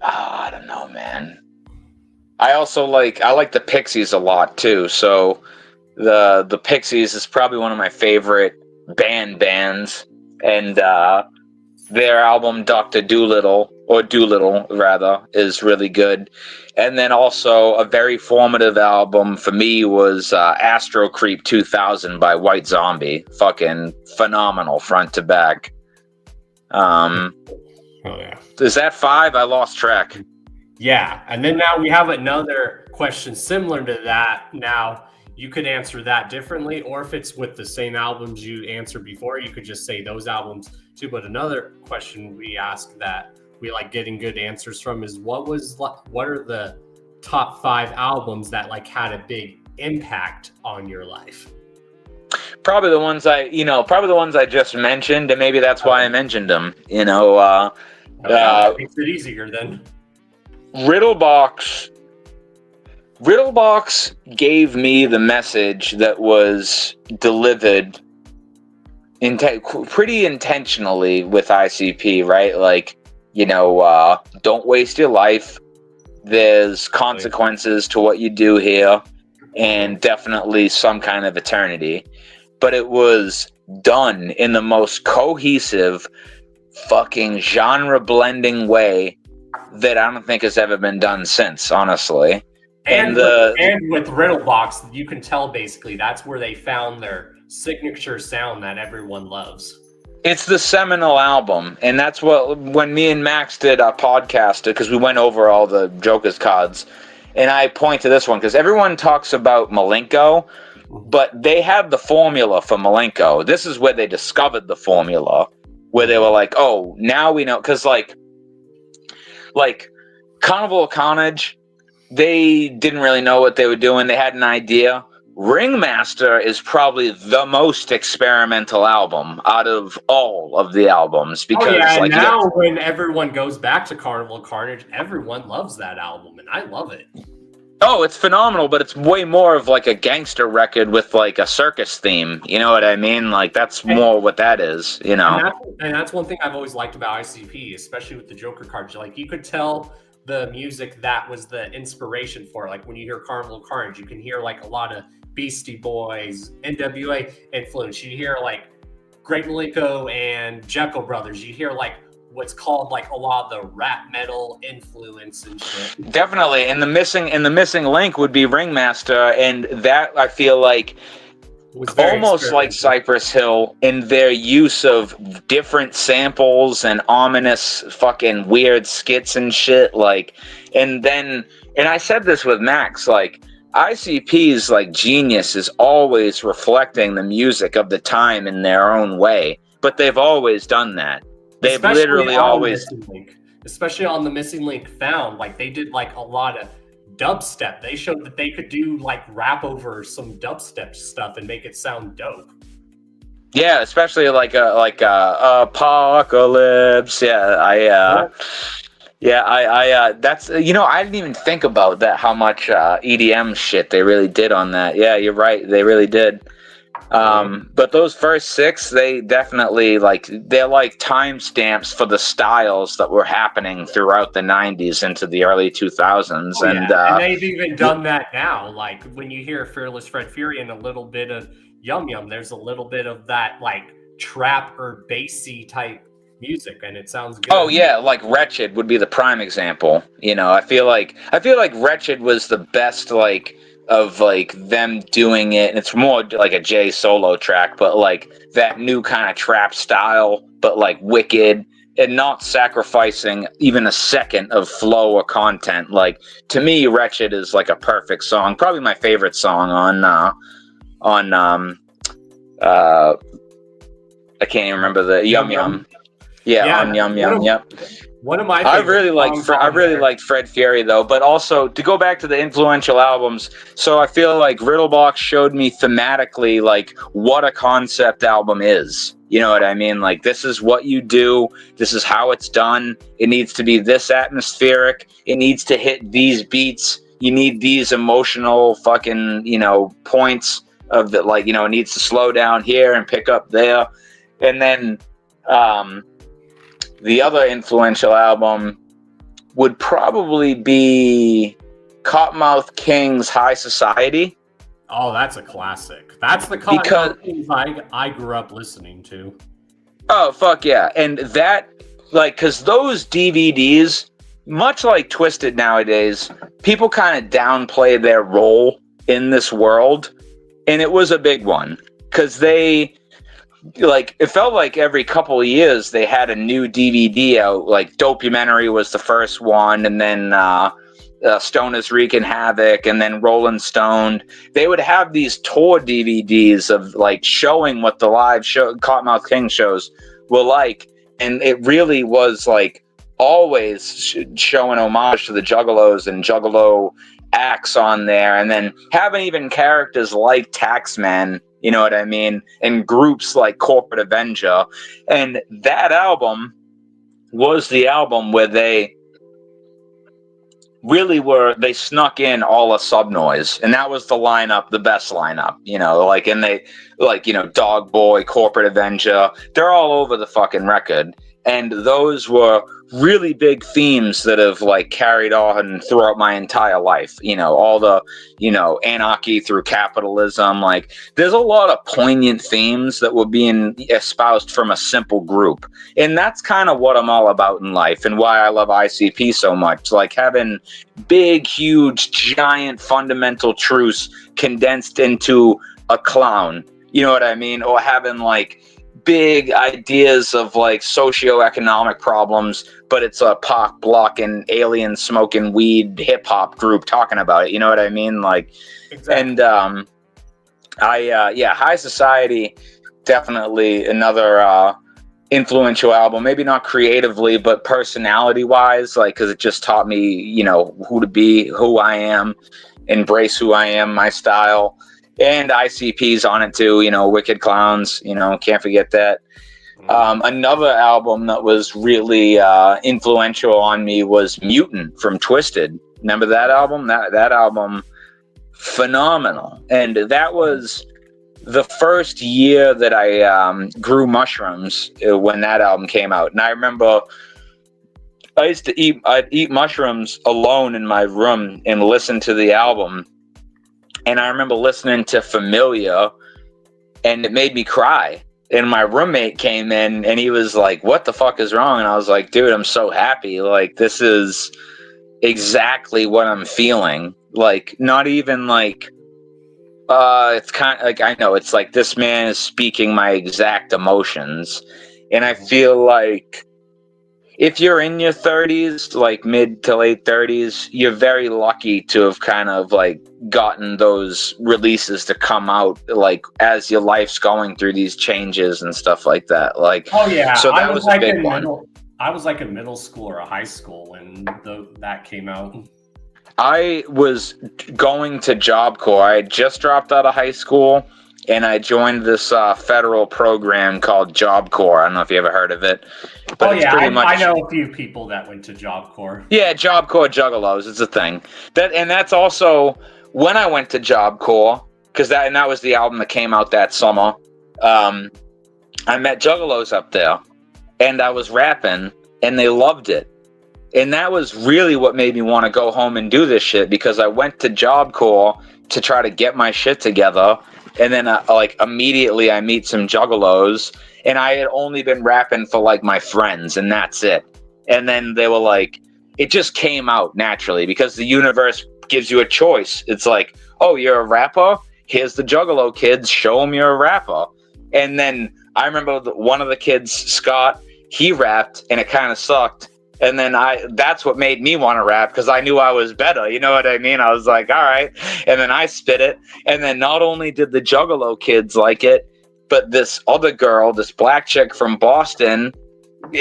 I don't know, man. I like the Pixies a lot too. So the Pixies is probably one of my favorite bands, and their album Dr. Doolittle rather is really good. And then also a very formative album for me was Astro Creep 2000 by White Zombie. Fucking phenomenal front to back.
Oh yeah.
Is that 5? I lost track.
Yeah, and then now we have another question similar to that. Now you could answer that differently, or if it's with the same albums you answered before, you could just say those albums too. But another question we ask that we like getting good answers from is what are the top 5 albums that like had a big impact on your life?
Probably the ones I just mentioned, and maybe that's why I mentioned them. You know,
that makes it easier then.
Riddlebox gave me the message that was delivered pretty intentionally with ICP, right? Like, you know, don't waste your life. There's consequences to what you do here, and definitely some kind of eternity. But it was done in the most cohesive, fucking genre-blending way that I don't think has ever been done since, honestly.
And with Riddlebox, you can tell basically that's where they found their signature sound that everyone loves.
It's the seminal album, and that's when me and Max did our podcast, because we went over all the Joker's cards, and I point to this one, because everyone talks about Malenko, but they had the formula for Malenko. This is where they discovered the formula, where they were like, oh, now we know, because like Carnival of Carnage, they didn't really know what they were doing. They had an idea. Ringmaster is probably the most experimental album out of all of the albums, because
now when everyone goes back to Carnival of Carnage, everyone loves that album, and I love it.
Oh, it's phenomenal, but it's way more of like a gangster record with like a circus theme. You know what I mean? Like that's more what that is, you know.
And that's one thing I've always liked about ICP, especially with the Joker cards. Like you could tell the music that was the inspiration for it. Like when you hear Carnival Carnage, you can hear like a lot of Beastie Boys, NWA influence. You hear like Great Malenko and Jekyll Brothers. You hear like what's called like a lot of the rap metal influence and shit.
Definitely, and the missing link would be Ringmaster, and that I feel like almost like Cypress Hill in their use of different samples and ominous fucking weird skits and shit. Like, and I said this with Max, like ICP's like genius is always reflecting the music of the time in their own way, but they've always done that. They've literally always,
especially on the Missing Link Found, like they did like a lot of dubstep. They showed that they could do like rap over some dubstep stuff and make it sound dope.
Yeah, especially like Apocalypse. Yeah, that's, you know, I didn't even think about that, how much EDM shit they really did on that. Yeah, you're right, they really did. But those first 6, they definitely they're like timestamps for the styles that were happening throughout the 90s into the early 2000s.
Oh, and they've even done that now. Like when you hear Fearless Fred Fury and a little bit of Yum Yum, there's a little bit of that like trap or bassy type music, and it sounds good.
Oh yeah, like Wretched would be the prime example. You know, I feel like Wretched was the best of like them doing it, and it's more like a Jay solo track, but like that new kind of trap style, but like wicked and not sacrificing even a second of flow or content. Like to me, Wretched is like a perfect song, probably my favorite song on I can't even remember the Yum Yum. Yeah, on Yum Yum. Yep.
One of my
I really liked Fred Fury though, but also to go back to the influential albums. So I feel like Riddlebox showed me thematically like what a concept album is. You know what I mean? Like this is what you do. This is how it's done. It needs to be this atmospheric. It needs to hit these beats. You need these emotional fucking, you know, points of the, like, you know, it needs to slow down here and pick up there. And then the other influential album would probably be Cottonmouth King's High Society.
Oh, that's a classic. That's the Cottonmouth Kings I grew up listening to.
Oh, fuck yeah. And that, like, because those DVDs, much like Twisted nowadays, people kind of downplay their role in this world. And it was a big one. Because they... like it felt like every couple of years they had a new DVD out. Like Documentary was the first one, and then Stoners Wreaking Havoc, and then Rolling Stoned. They would have these tour DVDs of like showing what the live show Cottonmouth King shows were like, and it really was like always showing homage to the Juggalos and Juggalo acts on there, and then having even characters like Taxman. You know what I mean? And groups like Corporate Avenger. And that album was the album where they really they snuck in all of Subnoise. And that was the lineup, the best lineup, you know, like, and they, like, you know, Dog Boy, Corporate Avenger, they're all over the fucking record. And those were really big themes that have like carried on throughout my entire life. You know, all the, you know, anarchy through capitalism. Like there's a lot of poignant themes that were being espoused from a simple group. And that's kind of what I'm all about in life and why I love ICP so much. Like having big, huge, giant fundamental truths condensed into a clown. You know what I mean? Or having like big ideas of like socioeconomic problems, but it's a pop block and alien smoking weed hip hop group talking about it. You know what I mean? Like, exactly. And High Society, definitely another influential album. Maybe not creatively, but personality wise, like, because it just taught me, you know, who to be, who I am, embrace who I am, my style. And ICP's on it too, you know, Wicked Clowns, you know, can't forget that. Another album that was really influential on me was Mutant from Twisted. Remember that album? That album, phenomenal. And that was the first year that I grew mushrooms when that album came out. And I remember I'd eat mushrooms alone in my room and listen to the album. And I remember listening to Familiar, and it made me cry. And my roommate came in and he was like, "What the fuck is wrong?" And I was like, "Dude, I'm so happy. Like, this is exactly what I'm feeling." Like, not even like, it's kind of like, I know it's like this man is speaking my exact emotions. And I feel like if you're in your 30s, like mid to late 30s, you're very lucky to have kind of like gotten those releases to come out like as your life's going through these changes and stuff like that. Like,
oh yeah,
so that was a big one.
I was like in middle school or a high school when that came out.
I was going to Job Corps. I had just dropped out of high school, and I joined this federal program called Job Corps. I don't know if you ever heard of it. But
I know a few people that went to Job Corps.
Yeah, Job Corps Juggalos is a thing. That's also when I went to Job Corps, because that was the album that came out that summer. I met Juggalos up there, and I was rapping, and they loved it. And that was really what made me want to go home and do this shit, because I went to Job Corps to try to get my shit together. And then like immediately I meet some Juggalos, and I had only been rapping for like my friends, and that's it. And then they were like, it just came out naturally because the universe gives you a choice. It's like, oh, you're a rapper? Here's the Juggalo kids. Show them you're a rapper. And then I remember one of the kids, Scott, he rapped and it kind of sucked. And then that's what made me want to rap, because I knew I was better. You know what I mean? I was like, all right. And then I spit it. And then not only did the Juggalo kids like it, but this other girl, this black chick from Boston,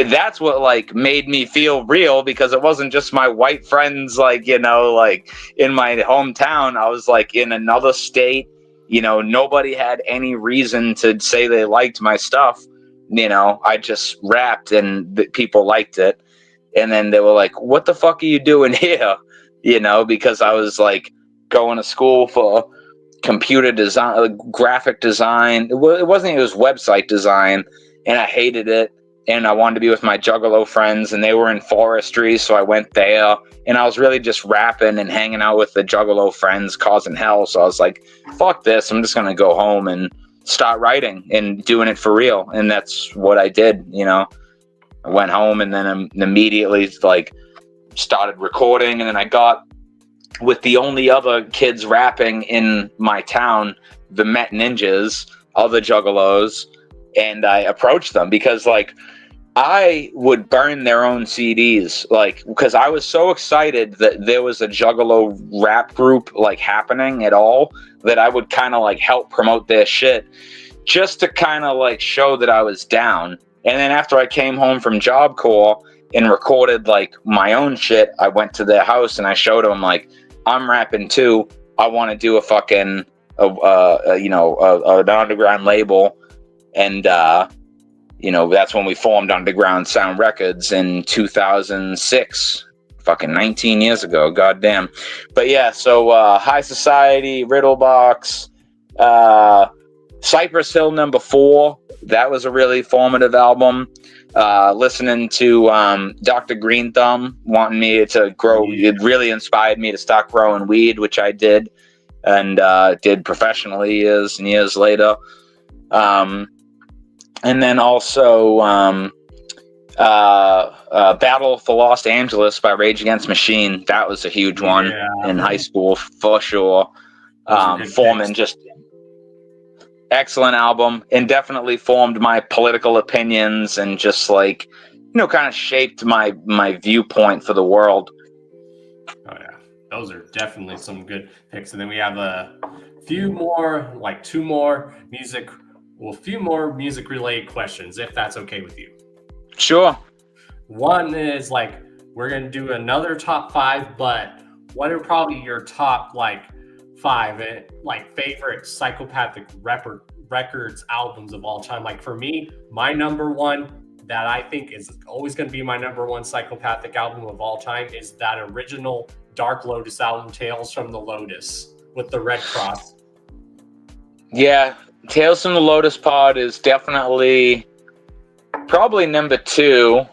that's what like made me feel real, because it wasn't just my white friends, like, you know, like in my hometown. I was like in another state, you know, nobody had any reason to say they liked my stuff. You know, I just rapped and people liked it. And then they were like, "What the fuck are you doing here?" You know, because I was like going to school for computer design, graphic design. It was website design, and I hated it. And I wanted to be with my Juggalo friends, and they were in forestry, so I went there. And I was really just rapping and hanging out with the Juggalo friends, causing hell. So I was like, "Fuck this! I'm just gonna go home and start writing and doing it for real." And that's what I did. You know. I went home and then immediately like started recording, and then I got with the only other kids rapping in my town, the Met Ninjas, other Juggalos, and I approached them because like I would burn their own CDs, like because I was so excited that there was a Juggalo rap group like happening at all, that I would kind of like help promote their shit just to kind of like show that I was down. And then after I came home from Job Corps and recorded like my own shit, I went to their house and I showed them like, I'm rapping too. I want to do a fucking, an underground label. And, that's when we formed Underground Sound Records in 2006, fucking 19 years ago. Goddamn. But yeah, so High Society, Riddlebox, Cypress Hill #4. That was a really formative album. Listening to Dr. Green Thumb wanting me to grow, it really inspired me to start growing weed, which I did, and did professionally years and years later. And then also Battle for Los Angeles by Rage Against the Machine. That was a huge one in high school for sure. Foreman just... excellent album, and definitely formed my political opinions and just like, kind of shaped my viewpoint for the world.
Oh yeah, those are definitely some good picks. And then we have a few more, like two more music related questions, if that's okay with you.
Sure.
One is like, we're going to do another top 5, but what are probably your top like 5 like favorite Psychopathic records albums of all time? Like for me, my number one that I think is always going to be my number one Psychopathic album of all time is that original Dark Lotus album, Tales from the Lotus, with the red cross.
Yeah, Tales from the Lotus Pod is definitely probably number 2.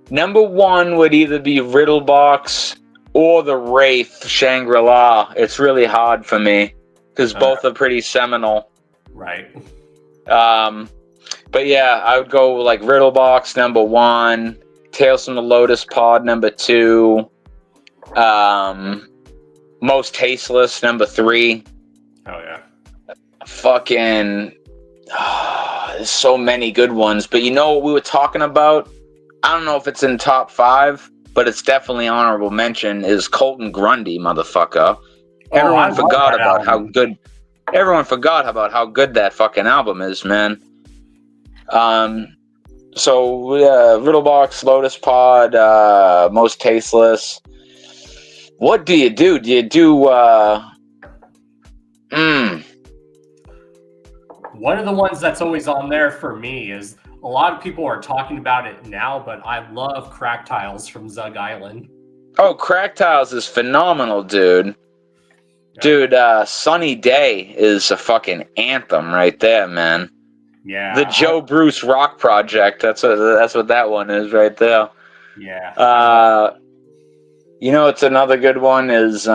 Number 1 would either be Riddlebox or the Wraith Shangri-La. It's really hard for me because both are pretty seminal.
Right.
But yeah, I would go like Riddlebox number 1, Tales from the Lotus Pod number 2, Most Tasteless number 3.
Oh yeah.
Fucking, there's so many good ones. But you know what we were talking about? I don't know if it's in top 5, but it's definitely honorable mention. Is Colton Grundy, motherfucker. Everyone forgot about how good. Everyone forgot about how good that fucking album is, man. So Riddlebox, Lotus Pod, Most Tasteless. What do you do? Do you do?
One of the ones that's always on there for me is, a lot of people are talking about it now, but I love Crack Tiles from Zug Island.
Oh, Crack Tiles is phenomenal, dude. Dude, Sunny Day is a fucking anthem right there, man.
Yeah.
The Joe Bruce Rock Project. That's what that one is right there.
Yeah.
You know, it's another good one is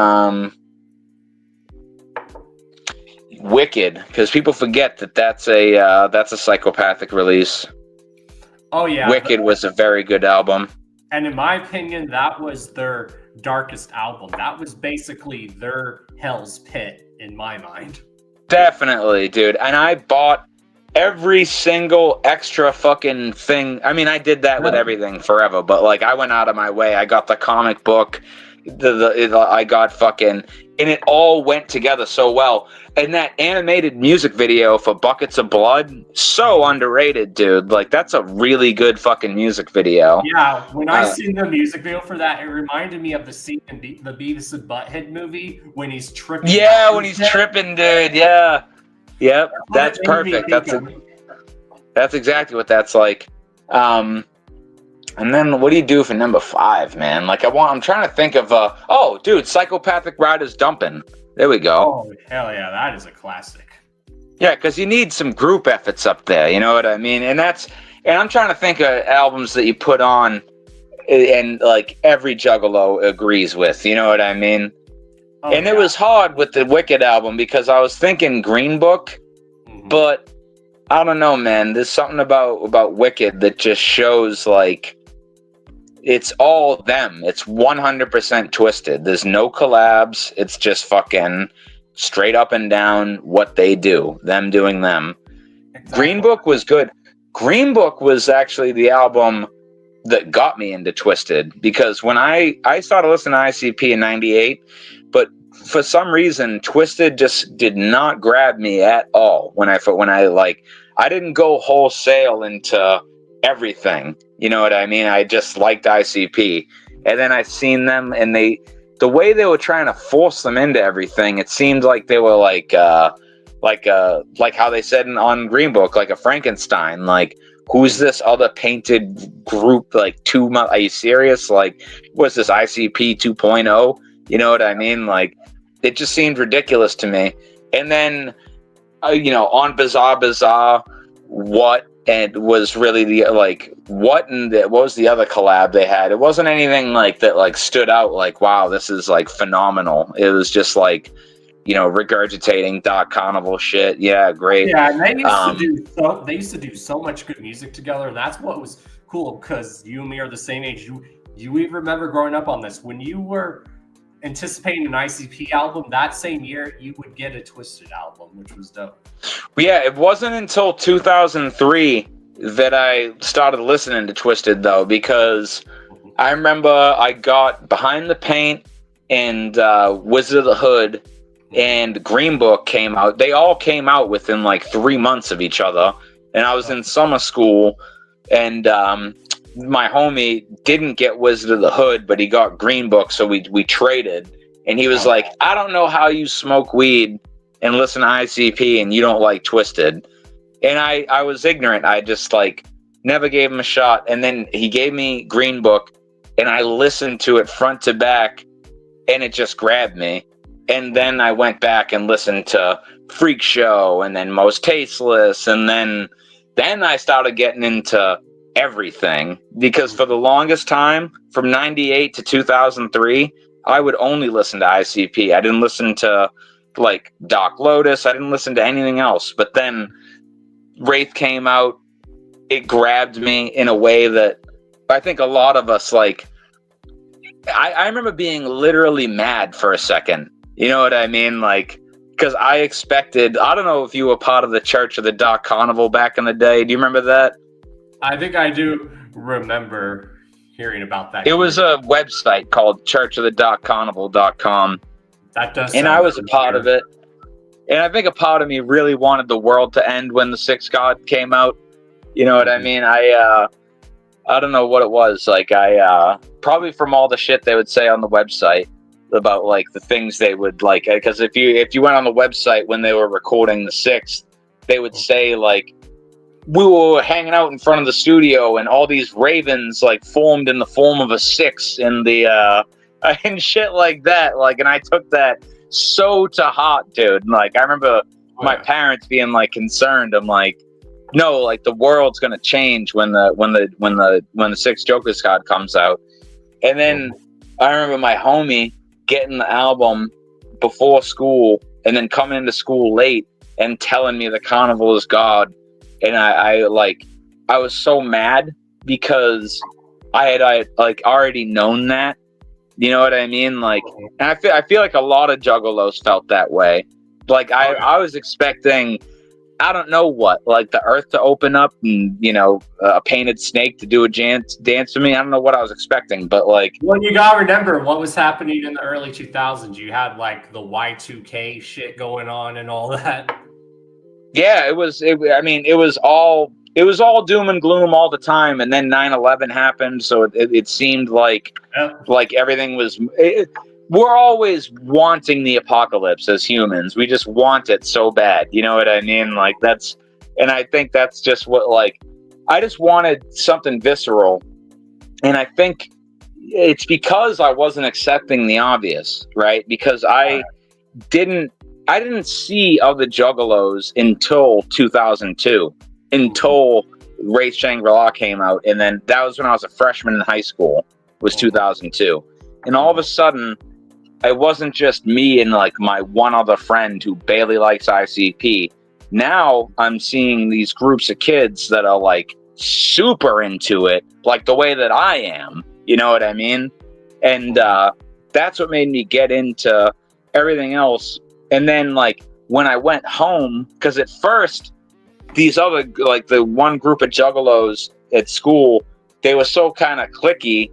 Wicked, because people forget that's a Psychopathic release.
Oh yeah.
Wicked was a very good album.
And in my opinion, that was their darkest album. That was basically their Hell's Pit in my mind.
Definitely, dude. And I bought every single extra fucking thing. I mean, I did that with everything forever, but like I went out of my way. I got the comic book, I got fucking, and it all went together so well. And that animated music video for Buckets of Blood, so underrated, dude. Like that's a really good fucking music video.
Yeah, when I seen the music video for that, it reminded me of the scene in the Beavis and Butthead movie when he's tripping.
Yeah, when he's tripping, dude. Yeah. Yep, that's perfect. That's exactly what that's like. And then what do you do for number 5, man? Like I'm trying to think of oh, dude, Psychopathic Riders Dumpin'. There we go.
Oh, hell yeah, that is a classic.
Yeah, because you need some group efforts up there, you know what I mean? And I'm trying to think of albums that you put on and like every Juggalo agrees with, you know what I mean? Oh, and it was hard with the Wicked album because I was thinking Green Book, but I don't know, man. There's something about Wicked that just shows like it's all them. It's 100% Twisted. There's no collabs. It's just fucking straight up and down what they do. Them doing them. Exactly. Green Book was good. Green Book was actually the album that got me into Twisted because when I started listening to ICP in 98, but for some reason Twisted just did not grab me at all when I didn't go wholesale into everything. You know what I mean? I just liked ICP. And then I seen them and the way they were trying to force them into everything, it seemed like they were like how they said on Green Book, like a Frankenstein, like who's this other painted group, like are you serious? Like, what's this ICP 2.0? You know what I mean? Like, it just seemed ridiculous to me. And then, on Bizarre Bizarre, what was really what was the other collab they had? It wasn't anything like that, like stood out like, wow, this is like phenomenal. It was just like, regurgitating Doc Carnival shit. Yeah, great.
Yeah, and they used to do so much good music together, and that's what was cool because you and me are the same age. You even remember growing up on this when you were anticipating an ICP album that same year, you would get a Twisted album, which was dope.
Yeah, it wasn't until 2003 that I started listening to Twisted though, because I remember I got Behind the Paint and Wizard of the Hood and Green Book came out. They all came out within like 3 months of each other, and I was in summer school, and my homie didn't get Wizard of the Hood, but he got Green Book, so we traded. And he was like, I don't know how you smoke weed and listen to ICP and you don't like Twisted. And I was ignorant. I just like never gave him a shot. And then he gave me Green Book and I listened to it front to back. and it just grabbed me. And then I went back and listened to Freak Show, and then Most Tasteless, and then I started getting into everything, because for the longest time, from 98 to 2003, I would only listen to ICP. I didn't listen to like Doc Lotus. I didn't listen to anything else. But then Wraith came out. It grabbed me in a way that I think a lot of us, like, I remember being literally mad for a second. You know what I mean? Like, because I expected, I don't know if you were part of the Church of the Dark Carnival back in the day. Do you remember that?
I think I do remember hearing about that.
It was a website called churchofthedarkcarnival.com.
That does.
And I was a part of it. And I think a part of me really wanted the world to end when the Sixth God came out. You know what I mean? I don't know what it was. Like, I probably from all the shit they would say on the website about like the things they would like, because if you went on the website when they were recording the Sixth, they would say like, we were hanging out in front of the studio and all these ravens like formed in the form of a six in the and shit like that. Like, and I took that so to heart, dude. And, like, I remember my parents being like concerned. I'm like, no, like the world's gonna change when the Sixth Joker's card comes out. And then I remember my homie getting the album before school and then coming into school late and telling me the Carnival is God. And I was so mad because I had like already known that. You know what I mean? Like, and I feel like a lot of juggalos felt that way. Like, I was expecting, I don't know what, like the earth to open up and, you know, a painted snake to do a dance for me. I don't know what I was expecting, but like...
Well, you gotta remember what was happening in the early 2000s. You had like the Y2K shit going on and all that.
Yeah, it was all doom and gloom all the time. And then 9/11 happened. So it seemed like everything was... we're always wanting the apocalypse as humans. We just want it so bad. You know what I mean? Like, that's, and I think that's just what, like, I just wanted something visceral. And I think it's because I wasn't accepting the obvious, right? Because I didn't see other juggalos until 2002, until Wraith Shangri-La came out. And then that was when I was a freshman in high school, was 2002. And all of a sudden, it wasn't just me and like my one other friend who barely likes ICP. Now I'm seeing these groups of kids that are like super into it, like the way that I am. You know what I mean? And that's what made me get into everything else. And then like when I went home, because at first these other, like the one group of juggalos at school, they were so kind of cliquey.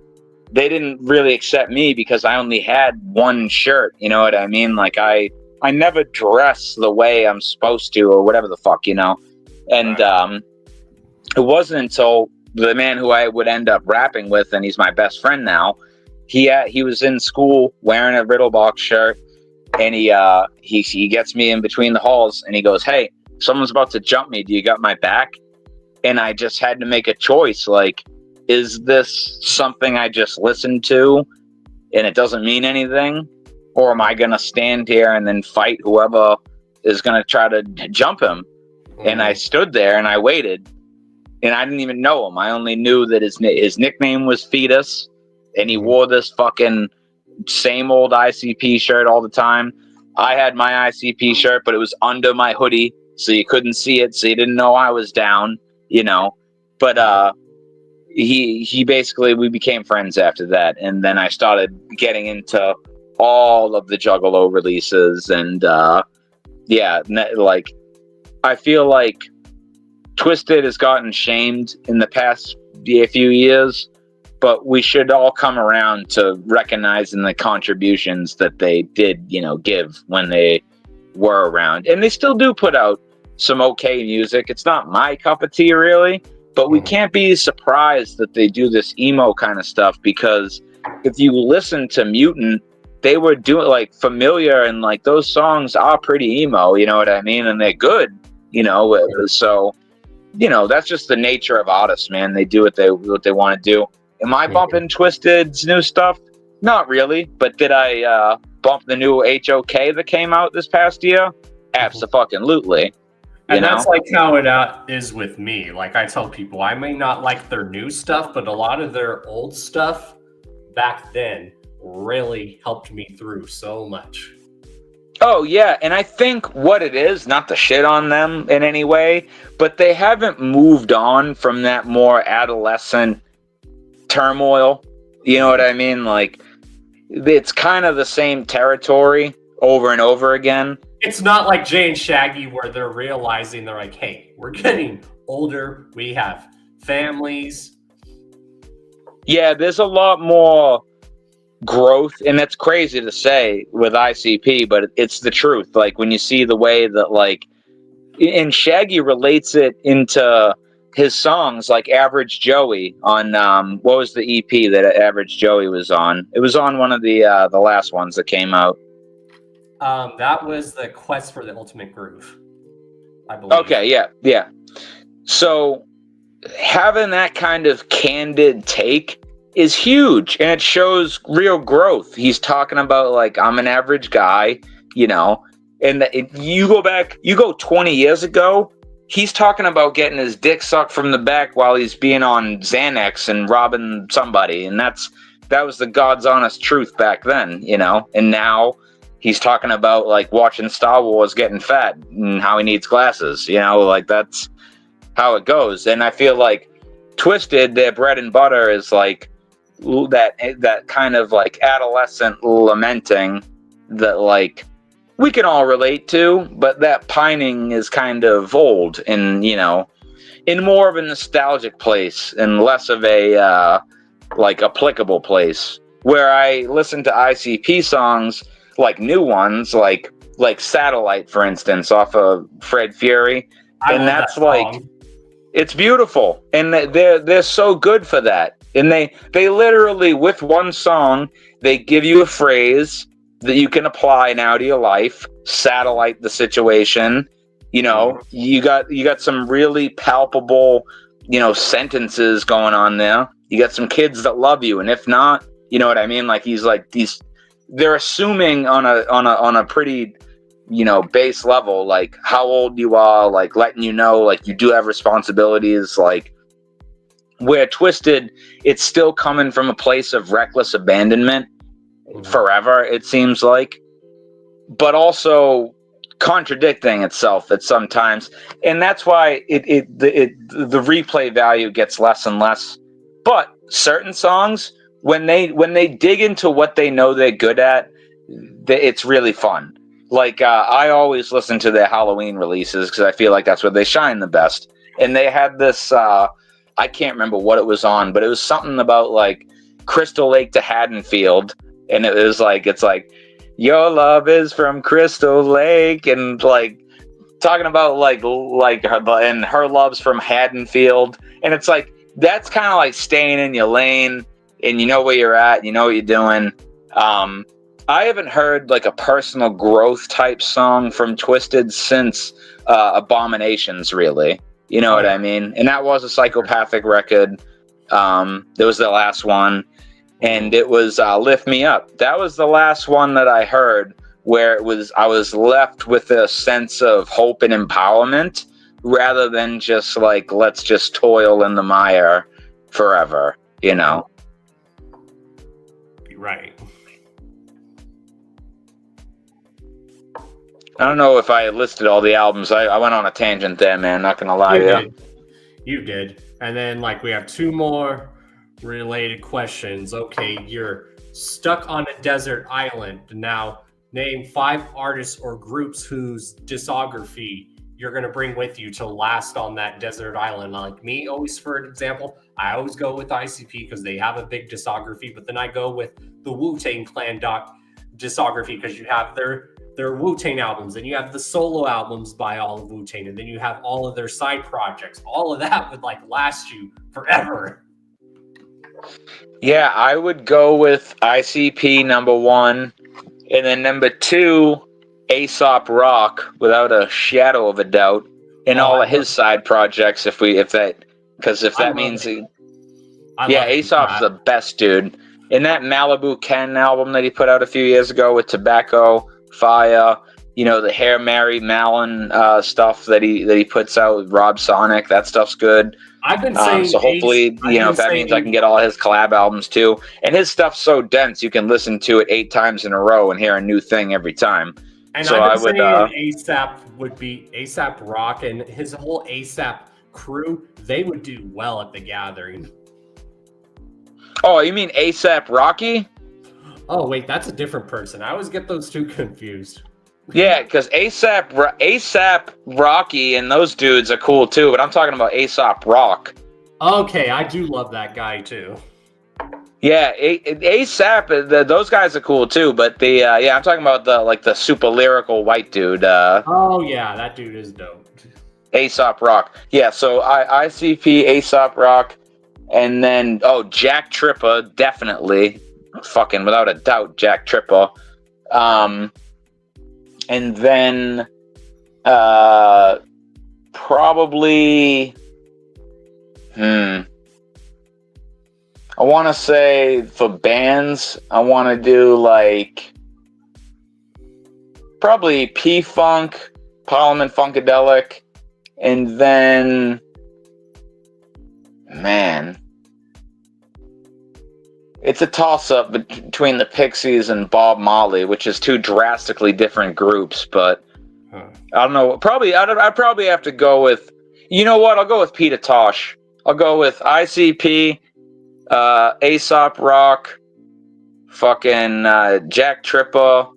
They didn't really accept me because I only had one shirt. You know what I mean? Like I never dress the way I'm supposed to or whatever the fuck, you know? And it wasn't until the man who I would end up rapping with, and he's my best friend now, he was in school wearing a Riddlebox shirt, and he gets me in between the halls and he goes, "Hey, someone's about to jump me. Do you got my back?" And I just had to make a choice. Like, is this something I just listened to and it doesn't mean anything? Or am I going to stand here and then fight whoever is going to try to jump him? And I stood there and I waited, and I didn't even know him. I only knew that his nickname was Fetus, and he wore this fucking same old ICP shirt all the time. I had my ICP shirt, but it was under my hoodie, so you couldn't see it, so you didn't know I was down, you know. But he basically, we became friends after that, and then I started getting into all of the Juggalo releases, and like, I feel like Twisted has gotten shamed in the past few years, but we should all come around to recognizing the contributions that they did, you know, give when they were around. And they still do put out some okay music. It's not my cup of tea, really, but we can't be surprised that they do this emo kind of stuff, because if you listen to Mutant, they were doing like Familiar, and like those songs are pretty emo, you know what I mean? And they're good, you know. So, you know, that's just the nature of artists, man. They do what they want to do. Am I bumping Twisted's new stuff? Not really, but did I bump the new HOK that came out this past year? Abso-fucking-lutely.
And that's like how it is with me. Like I tell people, I may not like their new stuff, but a lot of their old stuff back then really helped me through so much.
Oh, yeah, and I think what it is, not to shit on them in any way, but they haven't moved on from that more adolescent turmoil. You know what I mean? Like, it's kind of the same territory over and over again.
It's not like Jay and Shaggy where they're realizing they're like, hey, we're getting older. We have families.
Yeah, there's a lot more growth, and that's crazy to say with ICP, but it's the truth. Like, when you see the way that, like, and Shaggy relates it into his songs, like Average Joey on, what was the EP that Average Joey was on? It was on one of the last ones that came out.
That was the Quest for the Ultimate Groove, I believe.
Okay, yeah. So having that kind of candid take is huge, and it shows real growth. He's talking about, like, I'm an average guy, you know, and you go 20 years ago, he's talking about getting his dick sucked from the back while he's being on Xanax and robbing somebody, and that was the God's honest truth back then, you know, and now he's talking about, like, watching Star Wars, getting fat, and how he needs glasses. You know, like, that's how it goes. And I feel like Twisted, their bread and butter is, like, that kind of, like, adolescent lamenting that, like, we can all relate to, but that pining is kind of old and, you know, in more of a nostalgic place and less of a, like, applicable place. Where I listen to ICP songs, like new ones, like Satellite, for instance, off of Fred Fury, and that's like, it's beautiful, and they're so good for that. And they literally, with one song, they give you a phrase that you can apply now to your life. Satellite the situation, you know. You got some really palpable, you know, sentences going on there. You got some kids that love you, and if not, you know what I mean. Like, they're assuming on a pretty, you know, base level, like how old you are, like letting you know, like you do have responsibilities, like, where Twisted, it's still coming from a place of reckless abandonment forever, it seems like, but also contradicting itself at some times, and that's why the replay value gets less and less. But certain songs, when they dig into what they know they're good at, it's really fun. Like, I always listen to their Halloween releases because I feel like that's where they shine the best. And they had this, I can't remember what it was on, but it was something about, like, Crystal Lake to Haddonfield. And it was like, it's like, your love is from Crystal Lake. And, like, talking about, like her, and her love's from Haddonfield. And it's like, that's kind of like staying in your lane. And you know where you're at, you know what you're doing. I haven't heard, like, a personal growth type song from Twisted since Abominations, really. You know what I mean? And that was a psychopathic record. It was the last one. And it was Lift Me Up. That was the last one that I heard where I was left with a sense of hope and empowerment rather than just, like, let's just toil in the mire forever, you know?
Right.
I don't know if I listed all the albums. I went on a tangent there, man. Not gonna lie to you.
You did. And then, like, we have two more related questions. Okay, you're stuck on a desert island. Now, name 5 artists or groups whose discography you're going to bring with you to last on that desert island. Like me, always, for example, I always go with ICP because they have a big discography, but then I go with the Wu-Tang Clan discography because you have their Wu-Tang albums, and you have the solo albums by all of Wu-Tang, and then you have all of their side projects. All of that would, like, last you forever.
Yeah, I would go with ICP number 1, and then number 2, Aesop Rock, without a shadow of a doubt, and all of his side projects. If that means, yeah, Aesop's the best dude. in that Malibu Ken album that he put out a few years ago with Tobacco, Fire, you know, the Hair Mary Mallon stuff that he puts out with Rob Sonic, that stuff's good.
I've been saying
so hopefully, if that means I can get all his collab albums too. And his stuff's so dense, you can listen to it 8 times in a row and hear a new thing every time.
And
so
I've been saying ASAP would be ASAP Rock and his whole ASAP crew. They would do well at the Gathering.
Oh, you mean ASAP Rocky?
Oh wait, that's a different person. I always get those two confused.
Yeah, because ASAP Rocky and those dudes are cool too, but I'm talking about ASAP Rock.
Okay, I do love that guy too.
Yeah, ASAP, those guys are cool too, but I'm talking about the super lyrical white dude.
Oh yeah, that dude is dope.
ASAP Rock. Yeah, so ICP, ASAP Rock, and then Jack Tripper, definitely, fucking without a doubt, Jack Tripper. And then probably, I want to say for bands, I want to do like probably P-Funk, Parliament Funkadelic, and then, man, it's a toss-up between the Pixies and Bob Marley, which is 2 drastically different groups, but I don't know. I'd probably have to go with, you know what? I'll go with Peter Tosh. I'll go with ICP, ASAP Rock, fucking Jack Tripper,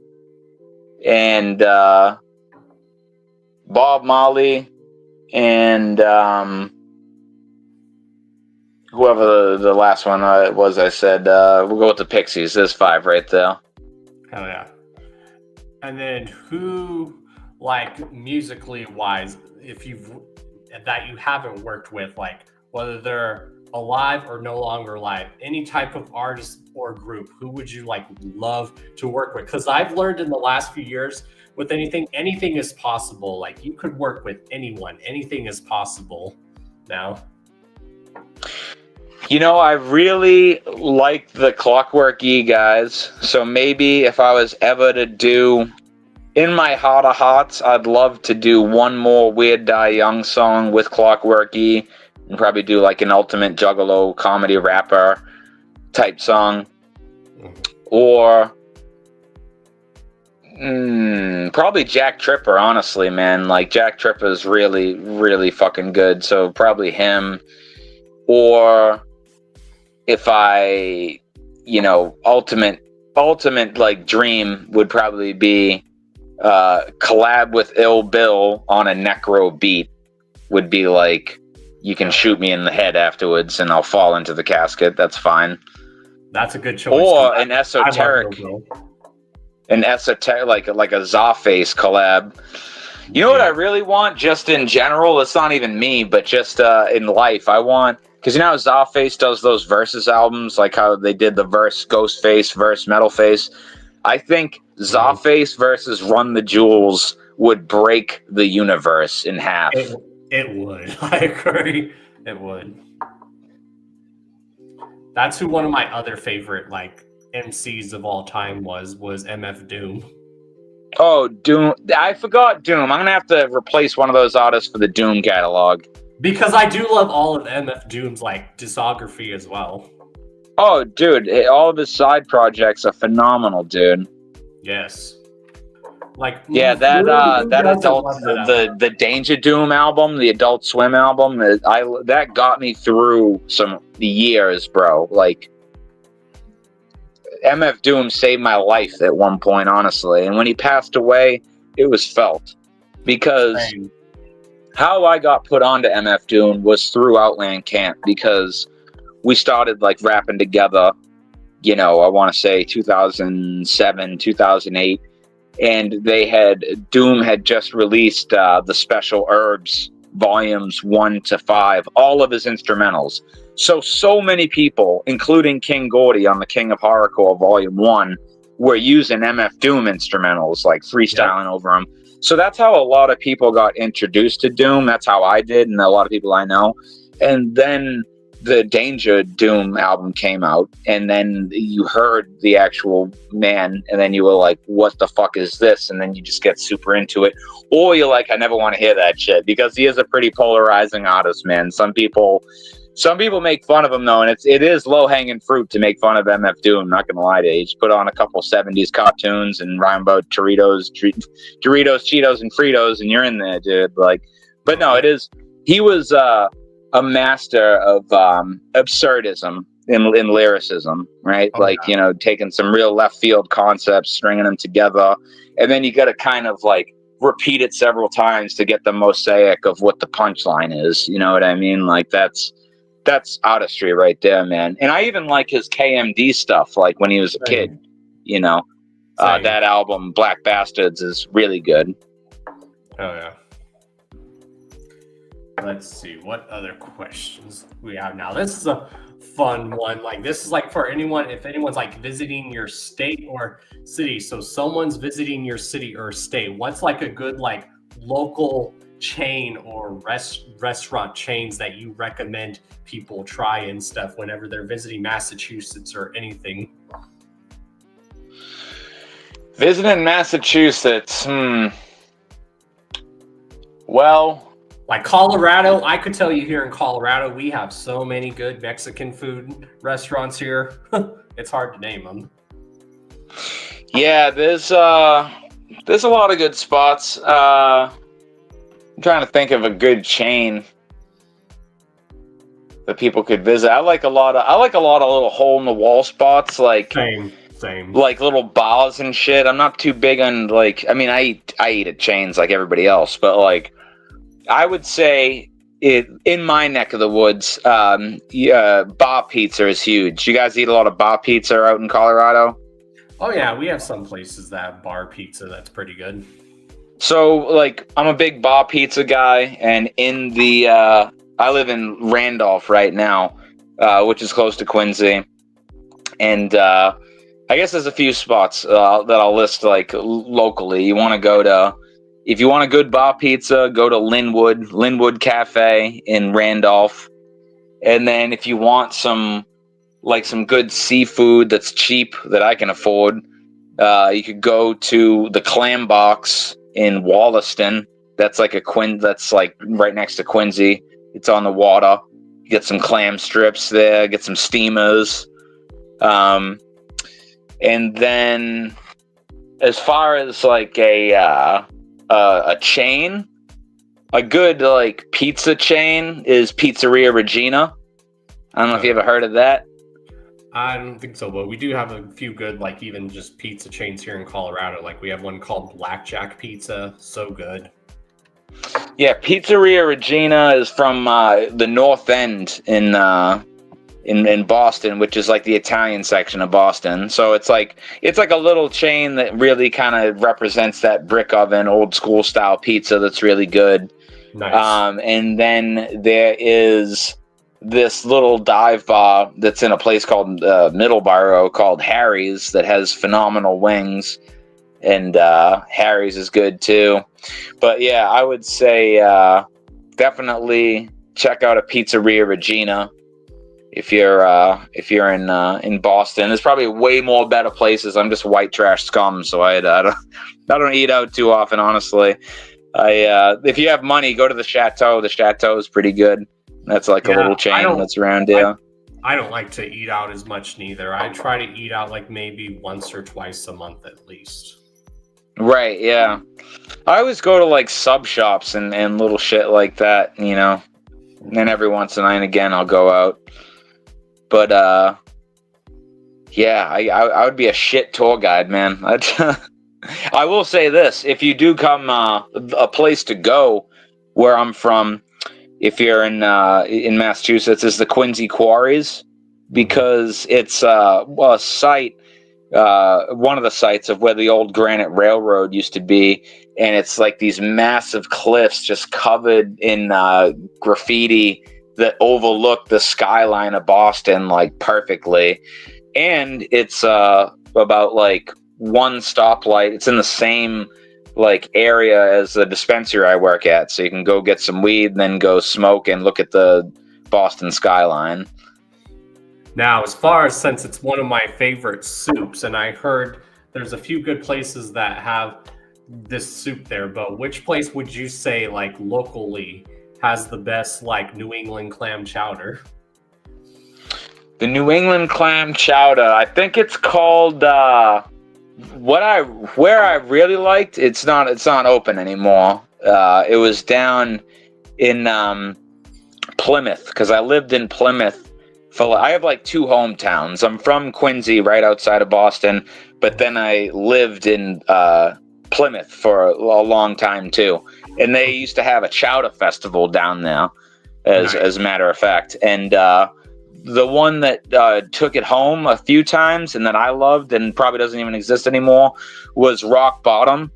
and Bob Marley, and whoever the last one was, I said, we'll go with the Pixies. There's 5 right there.
Hell yeah. And then who, like, musically wise, that you haven't worked with, like, whether they're alive or no longer alive, any type of artist or group, who would you, like, love to work with? Because I've learned in the last few years, with anything is possible. Like, you could work with anyone. Anything is possible now.
You know, I really like the Clockwork E guys, so maybe if I was ever to do, in my heart of hearts, I'd love to do one more Weird Die Young song with Clockwork E, and probably do like an Ultimate Juggalo comedy rapper type song. Or probably Jack Tripper, honestly, man. Like, Jack Tripper is really, really fucking good, so probably him. Or if I, ultimate like dream would probably be collab with Ill Bill on a necro beat. Would be like, you can shoot me in the head afterwards and I'll fall into the casket. That's fine.
That's a good choice.
Or an esoteric, like a Zawface collab. You know what I really want, just in general? It's not even me, but just in life. I want, because you know how Zawface does those Versus albums, like how they did the verse Ghostface, verse Metalface. I think Zawface versus Run the Jewels would break the universe in half.
It would. I agree. It would. That's who one of my other favorite, like, MCs of all time was MF Doom.
Oh, Doom. I forgot Doom. I'm going to have to replace one of those artists for the Doom catalog.
Because I do love all of MF Doom's, like, discography as well.
Oh, dude. All of his side projects are phenomenal, dude.
Yes. Like,
yeah, that adult, the Danger Doom album, the Adult Swim album, that got me through some years, bro. Like, MF Doom saved my life at one point, honestly. And when he passed away, it was felt. Because how I got put onto MF Doom was through Outland Camp, because we started, like, rapping together, I want to say 2007, 2008. And Doom had just released the Special Herbs volumes 1 to 5, all of his instrumentals. So many people, including King Gordy on the King of Horrorcore Volume 1, were using MF Doom instrumentals, like freestyling over them. So that's how a lot of people got introduced to Doom. That's how I did, and a lot of people I know. And then the Danger Doom album came out, and then you heard the actual man, and then you were like, what the fuck is this? And then you just get super into it. Or you're like, I never want to hear that shit, because he is a pretty polarizing artist, man. Some people make fun of him, though, and it is low-hanging fruit to make fun of MF Doom, not gonna lie to you. You just put on a couple 70s cartoons and rhyme about Doritos, Cheetos, and Fritos, and you're in there, dude. Like, but no, he was a master of absurdism in lyricism, right?
Oh,
like,
yeah.
you know, taking some real left field concepts, stringing them together, and then you got to kind of like repeat it several times to get the mosaic of what the punchline is. You know what I mean? Like that's artistry right there, man. And I even like his KMD stuff, like when he was a kid, you know. That album, Black Bastards, is really good.
Oh, yeah. Let's see what other questions we have now. This is a fun one. Like, this is like for anyone, if anyone's like visiting your state or city. So someone's visiting your city or state, what's like a good like local chain or restaurant chains that you recommend people try and stuff whenever they're visiting Massachusetts or anything?
Visiting Massachusetts, well,
like Colorado, I could tell you here in Colorado, we have so many good Mexican food restaurants here. It's hard to name them.
Yeah, there's a lot of good spots. I'm trying to think of a good chain that people could visit. I like a lot of little hole in the wall spots, like
same,
like little bars and shit. I'm not too big on like. I mean, I eat at chains like everybody else, but like I would say in my neck of the woods, bar pizza is huge. You guys eat a lot of bar pizza out in Colorado?
Oh yeah, we have some places that have bar pizza that's pretty good.
So, like, I'm a big bar pizza guy, and in the I live in Randolph right now, which is close to Quincy, and I guess there's a few spots that I'll list like locally. If you want a good bar pizza, go to Linwood Cafe in Randolph, and then if you want some good seafood that's cheap that I can afford, you could go to the Clam Box in Wollaston. That's like that's like right next to Quincy. It's on the water. You get some clam strips there, get some steamers. And then as far as like a chain, a good like pizza chain is Pizzeria Regina. I don't know if you ever heard of that.
I don't think so, but we do have a few good, like even just pizza chains here in Colorado. Like we have one called Blackjack Pizza, so good.
Yeah, Pizzeria Regina is from the North End in Boston, which is like the Italian section of Boston. So it's like a little chain that really kind of represents that brick oven, old school style pizza that's really good.
Nice.
And then there is this little dive bar that's in a place called Middleborough called Harry's that has phenomenal wings, and Harry's is good too. But yeah, I would say definitely check out a Pizzeria Regina if you're in Boston. There's probably way more better places. I'm just white trash scum, so I don't eat out too often, honestly. If you have money, go to the Chateau. The Chateau is pretty good. That's like a little chain that's around here.
I don't like to eat out as much neither. I try to eat out like maybe once or twice a month at least.
Right, yeah. I always go to like sub shops and little shit like that, you know. And then every once and again I'll go out. But yeah, I would be a shit tour guide, man. I will say this: if you do come a place to go where I'm from, if you're in Massachusetts, is the Quincy Quarries, because it's a site, one of the sites of where the old Granite Railroad used to be, and it's like these massive cliffs just covered in graffiti that overlook the skyline of Boston like perfectly, and it's about like one stoplight. It's in the same like area as the dispensary I work at, so you can go get some weed and then go smoke and look at the Boston skyline.
Now, as far as, since it's one of my favorite soups, and I heard there's a few good places that have this soup there, but which place would you say, like, locally has the best, like, New England clam chowder?
The New England clam chowder, I think it's called where I really liked, it's not open anymore. It was down in Plymouth, because I lived in Plymouth I have like two hometowns. I'm from Quincy, right outside of Boston, but then I lived in Plymouth for a long time too. And they used to have a chowder festival down there, as a matter of fact. And the one that took it home a few times and that I loved and probably doesn't even exist anymore was Rock Bottom,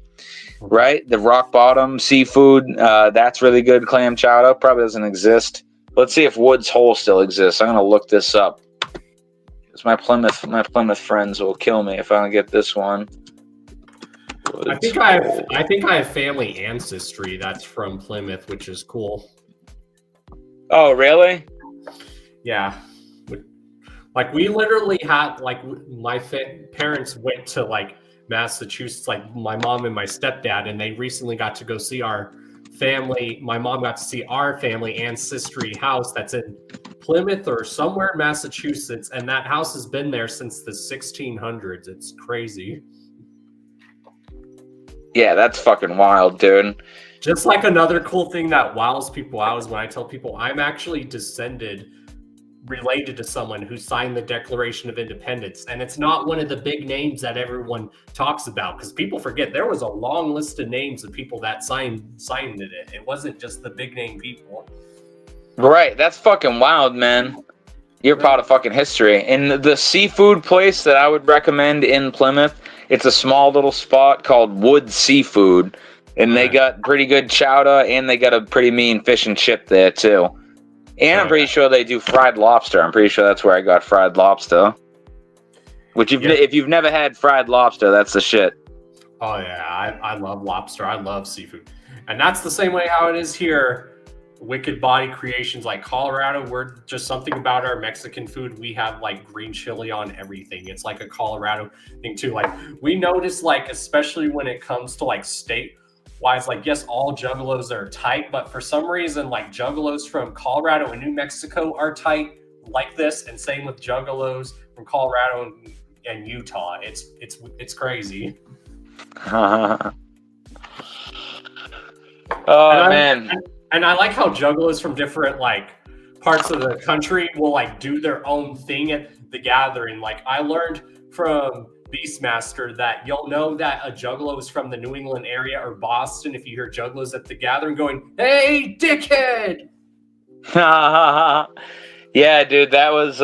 right? The Rock Bottom seafood. That's really good clam chowder. Probably doesn't exist. Let's see if Woods Hole still exists. I'm gonna look this up. Because my Plymouth friends will kill me if I don't get this one.
I think I have family ancestry that's from Plymouth, which is cool.
Oh, really?
Yeah. Like, we literally had, like, my parents went to, like, Massachusetts, like, my mom and my stepdad, and they recently got to go see our family. My mom got to see our family ancestry house that's in Plymouth or somewhere in Massachusetts, and that house has been there since the 1600s. It's crazy.
Yeah, that's fucking wild, dude.
Just like another cool thing that wows people out is when I tell people I'm actually related to someone who signed the Declaration of Independence, and it's not one of the big names that everyone talks about, because people forget there was a long list of names of people that signed it. It wasn't just the big name people.
Right, that's fucking wild, man. You're part of fucking history. And the seafood place that I would recommend in Plymouth, it's a small little spot called Wood Seafood, and they got pretty good chowder, and they got a pretty mean fish and chip there too. And I'm pretty sure they do fried lobster. I'm pretty sure that's where I got fried lobster. Which, if you've never had fried lobster, that's the shit.
Oh yeah, I love lobster. I love seafood, and that's the same way how it is here. Wicked Body Creations, like Colorado, we're just something about our Mexican food. We have like green chili on everything. It's like a Colorado thing too. Like, we notice, like, especially when it comes to like state-wise, like, yes, all juggalos are tight, but for some reason, like, juggalos from Colorado and New Mexico are tight like this, and same with juggalos from Colorado and Utah. It's crazy.
Man.
And I like how juggalos from different, like, parts of the country will, like, do their own thing at the gathering. Like, I learned from Beastmaster that you'll know that a juggalo is from the New England area or Boston if you hear juggalos at the gathering going, "Hey, dickhead!"
Yeah, dude, that was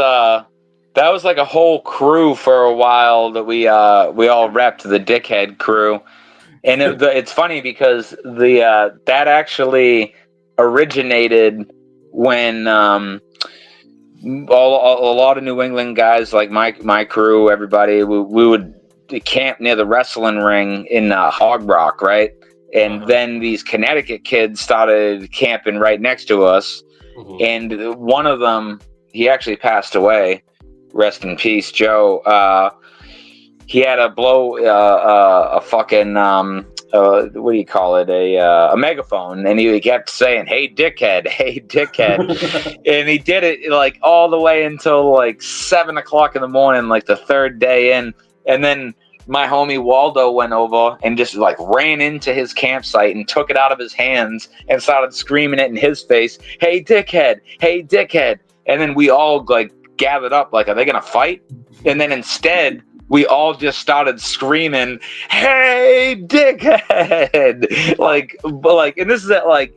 like a whole crew for a while that we all repped, the dickhead crew. And it's funny because that actually originated when a lot of New England guys, like my crew, everybody, we would camp near the wrestling ring in Hog Rock, right? And then these Connecticut kids started camping right next to us. And one of them, he actually passed away. Rest in peace, Joe. He had a fucking what do you call it? A megaphone, and he kept saying, "Hey, dickhead! Hey, dickhead!" And he did it like all the way until like 7 o'clock in the morning, like the third day in. And then my homie Waldo went over and just like ran into his campsite and took it out of his hands and started screaming it in his face, "Hey, dickhead! Hey, dickhead!" And then we all like gathered up, like, are they gonna fight? And then instead, we all just started screaming, "Hey, dickhead!" like, and this is at like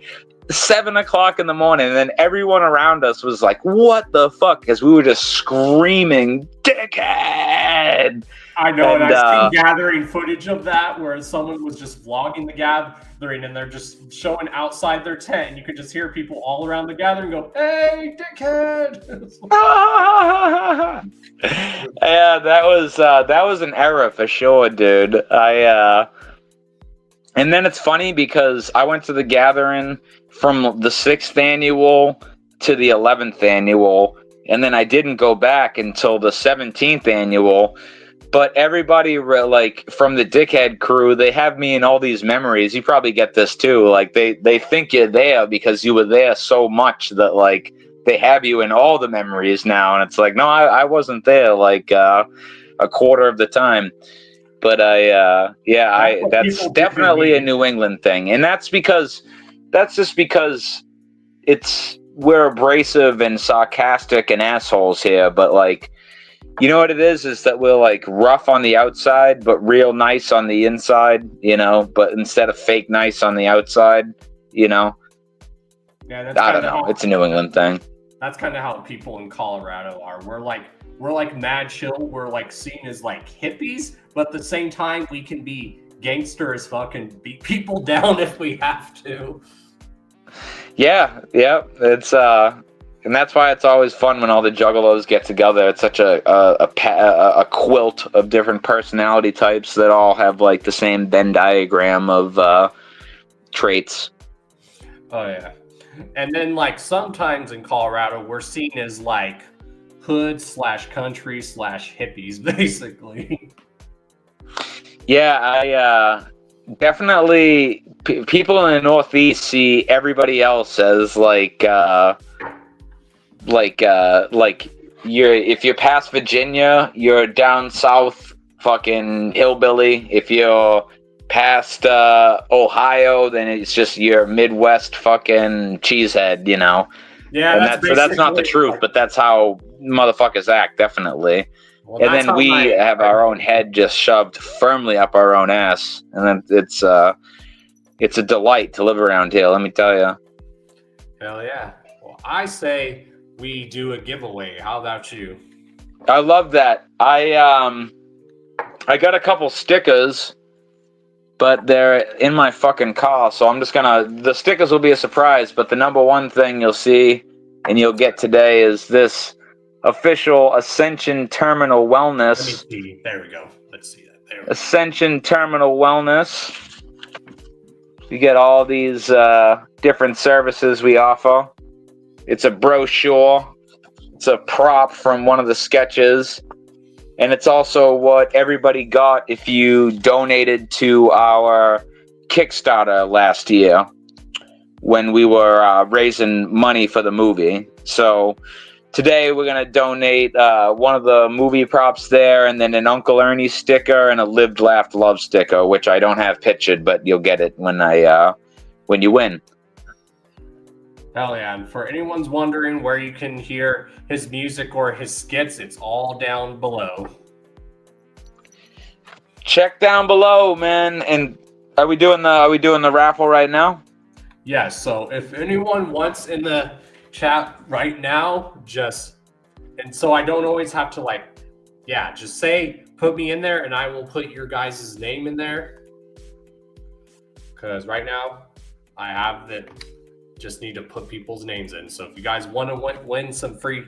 7 o'clock in the morning, and then everyone around us was like, "What the fuck?" Because we were just screaming, "Dickhead!"
I know, and I've seen gathering footage of that where someone was just vlogging the gathering, and they're just showing outside their tent, and you could just hear people all around the gathering go, "Hey, dickhead!"
Yeah, that was an era for sure, dude. And then it's funny because I went to the gathering from the 6th annual to the 11th annual, and then I didn't go back until the 17th annual. But everybody, like, from the Dickhead crew, they have me in all these memories. You probably get this too. Like, they think you're there because you were there so much that, like, they have you in all the memories now. And it's like, no, I wasn't there, like, a quarter of the time. But that's definitely a New England thing. And that's just because we're abrasive and sarcastic and assholes here. But, like, you know what it is that we're, like, rough on the outside, but real nice on the inside, you know, but instead of fake nice on the outside, you know?
Yeah, that's
I don't know. It's a New England thing.
That's kind of how people in Colorado are. We're like mad chill. We're like seen as like hippies, but at the same time, we can be gangster as fuck and beat people down if we have to.
Yeah. It's, and that's why it's always fun when all the juggalos get together. It's such a quilt of different personality types that all have like the same Venn diagram of traits.
Oh yeah, and then like sometimes in Colorado we're seen as like hood/country/ hippies, basically. Yeah,
I definitely people in the Northeast see everybody else as like if you're past Virginia, you're down south fucking hillbilly. If you're past Ohio, then it's just your Midwest fucking cheesehead, you know.
Yeah,
and that's not the truth, but that's how motherfuckers act, definitely. Well, and then we have our own head just shoved firmly up our own ass, and then it's a delight to live around here, let me tell you.
Hell yeah. Well, I say we do a giveaway. How about you?
I love that. I got a couple stickers, but they're in my fucking car, so I'm just the stickers will be a surprise, but the number one thing you'll see and you'll get today is this official Ascension Terminal Wellness.
Let me see. There we go. Let's see that. There we
Ascension Terminal Wellness. You get all these different services we offer. It's a brochure. It's a prop from one of the sketches. And it's also what everybody got if you donated to our Kickstarter last year when we were raising money for the movie. So today we're going to donate one of the movie props there, and then an Uncle Ernie sticker and a Lived, Laughed, Loved sticker, which I don't have pictured, but you'll get it when you win.
Hell yeah. And for anyone's wondering where you can hear his music or his skits, it's all down below.
Check down below, man. And are we doing the raffle right now?
Yeah, so if anyone wants in the chat right now, and so I don't always have to just say, put me in there and I will put your guys' name in there. Because right now I have that. Just need to put people's names in. So if you guys want to win some free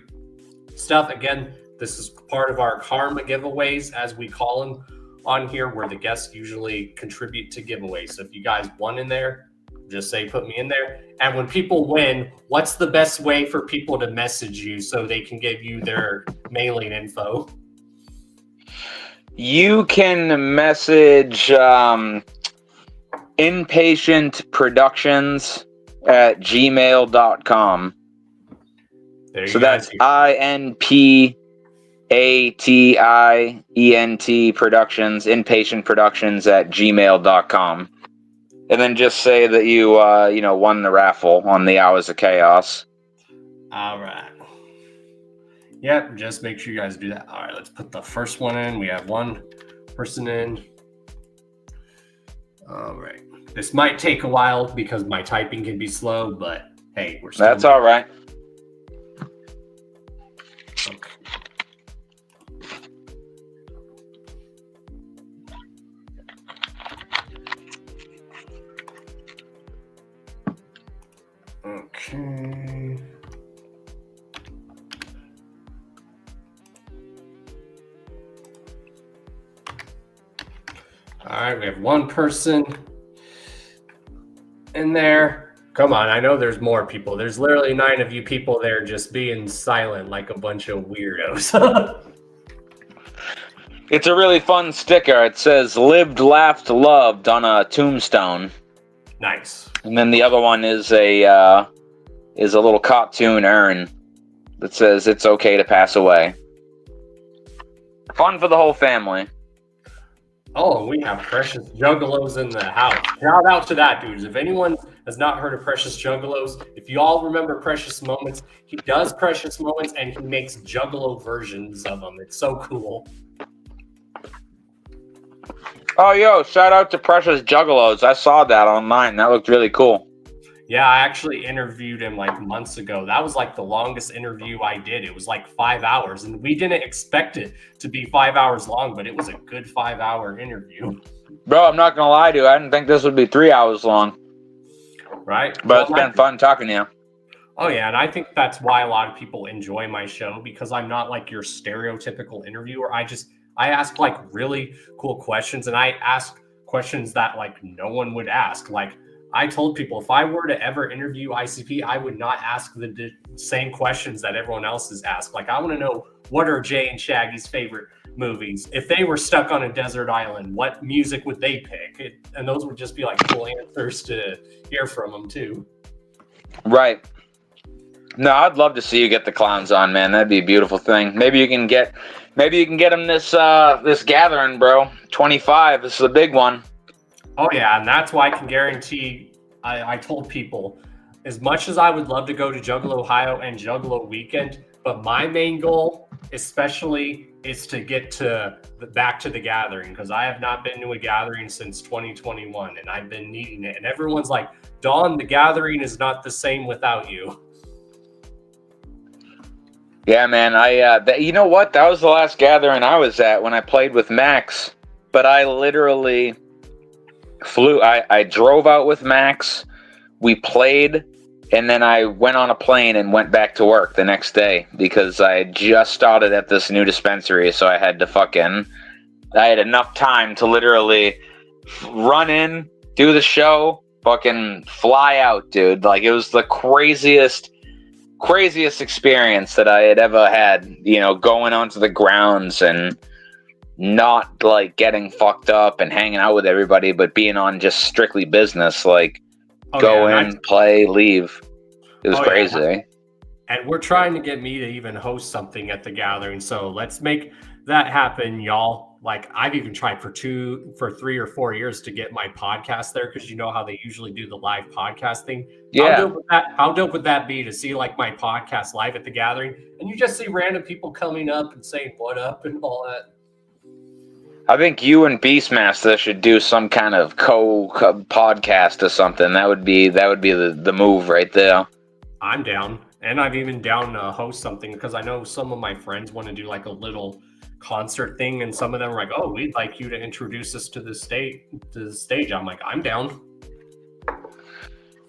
stuff, again, this is part of our karma giveaways, as we call them on here, where the guests usually contribute to giveaways. So if you guys want in there, just say, put me in there. And when people win, what's the best way for people to message you so they can give you their mailing info?
You can message Inpatient Productions at gmail.com. So that's INPATIENT Productions, Inpatient Productions at gmail.com. And then just say that you won the raffle on the Hours of Chaos.
All right. Yep, just make sure you guys do that. All right, let's put the first one in. We have one person in. All right. This might take a while because my typing can be slow, but hey, we're still.
That's all right.
Okay. Okay. All right, we have one person in there. Come on, I know there's more people. There's literally 9 of you people there just being silent like a bunch of weirdos.
It's a really fun sticker. It says "Lived, laughed, loved" on a tombstone.
Nice.
And then the other one is a little cartoon urn that says "It's okay to pass away." Fun for the whole family.
Oh, we have Precious Juggalos in the house. Shout out to that, dudes. If anyone has not heard of Precious Juggalos, if you all remember Precious Moments, he does Precious Moments and he makes Juggalo versions of them. It's so cool.
Oh, yo, shout out to Precious Juggalos. I saw that online. That looked really cool.
Yeah, I actually interviewed him like months ago. That was like the longest interview I did. It was like 5 hours, and we didn't expect it to be 5 hours long, but it was a good 5-hour interview.
Bro, I'm not going to lie to you. I didn't think this would be 3 hours long.
Right?
But it's been fun talking to you.
Oh, yeah, and I think that's why a lot of people enjoy my show, because I'm not like your stereotypical interviewer. I ask like really cool questions, and I ask questions that like no one would ask. Like, I told people if I were to ever interview ICP, I would not ask the same questions that everyone else has asked. Like, I want to know, what are Jay and Shaggy's favorite movies? If they were stuck on a desert island, what music would they pick? And those would just be like cool answers to hear from them too.
Right. No, I'd love to see you get the clowns on, man. That'd be a beautiful thing. Maybe you can get them this gathering, bro. 25. This is a big one.
Oh, yeah, and that's why I can guarantee, I told people, as much as I would love to go to Juggalo Ohio and Juggalo Weekend, but my main goal, especially, is to get back to the gathering, because I have not been to a gathering since 2021, and I've been needing it. And everyone's like, Dawn, the gathering is not the same without you.
Yeah, man. You know what? That was the last gathering I was at when I played with Max, but I literally flew. I drove out with Max, we played, and then I went on a plane and went back to work the next day because I had just started at this new dispensary, so I had enough time to literally run in, do the show, fucking fly out, dude. Like, it was the craziest experience that I had ever had, going onto the grounds and not like getting fucked up and hanging out with everybody, but being on just strictly business, like play, leave. It was crazy.
Yeah. And we're trying to get me to even host something at the gathering, so let's make that happen, y'all. Like, I've even tried for 3 or 4 years to get my podcast there, because you know how they usually do the live podcast thing.
Yeah.
How dope would that be to see like my podcast live at the gathering, and you just see random people coming up and saying what up and all that.
I think you and Beastmaster should do some kind of co-podcast or something. That would be the move right there.
I'm down, and I'm even down to host something, because I know some of my friends want to do like a little concert thing, and some of them are like, "Oh, we'd like you to introduce us to the stage." I'm like, I'm down.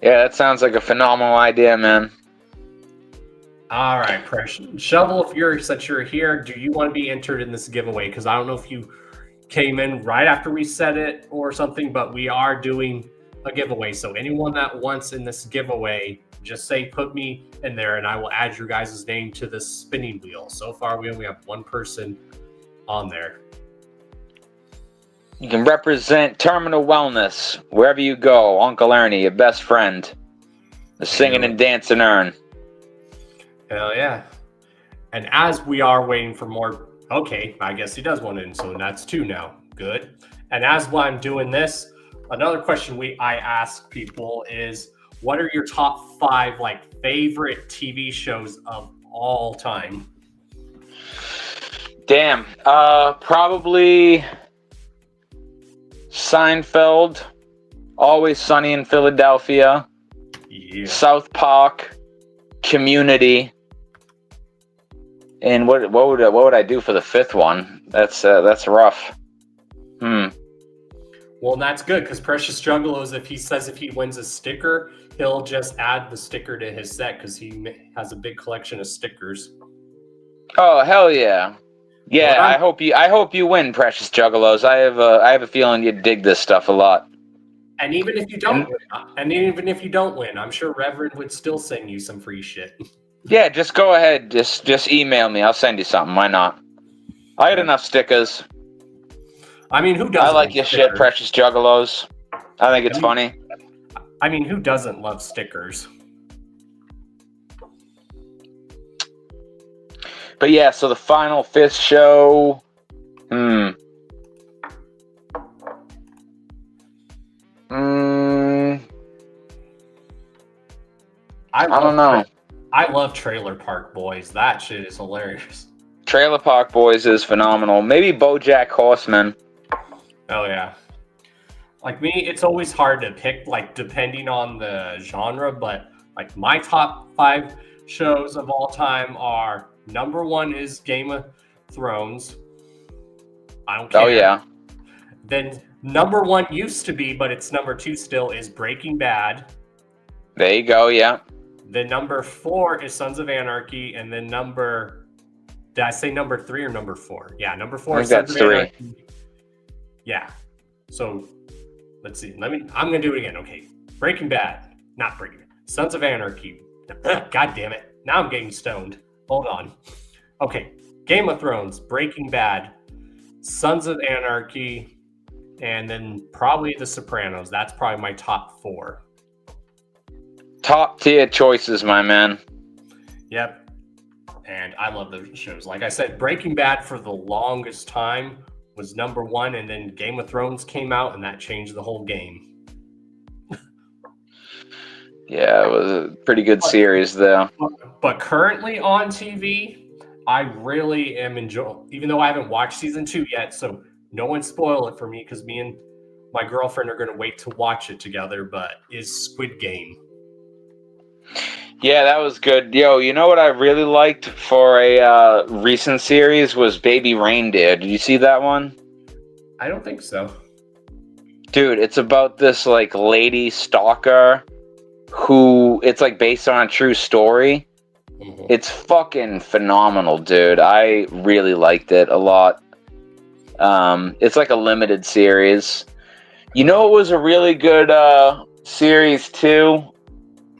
Yeah, that sounds like a phenomenal idea, man.
All right, Precious Shovel, since you're here, do you want to be entered in this giveaway? Because I don't know if you came in right after we said it or something, but we are doing a giveaway. So anyone that wants in this giveaway, just say put me in there, and I will add your guys' name to the spinning wheel. So far, we only have one person on there.
You can represent Terminal Wellness wherever you go. Uncle Ernie, your best friend, the singing and dancing urn.
Hell yeah. And as we are waiting for more, okay, I guess he does want in, so that's 2 now. Good. And as while I'm doing this, another question I ask people is, what are your top 5 like favorite TV shows of all time?
Damn. Probably Seinfeld, Always Sunny in Philadelphia, South Park, Community, and what would I do for the 5th one? That's rough.
Well, that's good, because Precious Juggalos, if he wins a sticker, he'll just add the sticker to his set, because he has a big collection of stickers.
Oh, hell yeah. Yeah, I hope you win, Precious Juggalos. I have a feeling you'd dig this stuff a lot.
And even if you don't win, I'm sure Reverend would still send you some free shit.
Yeah, just go ahead. Just email me. I'll send you something. Why not? I got enough stickers.
I mean, who doesn't?
I like your shit, Precious Juggalos. I think it's funny.
I mean, who doesn't love stickers?
But yeah, so the final fifth show. I don't know.
I love Trailer Park Boys. That shit is hilarious.
Trailer Park Boys is phenomenal. Maybe BoJack Horseman.
Oh yeah. Like me, it's always hard to pick, like, depending on the genre, but like my top 5 shows of all time are: number 1 is Game of Thrones. I don't care.
Oh yeah.
Then number 1 used to be, but it's number 2 still, is Breaking Bad.
There you go, yeah.
Then number 4 is Sons of Anarchy, and then did I say number 3 or number 4? Yeah, number 4 is Sons of Anarchy. Yeah. So let's see. I'm gonna do it again. Okay. Breaking Bad. Not Breaking Bad. Sons of Anarchy. God damn it. Now I'm getting stoned. Hold on. Okay. Game of Thrones, Breaking Bad, Sons of Anarchy, and then probably The Sopranos. That's probably my top 4.
Top tier choices, my man.
Yep. And I love those shows. Like I said, Breaking Bad for the longest time was number 1, and then Game of Thrones came out, and that changed the whole game.
Yeah, it was a pretty good series, though.
But currently on TV, I really am enjoying, even though I haven't watched season 2 yet, so no one spoil it for me, because me and my girlfriend are going to wait to watch it together, but is Squid Game.
Yeah, that was good. Yo, you know what I really liked for a recent series was Baby Reindeer. Did you see that one?
I don't think so.
Dude, it's about this, like, lady stalker who, it's, like, based on a true story. Mm-hmm. It's fucking phenomenal, dude. I really liked it a lot. It's like a limited series. You know, it was a really good series, too,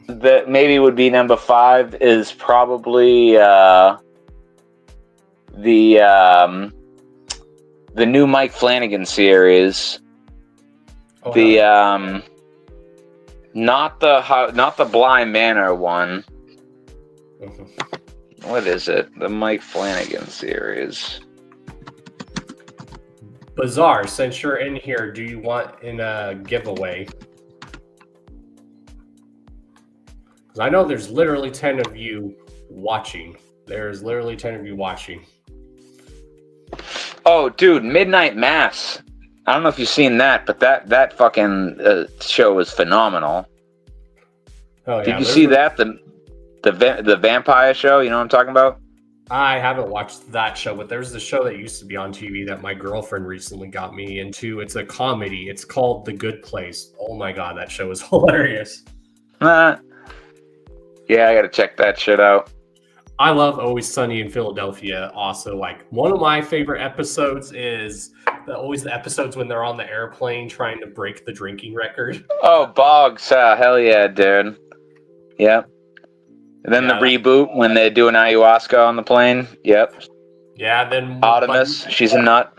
that maybe would be number 5 is probably the new Mike Flanagan series. Oh, not the Bly Manor one. Mm-hmm. What is it? The Mike Flanagan series.
Bizarre, since you're in here, do you want in a giveaway? Because I know there's literally 10 of you watching. There's literally 10 of you watching.
Oh, dude, Midnight Mass. I don't know if you've seen that, but that fucking show is phenomenal. Oh, yeah. Did you see that? The vampire show? You know what I'm talking about?
I haven't watched that show, but there's the show that used to be on TV that my girlfriend recently got me into. It's a comedy. It's called The Good Place. Oh my god, that show is hilarious.
Yeah, I gotta check that shit out.
I love Always Sunny in Philadelphia. Also, like, one of my favorite episodes is always the episodes when they're on the airplane trying to break the drinking record.
Oh, Boggs. Hell yeah, dude. Yep. And then the reboot when they're doing ayahuasca on the plane. Yep.
Yeah, then
Artemis, she's a nut.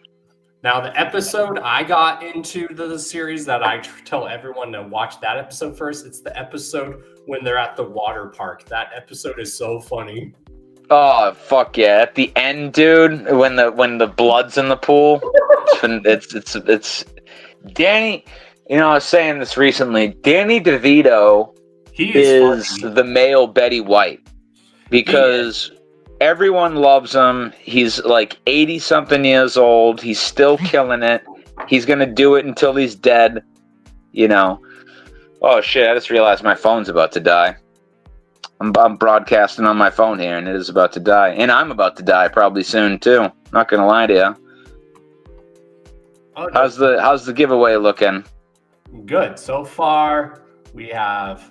Now, the episode I got into the series that I tell everyone to watch that episode first, it's the episode when they're at the water park. That episode is so funny.
Oh, fuck yeah. At the end, dude, when the blood's in the pool, it's Danny, you know, I was saying this recently, Danny DeVito is the male Betty White, because everyone loves him. He's like 80-something years old. He's still killing it. He's going to do it until he's dead, you know. Oh, shit, I just realized my phone's about to die. I'm broadcasting on my phone here, and it is about to die. And I'm about to die probably soon, too. Not going to lie to you. Okay. How's the giveaway looking?
Good. So far, we have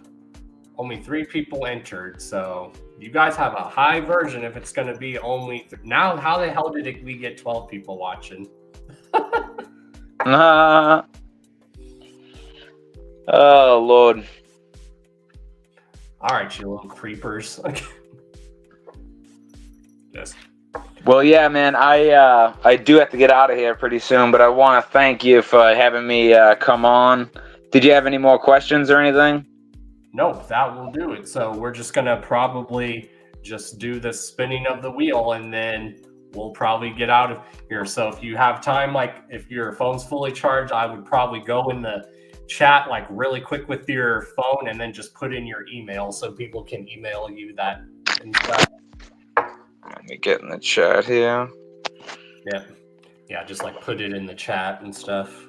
only 3 people entered, so you guys have a high version if it's going to be only... Now, how the hell did we get 12 people watching?
Oh, Lord.
All right, you little creepers. Yes.
Well, yeah, man, I do have to get out of here pretty soon, but I want to thank you for having me come on. Did you have any more questions or anything?
Nope, that will do it. So we're just going to probably just do the spinning of the wheel, and then we'll probably get out of here. So if you have time, like if your phone's fully charged, I would probably go in the chat like really quick with your phone and then just put in your email so people can email you that and stuff.
Let me get in the chat here.
Yeah, just like put it in the chat and stuff.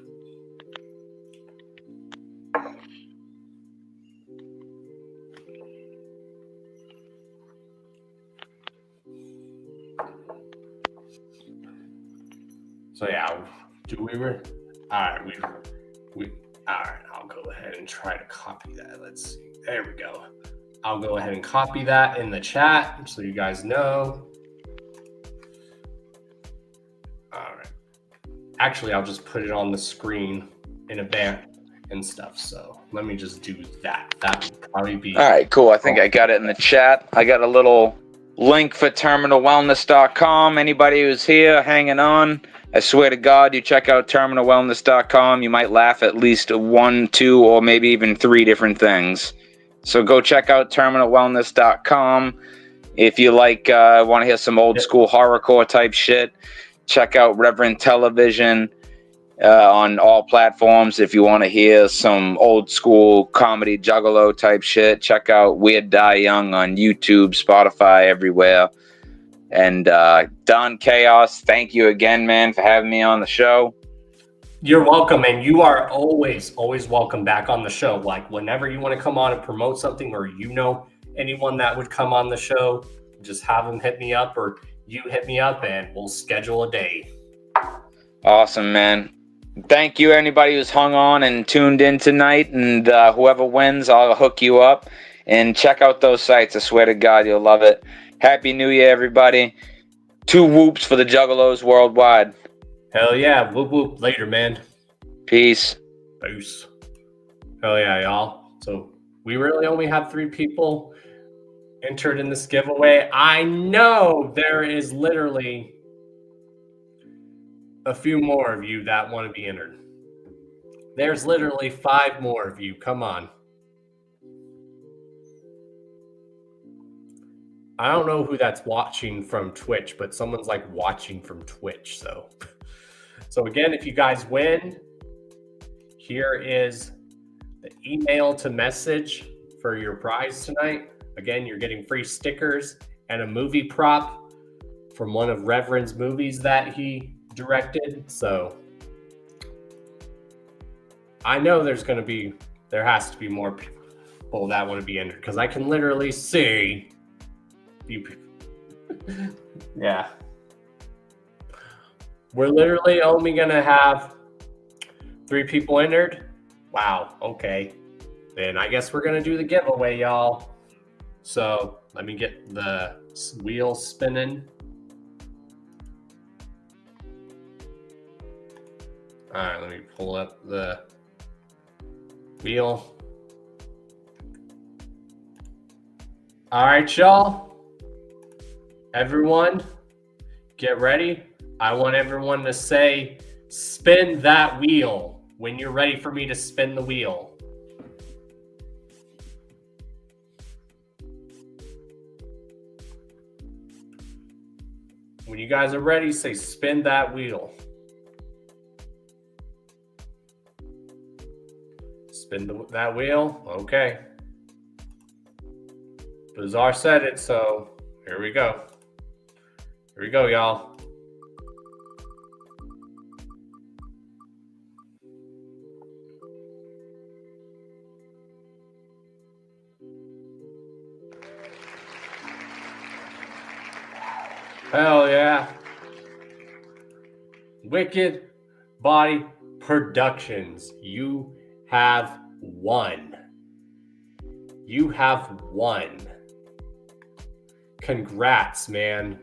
So yeah, all right, we all right, I'll go ahead and try to copy that. Let's see. There we go. I'll go ahead and copy that in the chat so you guys know. All right. Actually, I'll just put it on the screen in advance and stuff. So let me just do that. That would probably be.
All right, cool. I think I got it in the chat. I got a little link for terminalwellness.com. Anybody who's here hanging on, I swear to God, you check out terminalwellness.com. You might laugh at least 1, 2, or maybe even 3 different things. So go check out terminalwellness.com. If you want to hear some old school horrorcore type shit, check out Reverend Television on all platforms. If you want to hear some old school comedy juggalo type shit, check out Weird Die Young on YouTube, Spotify, everywhere. And Don Chaos, thank you again, man, for having me on the show.
You're welcome, and you are always welcome back on the show. Like whenever you want to come on and promote something, or you know anyone that would come on the show, just have them hit me up, or you hit me up, and we'll schedule a day.
Awesome, man. Thank you, anybody who's hung on and tuned in tonight, and whoever wins, I'll hook you up. And check out those sites. I swear to God, you'll love it. Happy New Year, everybody. 2 whoops for the Juggalos worldwide.
Hell yeah. Whoop whoop. Later, man.
Peace.
Peace. Hell yeah, y'all. So we really only have 3 people entered in this giveaway. I know there is literally a few more of you that want to be entered. There's literally 5 more of you. Come on. I don't know who that's watching from Twitch, but someone's like watching from Twitch. So again, if you guys win, here is the email to message for your prize tonight. Again, you're getting free stickers and a movie prop from one of Reverend's movies that he directed. So I know there has to be more people that want to be entered, because I can literally see you. Yeah. We're literally only going to have 3 people entered. Wow. Okay. Then I guess we're going to do the giveaway, y'all. So let me get the wheel spinning. All right. Let me pull up the wheel. All right, y'all. Everyone, get ready. I want everyone to say, spin that wheel when you're ready for me to spin the wheel. When you guys are ready, say, spin that wheel. Spin that wheel. Okay. Bizarre said it, so here we go. Here we go, y'all. Hell yeah. Wicked Body Productions. You have won. You have won. Congrats, man.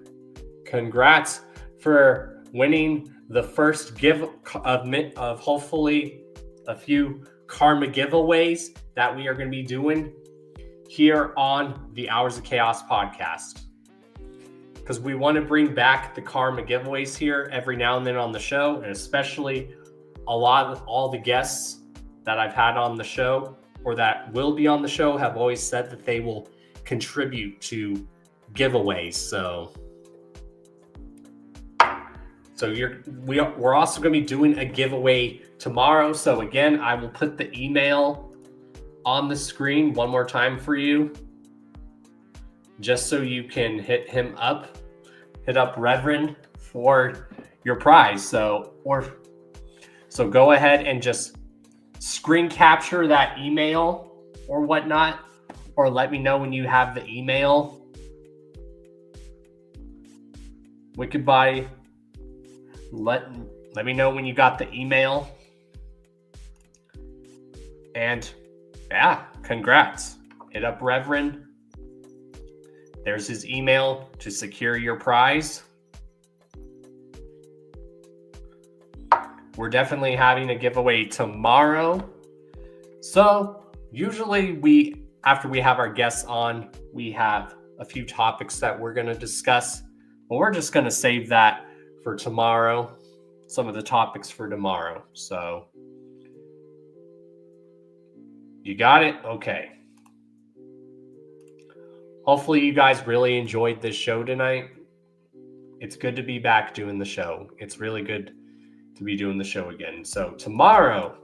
Congrats for winning the first give of hopefully a few karma giveaways that we are going to be doing here on the Hours of Chaos podcast. Because we want to bring back the karma giveaways here every now and then on the show, and especially all the guests that I've had on the show or that will be on the show have always said that they will contribute to giveaways. So we're also going to be doing a giveaway tomorrow. So again, I will put the email on the screen one more time for you, just so you can hit up Reverend for your prize. So go ahead and just screen capture that email or whatnot, or let me know when you have the email. Wicked Body, let me know when you got the email. And yeah, congrats. Hit up Reverend. There's his email to secure your prize. We're definitely having a giveaway tomorrow. So usually after we have our guests on, we have a few topics that we're going to discuss, but we're just going to save that for tomorrow. Some of the topics for tomorrow. So you got it? Okay. Hopefully you guys really enjoyed this show tonight. It's good to be back doing the show. It's really good to be doing the show again. So tomorrow,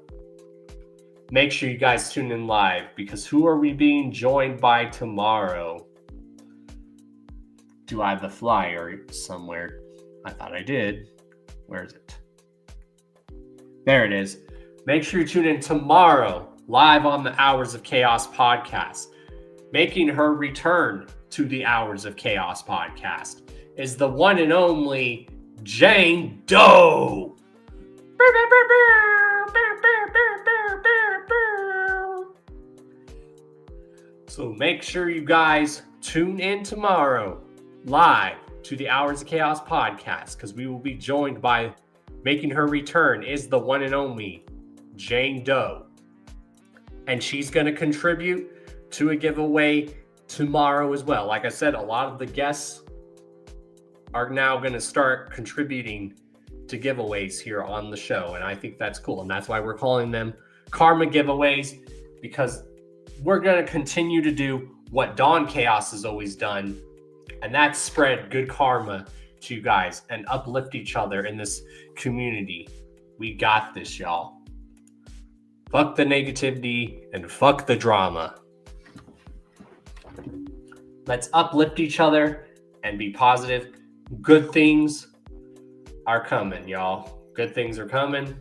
make sure you guys tune in live, because who are we being joined by tomorrow? Do I have the flyer somewhere? I thought I did. Where is it? There it is. Make sure you tune in tomorrow, live on the Hours of Chaos podcast. Making her return to the Hours of Chaos podcast is the one and only Jane Doe. So make sure you guys tune in tomorrow live to the Hours of Chaos podcast, because we will be joined by, making her return is the one and only Jane Doe. And she's going to contribute to a giveaway tomorrow as well. Like I said, a lot of the guests are now going to start contributing to giveaways here on the show, and I think that's cool. And that's why we're calling them karma giveaways, because we're going to continue to do what Dawn Chaos has always done, and that's spread good karma to you guys and uplift each other in this community. We got this, y'all. Fuck the negativity and fuck the drama. Let's uplift each other and be positive. Good things are coming, y'all. Good things are coming.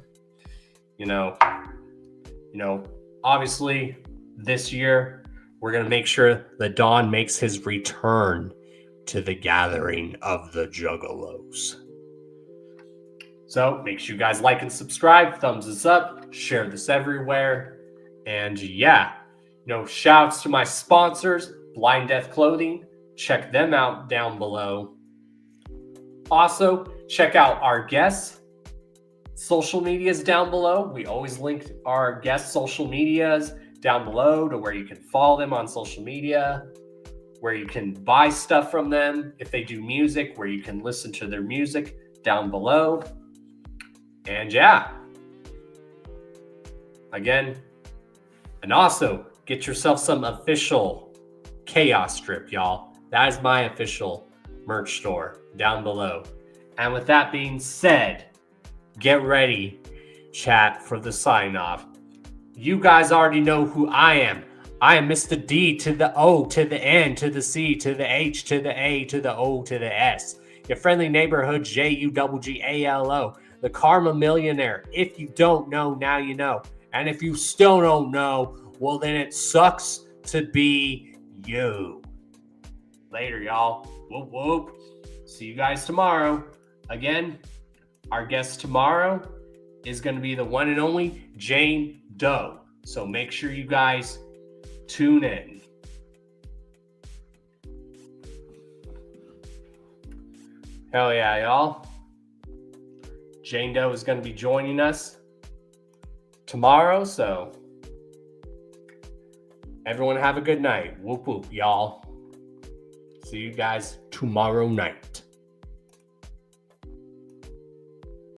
You know, obviously this year we're going to make sure that Don makes his return to the gathering of the Juggalos. So make sure you guys like and subscribe, thumbs us up, share this everywhere. And yeah, shouts to my sponsors, Blind Death Clothing. Check them out down below. Also, check out our guests' social medias down below. We always link our guests' social medias down below to where you can follow them on social media, where you can buy stuff from them if they do music, where you can listen to their music down below. And yeah, again, and also get yourself some official Chaos strip, y'all. That is my official merch store down below. And with that being said, get ready, chat, for the sign off. You guys already know who I am. I am Mr. D to the O to the N to the C to the H to the A to the O to the S. Your friendly neighborhood JUGGALO. The Karma Millionaire. If you don't know, now you know. And if you still don't know, well, then it sucks to be you. Later, y'all. Whoop, whoop. See you guys tomorrow. Again, our guest tomorrow is going to be the one and only Jane Doe. So make sure you guys tune in. Hell yeah, y'all. Jane Doe is going to be joining us tomorrow, so Everyone have a good night. Whoop whoop, y'all. See you guys tomorrow night.